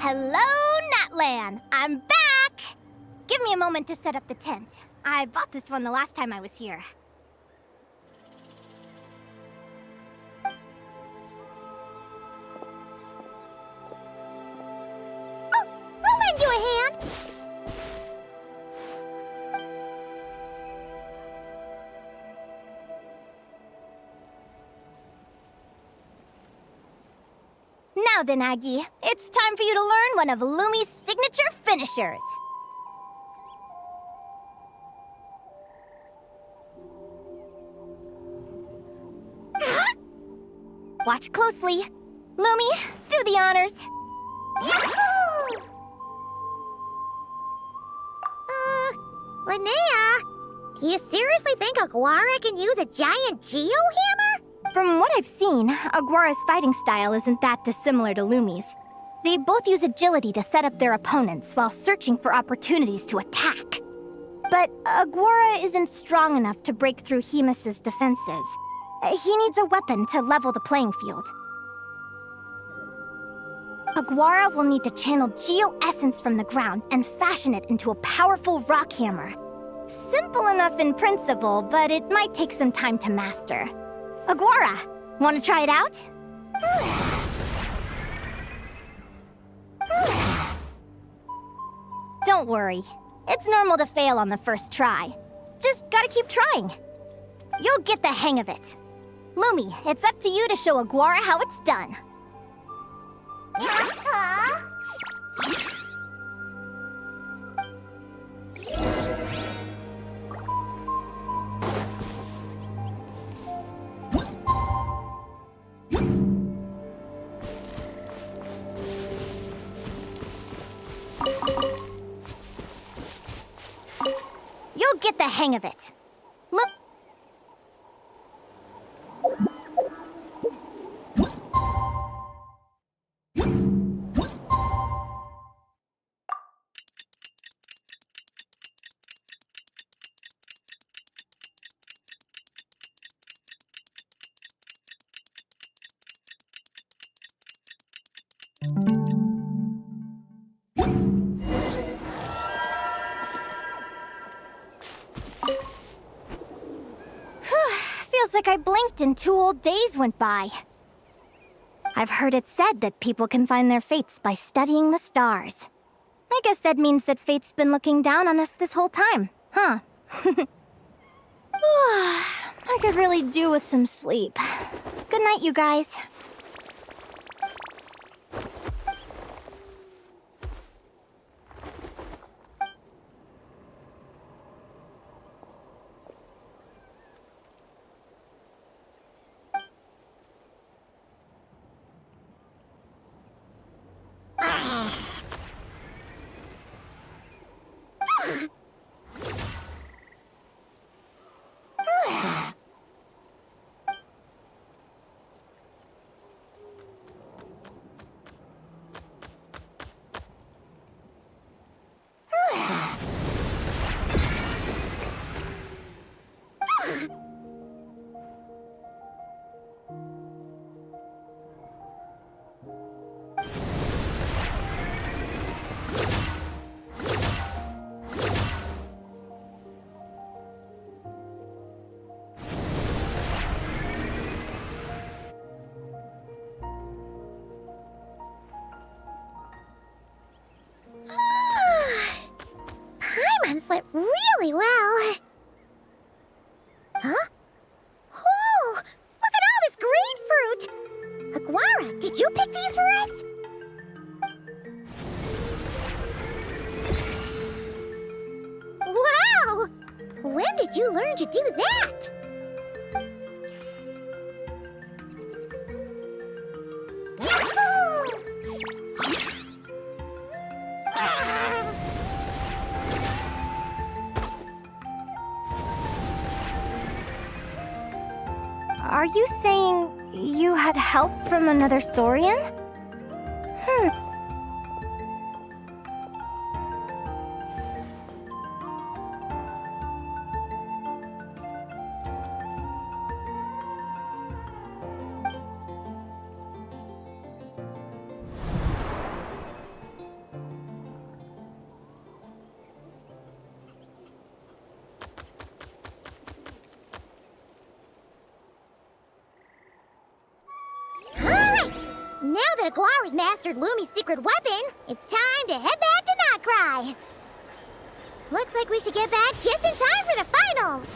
Hello, Natlan! I'm back! Give me a moment to set up the tent. I bought this one the last time I was here. Oh, I'll lend you a hand! Now then, Aggie, it's time for you to learn one of Lumi's signature finishers. Watch closely. Lumi, do the honors. Yahoo! Linnea, you seriously think Aguara can use a giant geohammer? From what I've seen, Aguara's fighting style isn't that dissimilar to Lumi's. They both use agility to set up their opponents while searching for opportunities to attack. But Aguara isn't strong enough to break through Hemus's defenses. He needs a weapon to level the playing field. Aguara will need to channel geo-essence from the ground and fashion it into a powerful rock hammer. Simple enough in principle, but it might take some time to master. Aguara, want to try it out? Don't worry. It's normal to fail on the first try. Just gotta keep trying. You'll get the hang of it. Lumi, it's up to you to show Aguara how it's done. You'll get the hang of it. Look. Feels like I blinked and 2 whole days went by. I've heard it said that people can find their fates by studying the stars. I guess that means that fate's been looking down on us this whole time, huh? I could really do with some sleep. Good night, you guys. bracelet really well. Huh? Whoa! Look at all this green fruit! Aguara, did you pick these for us? Wow! When did you learn to do that? Yahoo! Are you saying you had help from another Saurian? Now that Aguara's mastered Lumi's secret weapon, it's time to head back to Notcry. Looks like we should get back just in time for the finals.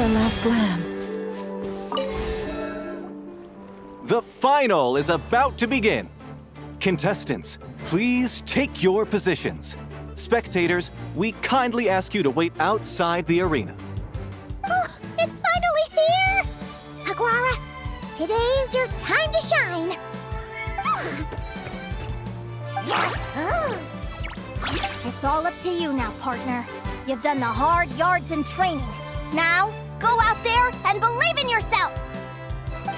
Last lamb. The final is about to begin. Contestants, please take your positions. Spectators, we kindly ask you to wait outside the arena. Oh, it's finally here! Aguara, today is your time to shine. It's all up to you now, partner. You've done the hard yards in training. Now, go out there and believe in yourself!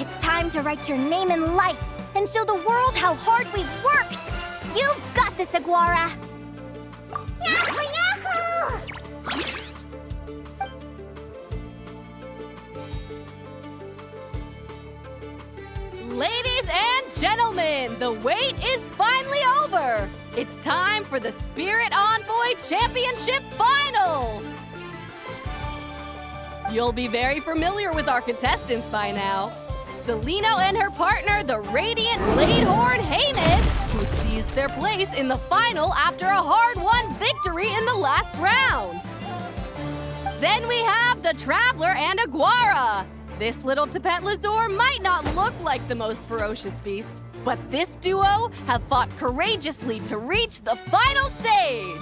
It's time to write your name in lights and show the world how hard we've worked! You've got this, Aguara! Yahoo! Yahoo! Ladies and gentlemen, the wait is finally over! It's time for the Spirit Envoy Championship Final! You'll be very familiar with our contestants by now. Celino and her partner, the Radiant Bladehorn Heyman, who seized their place in the final after a hard-won victory in the last round. Then we have the Traveler and Aguara. This little Tapet Lazur might not look like the most ferocious beast, but this duo have fought courageously to reach the final stage.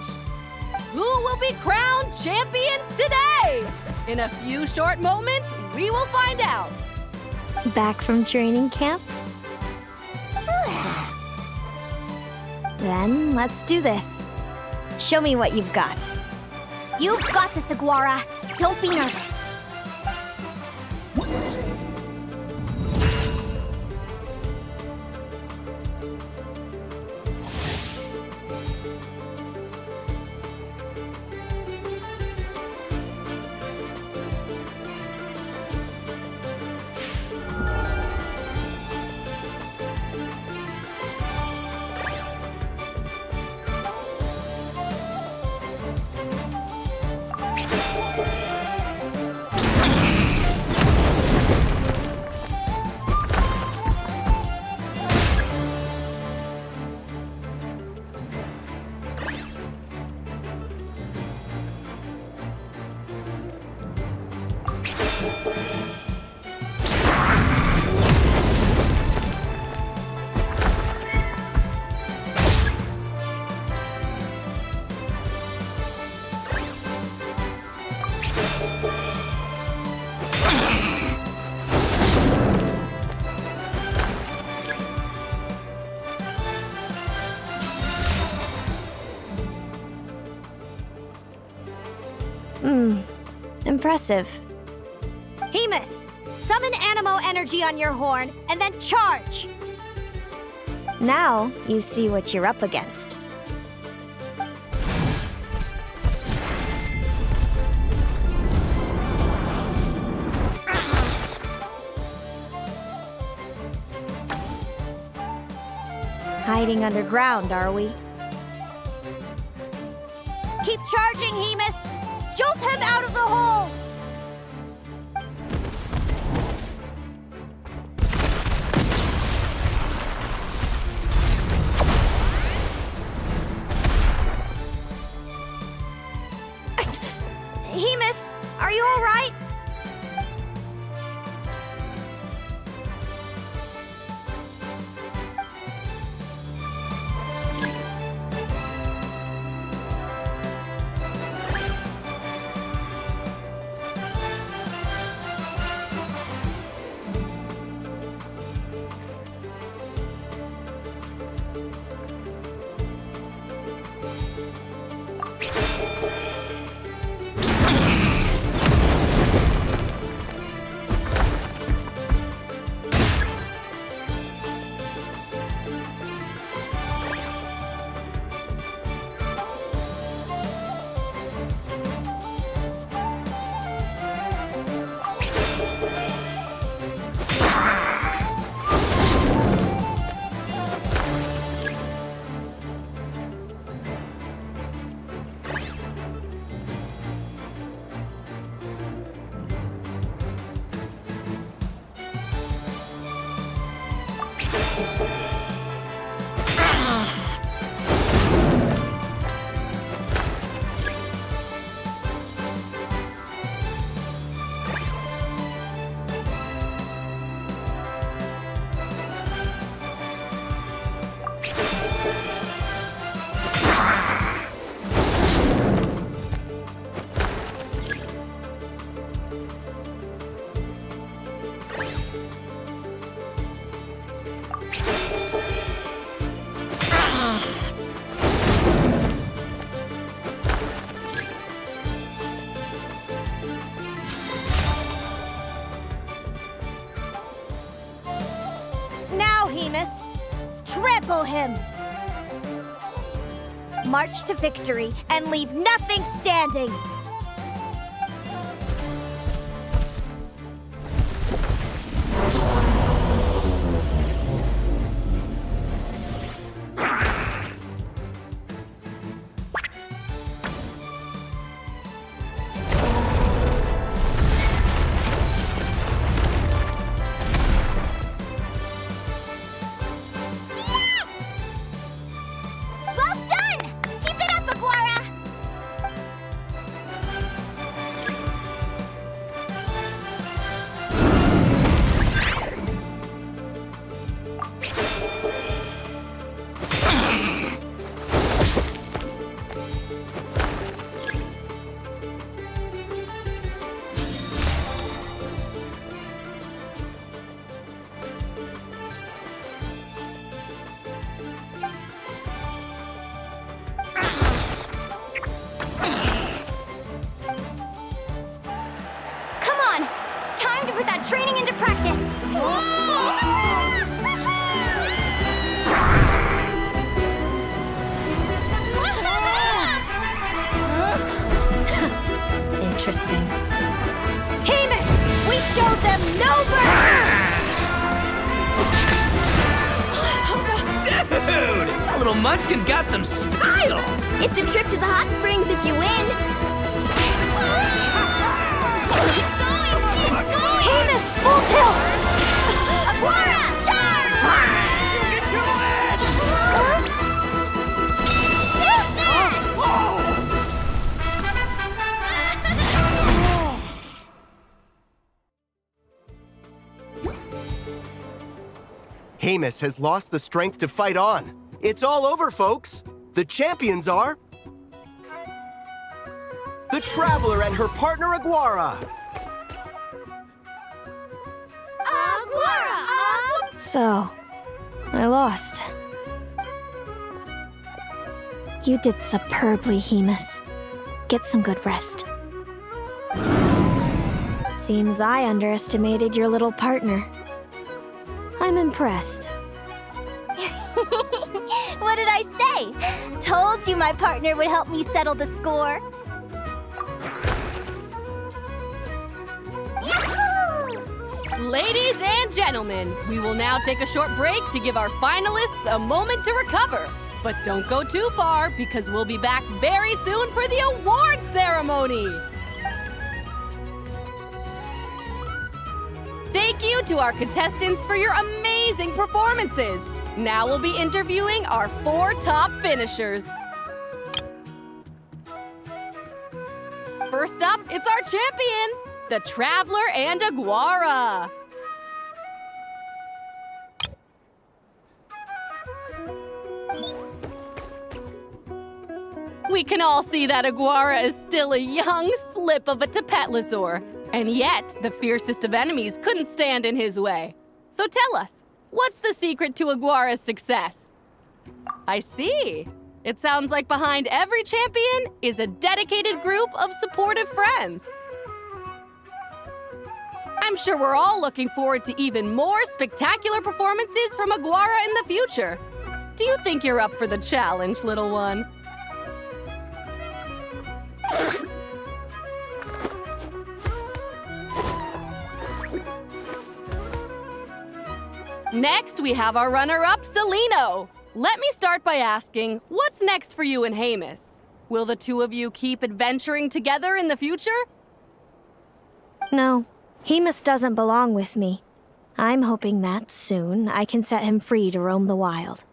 Who will be crowned champions today? In a few short moments, we will find out. Back from training camp? Then let's do this. Show me what you've got. You've got this, Aguara. Don't be nervous. Impressive. Hemus, summon Animo energy on your horn, and then charge! Now you see what you're up against. Hiding underground, are we? Keep charging, Hemus! Jolt him out of the hole! Hemus, are you all right? Now, Hemus, trample him! March to victory and leave nothing standing! Put that training into practice! Interesting. Hemus! We showed them no mercy! Dude! That little munchkin's got some style! It's a trip to the hot springs if you win! Hemus, full tilt! Aguara, charge! Hemus has lost the strength to fight on. It's all over, folks. The champions are... the Traveler and her partner, Aguara. So, I lost. You did superbly, Hemus. Get some good rest. Seems I underestimated your little partner. I'm impressed. What did I say? Told you my partner would help me settle the score. Ladies and gentlemen, we will now take a short break to give our finalists a moment to recover. But don't go too far, because we'll be back very soon for the award ceremony. Thank you to our contestants for your amazing performances. Now we'll be interviewing our 4 top finishers. First up, it's our champions, the Traveler and Aguara. We can all see that Aguara is still a young slip of a Tapetlosaur, and yet the fiercest of enemies couldn't stand in his way. So tell us, what's the secret to Aguara's success? I see. It sounds like behind every champion is a dedicated group of supportive friends. I'm sure we're all looking forward to even more spectacular performances from Aguara in the future. Do you think you're up for the challenge, little one? Next, we have our runner-up, Celino. Let me start by asking, what's next for you and Hamus? Will the two of you keep adventuring together in the future? No, Hamus doesn't belong with me. I'm hoping that soon I can set him free to roam the wild.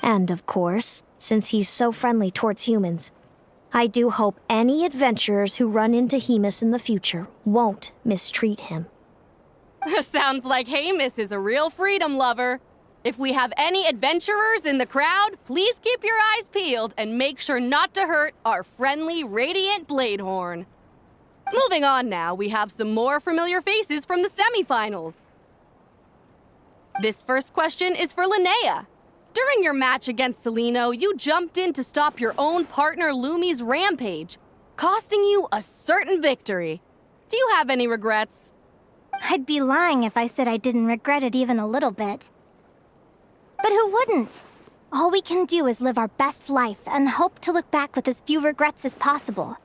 And of course, since he's so friendly towards humans, I do hope any adventurers who run into Hamus in the future won't mistreat him. Sounds like Hamus is a real freedom lover. If we have any adventurers in the crowd, please keep your eyes peeled and make sure not to hurt our friendly, radiant Bladehorn. Moving on now, we have some more familiar faces from the semifinals. This first question is for Linnea. During your match against Celino, you jumped in to stop your own partner Lumi's rampage, costing you a certain victory. Do you have any regrets? I'd be lying if I said I didn't regret it even a little bit. But who wouldn't? All we can do is live our best life and hope to look back with as few regrets as possible.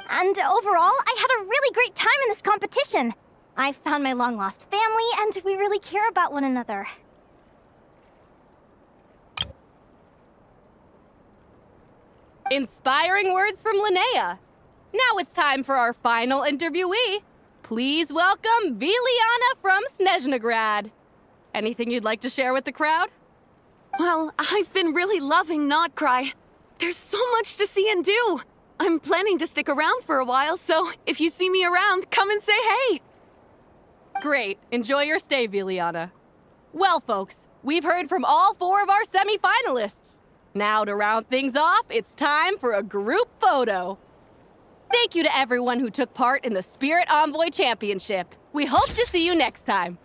And overall, I had a really great time in this competition. I found my long-lost family, and we really care about one another. Inspiring words from Linnea. Now it's time for our final interviewee. Please welcome Viliana from Snezhnegrad. Anything you'd like to share with the crowd? Well, I've been really loving Not Cry. There's so much to see and do. I'm planning to stick around for a while, so if you see me around, come and say hey. Great. Enjoy your stay, Viliana. Well, folks, we've heard from all 4 of our semi-finalists. Now, to round things off, it's time for a group photo. Thank you to everyone who took part in the Spirit Envoy Championship. We hope to see you next time.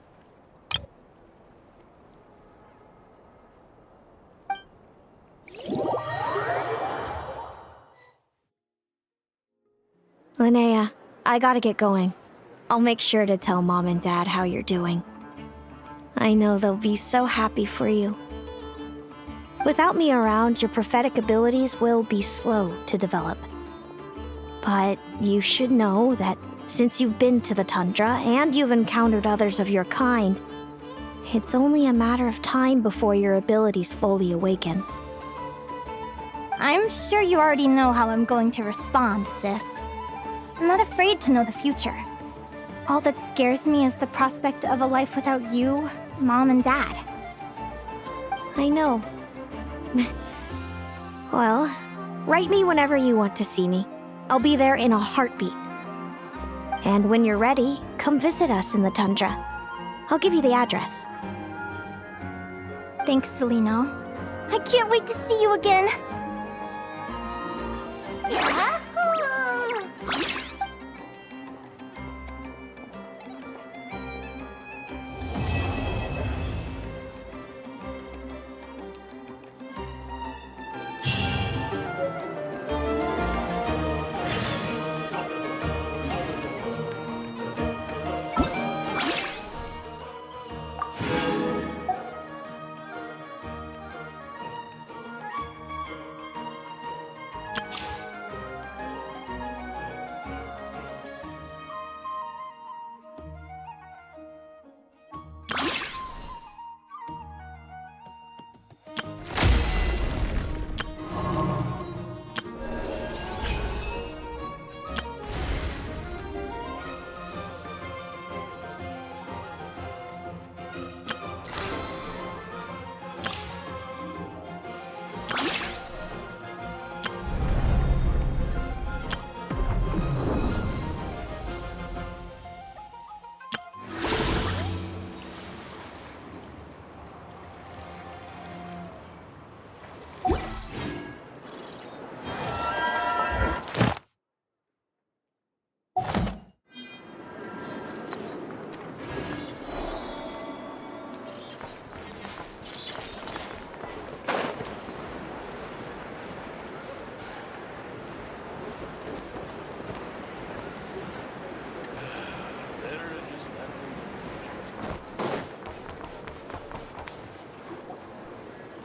Linnea, I gotta get going. I'll make sure to tell Mom and Dad how you're doing. I know they'll be so happy for you. Without me around, your prophetic abilities will be slow to develop. But you should know that since you've been to the tundra and you've encountered others of your kind, it's only a matter of time before your abilities fully awaken. I'm sure you already know how I'm going to respond, sis. I'm not afraid to know the future. All that scares me is the prospect of a life without you, Mom, and Dad. I know. Well, write me whenever you want to see me. I'll be there in a heartbeat. And when you're ready, come visit us in the tundra. I'll give you the address. Thanks, Celino. I can't wait to see you again.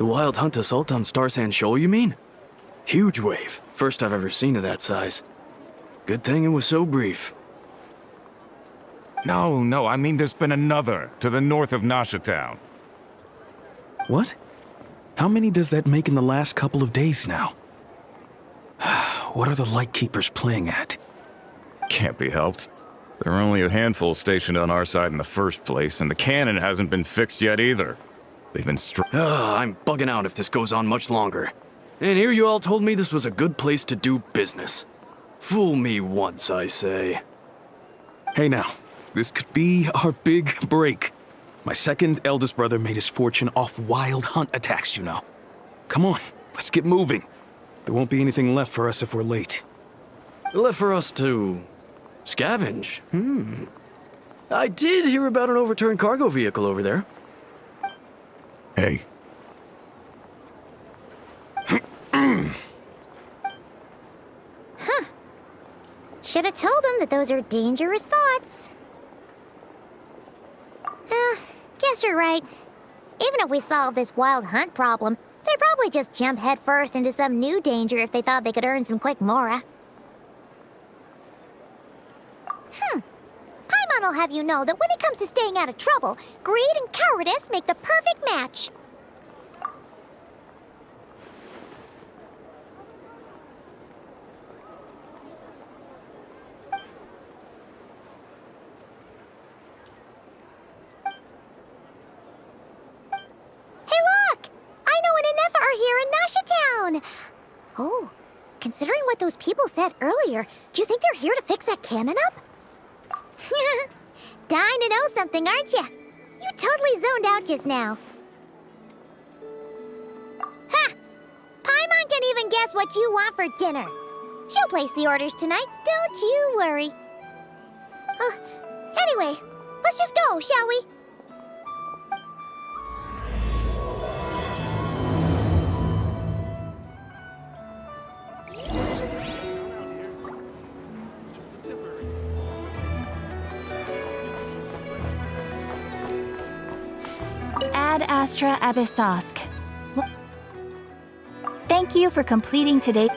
The Wild Hunt assault on Star Sand Shoal, you mean? Huge wave. First I've ever seen of that size. Good thing it was so brief. No, I mean there's been another to the north of Nasha Town. What? How many does that make in the last couple of days now? What are the Lightkeepers playing at? Can't be helped. There are only a handful stationed on our side in the first place, and the cannon hasn't been fixed yet either. They've been I'm bugging out if this goes on much longer. And here you all told me this was a good place to do business. Fool me once, I say. Hey now, this could be our big break. My second eldest brother made his fortune off Wild Hunt attacks, you know. Come on, let's get moving. There won't be anything left for us if we're late. Left for us to scavenge? I did hear about an overturned cargo vehicle over there. Hey. Should have told him that those are dangerous thoughts. Guess you're right. Even if we solve this Wild Hunt problem, they'd probably just jump headfirst into some new danger if they thought they could earn some quick mora. Paimon will have you know that when it comes to staying out of trouble, greed and cowardice make the perfect match. Oh, considering what those people said earlier, do you think they're here to fix that cannon up? Dying to know something, aren't you? You totally zoned out just now. Ha! Paimon can even guess what you want for dinner. She'll place the orders tonight, don't you worry. Anyway, let's just go, shall we? Ad Astra Abyssosk. Thank you for completing today.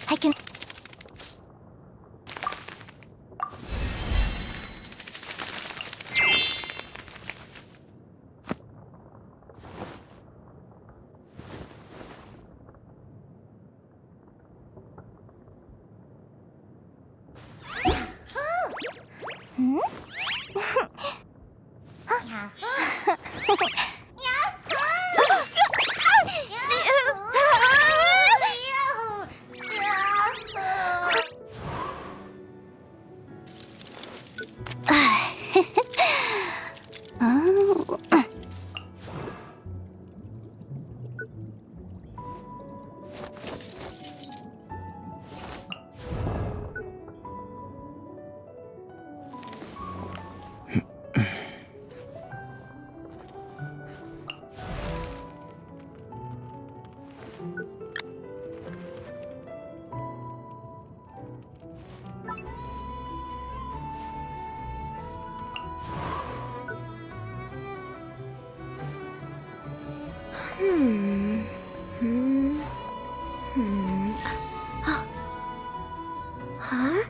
I can... Huh?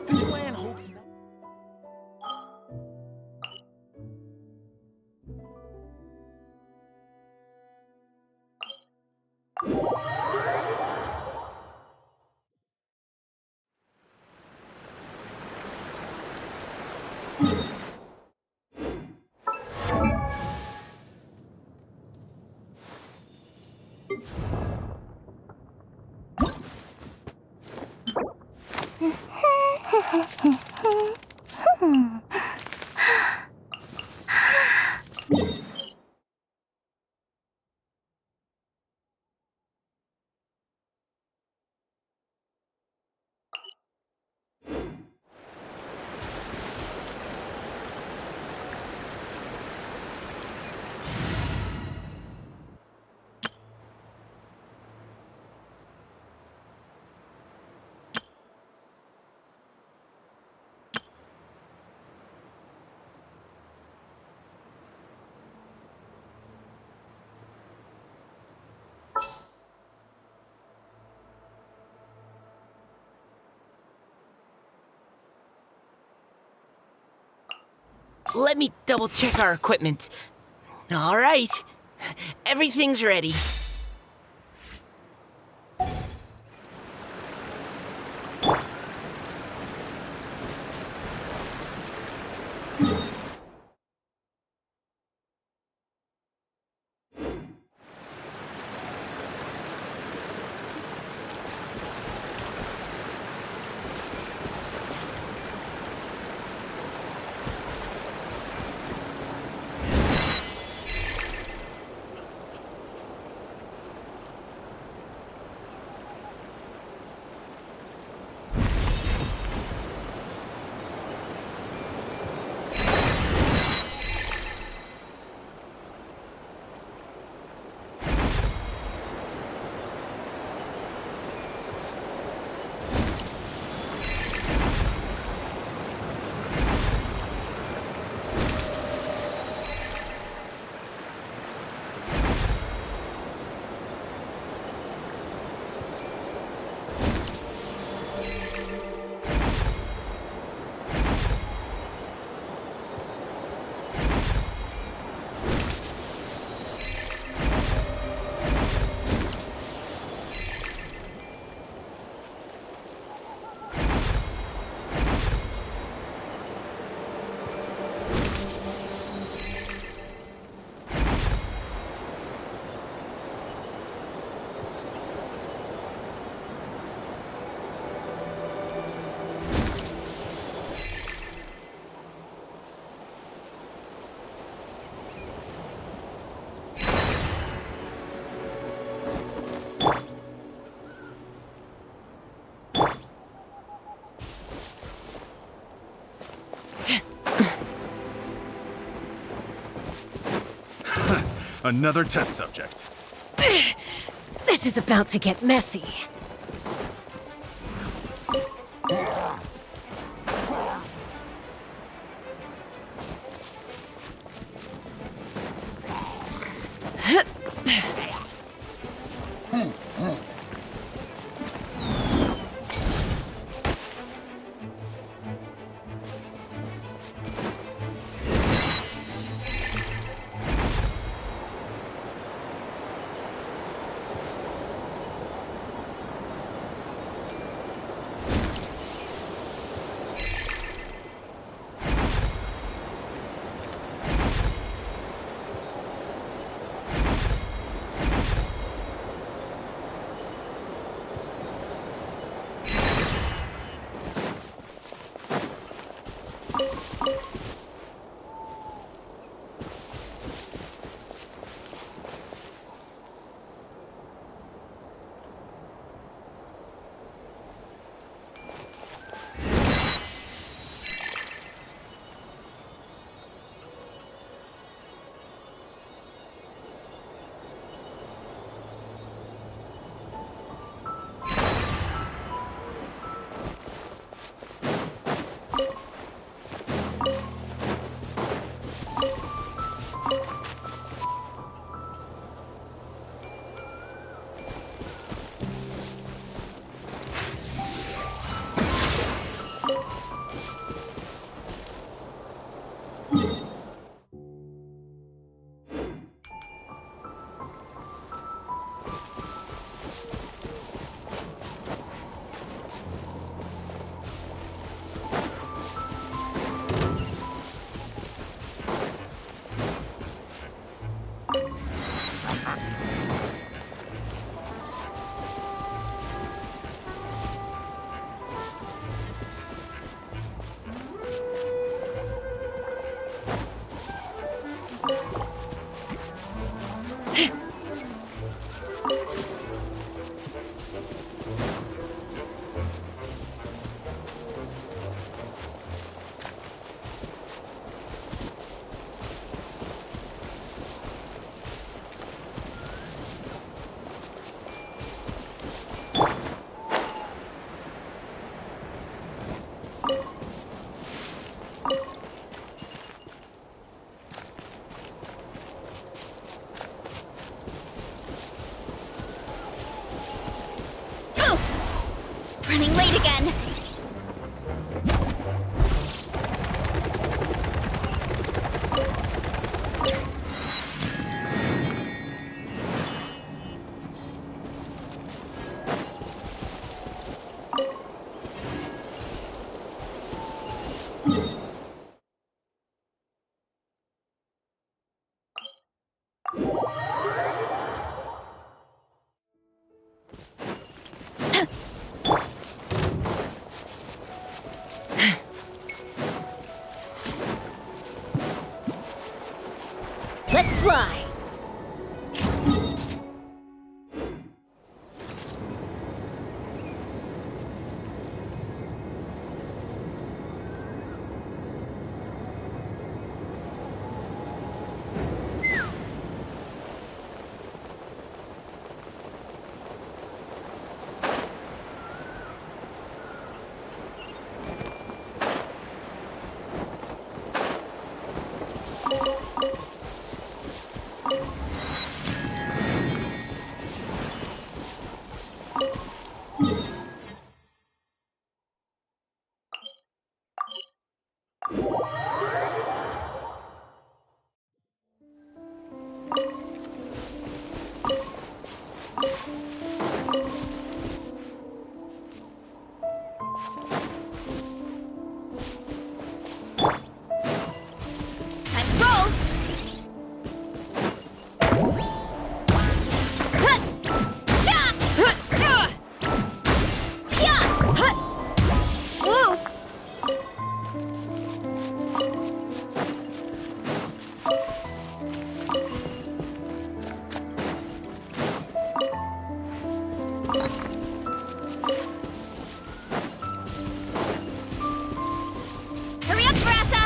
This land holds no... Let me double-check our equipment. All right. Everything's ready. Another test subject. This is about to get messy. again! Let's fly! Hurry up, Brassa!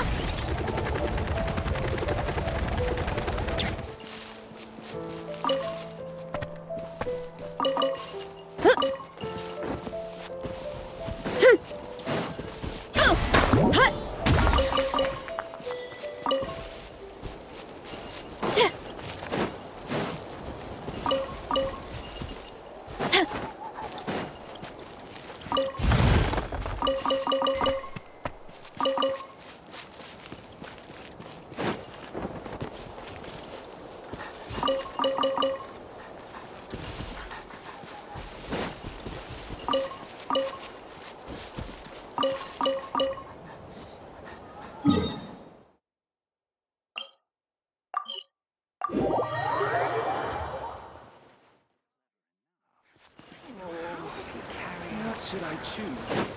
What should I choose?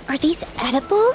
Are these edible?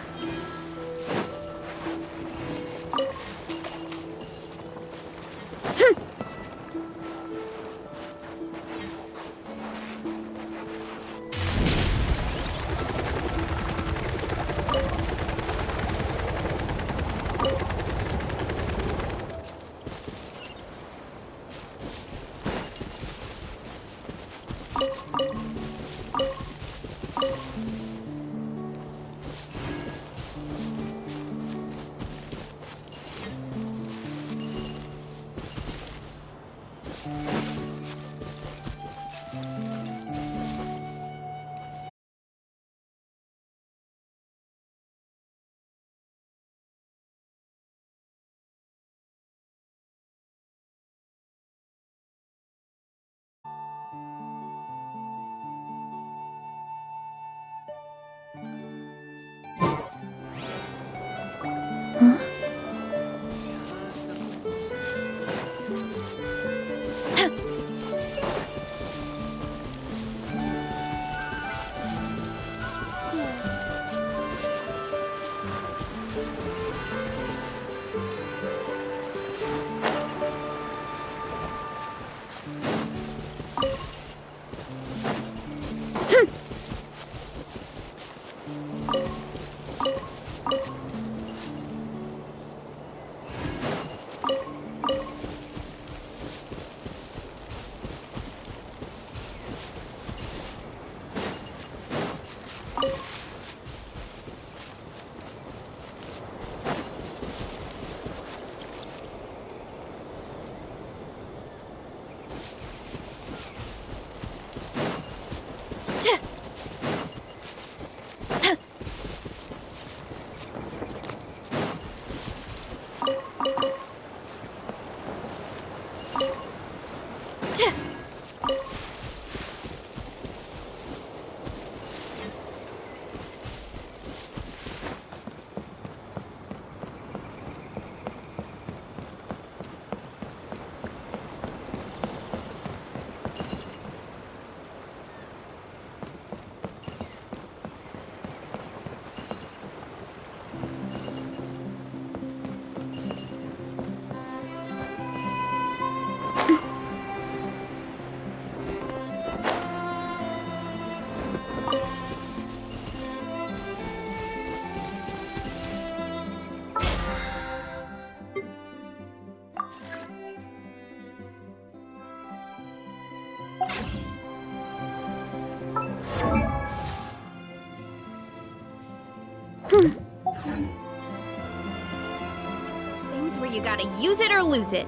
Those things where you gotta use it or lose it.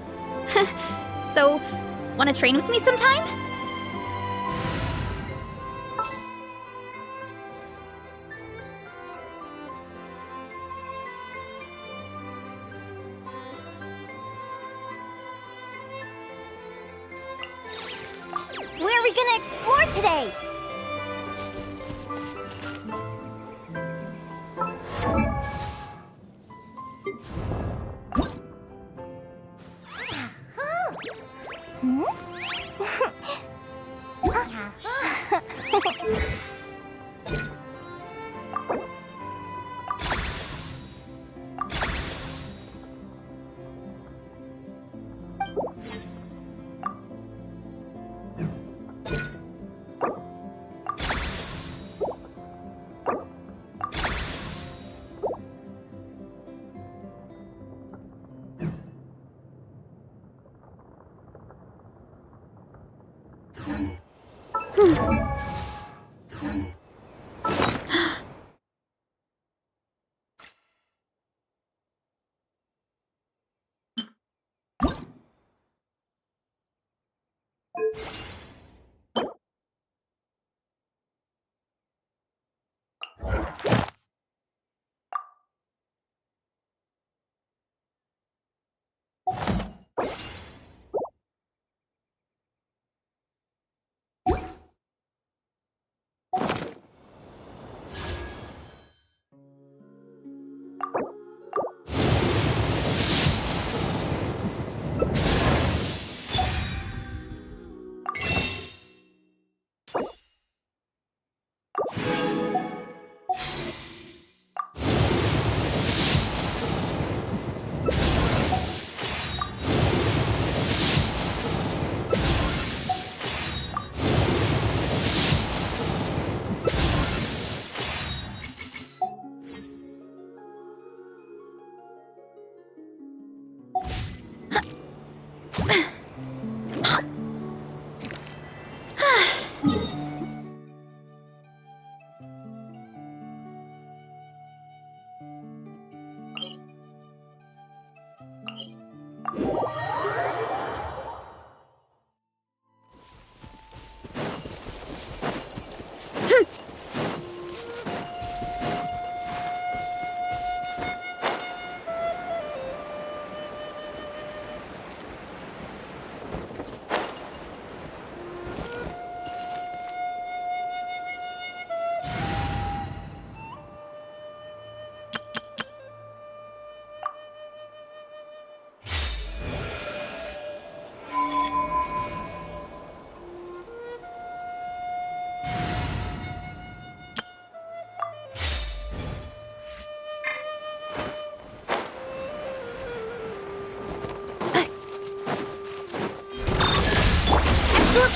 So, wanna train with me sometime? Where are we gonna explore today?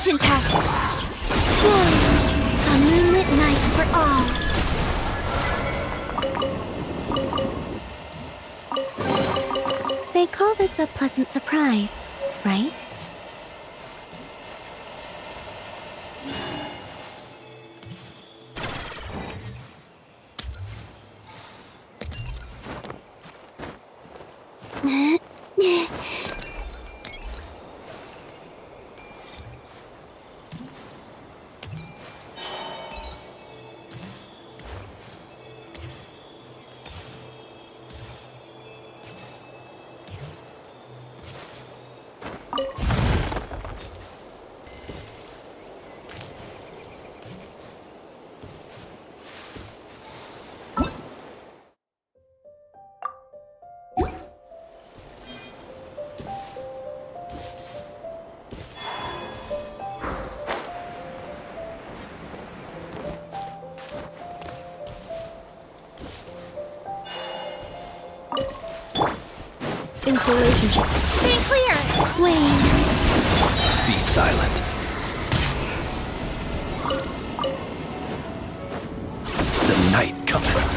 Vision test. Glory, a moonlit night for all. They call this a pleasant surprise, right? Installation check. Stay clear! Wait. Be silent. The night cometh.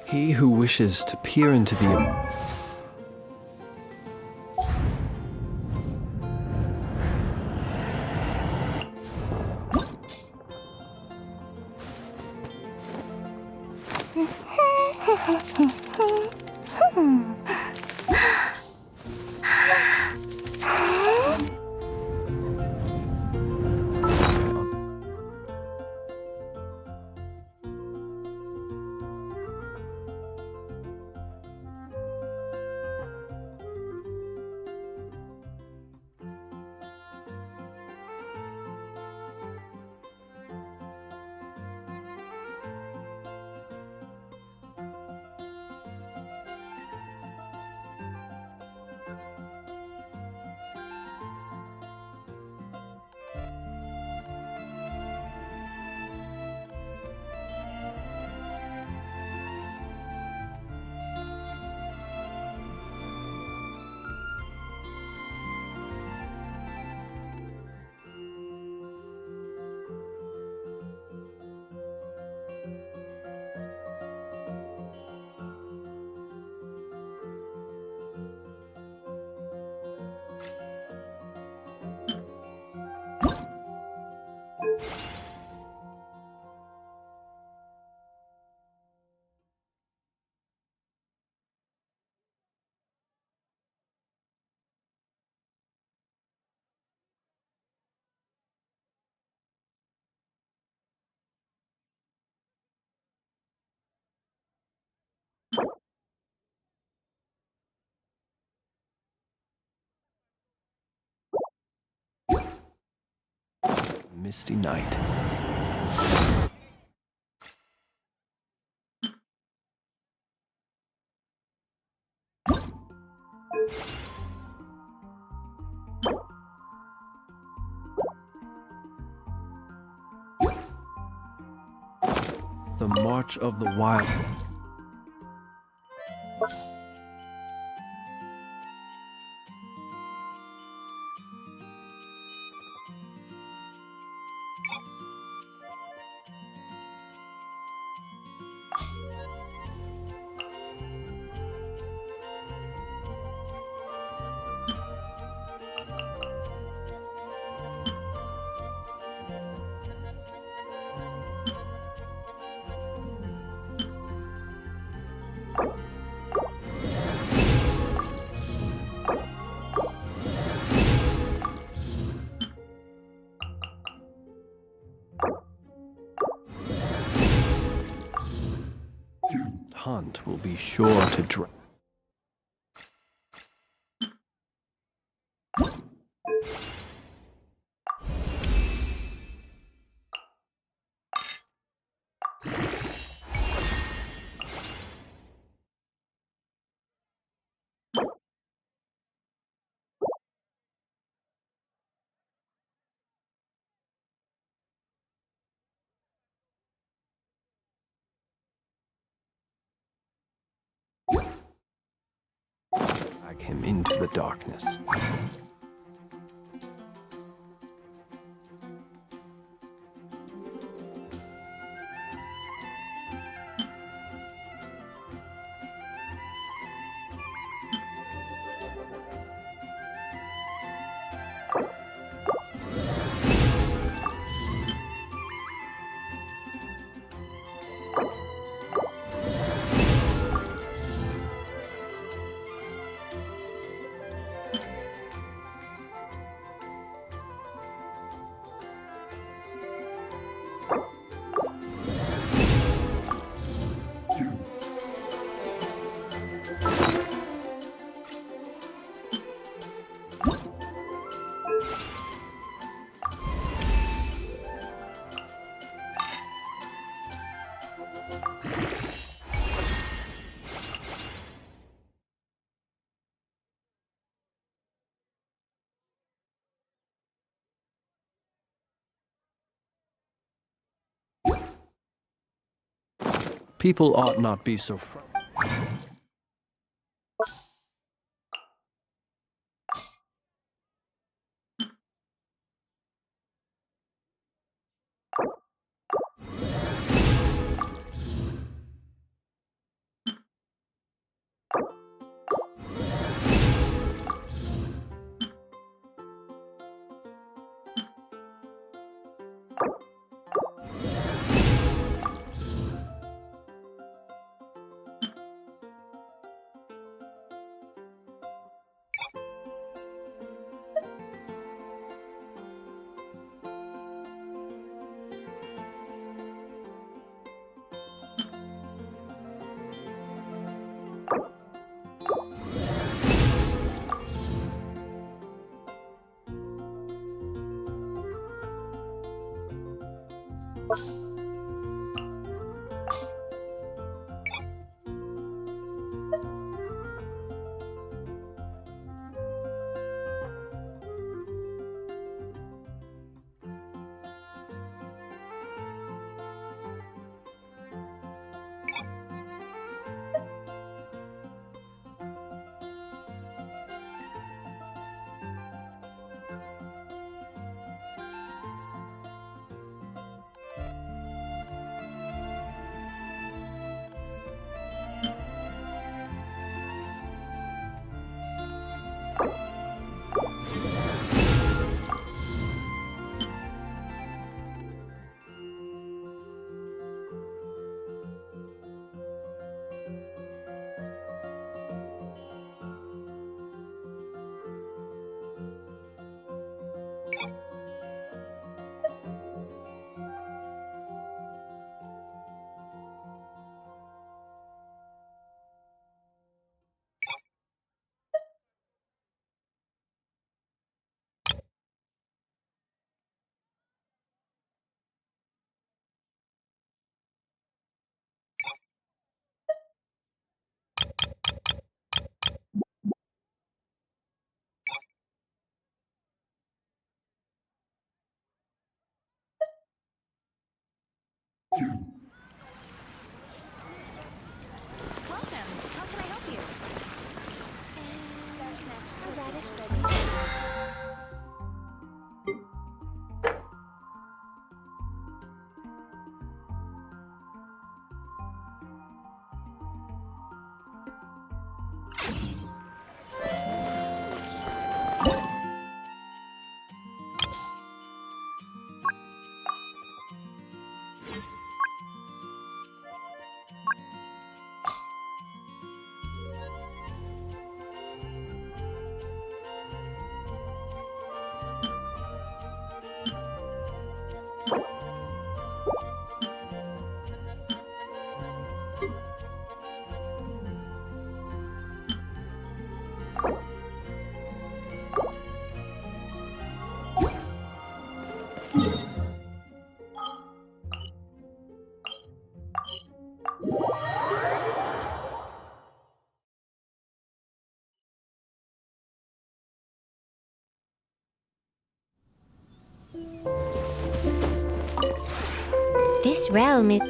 He who wishes to peer into the... Misty night. The March of the Wild. Hunt will be sure to drop. Drag him into the darkness. People ought not be so This realm is...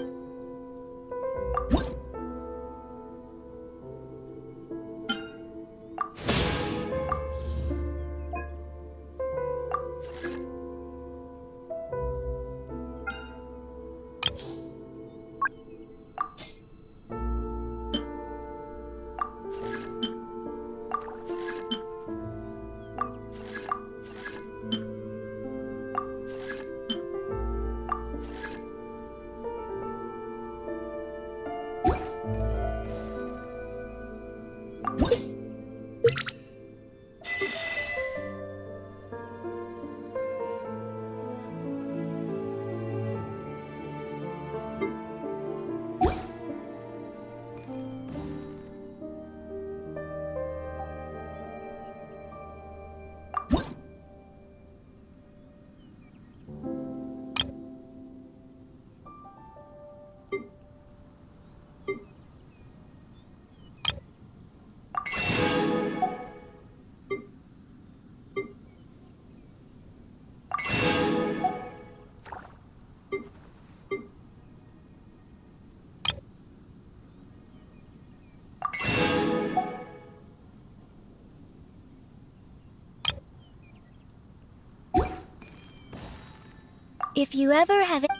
If you ever have it.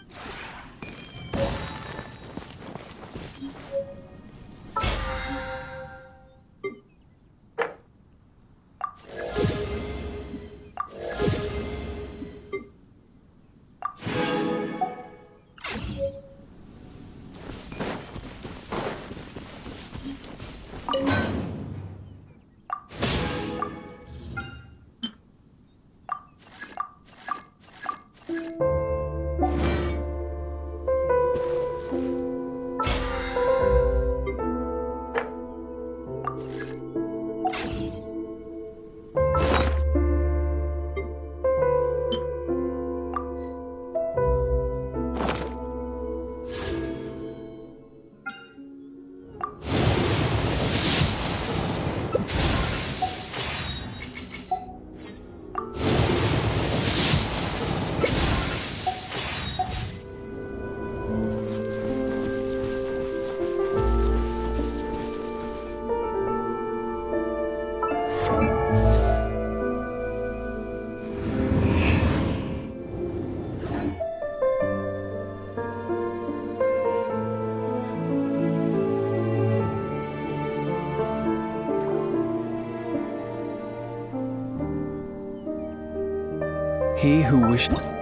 He who wished...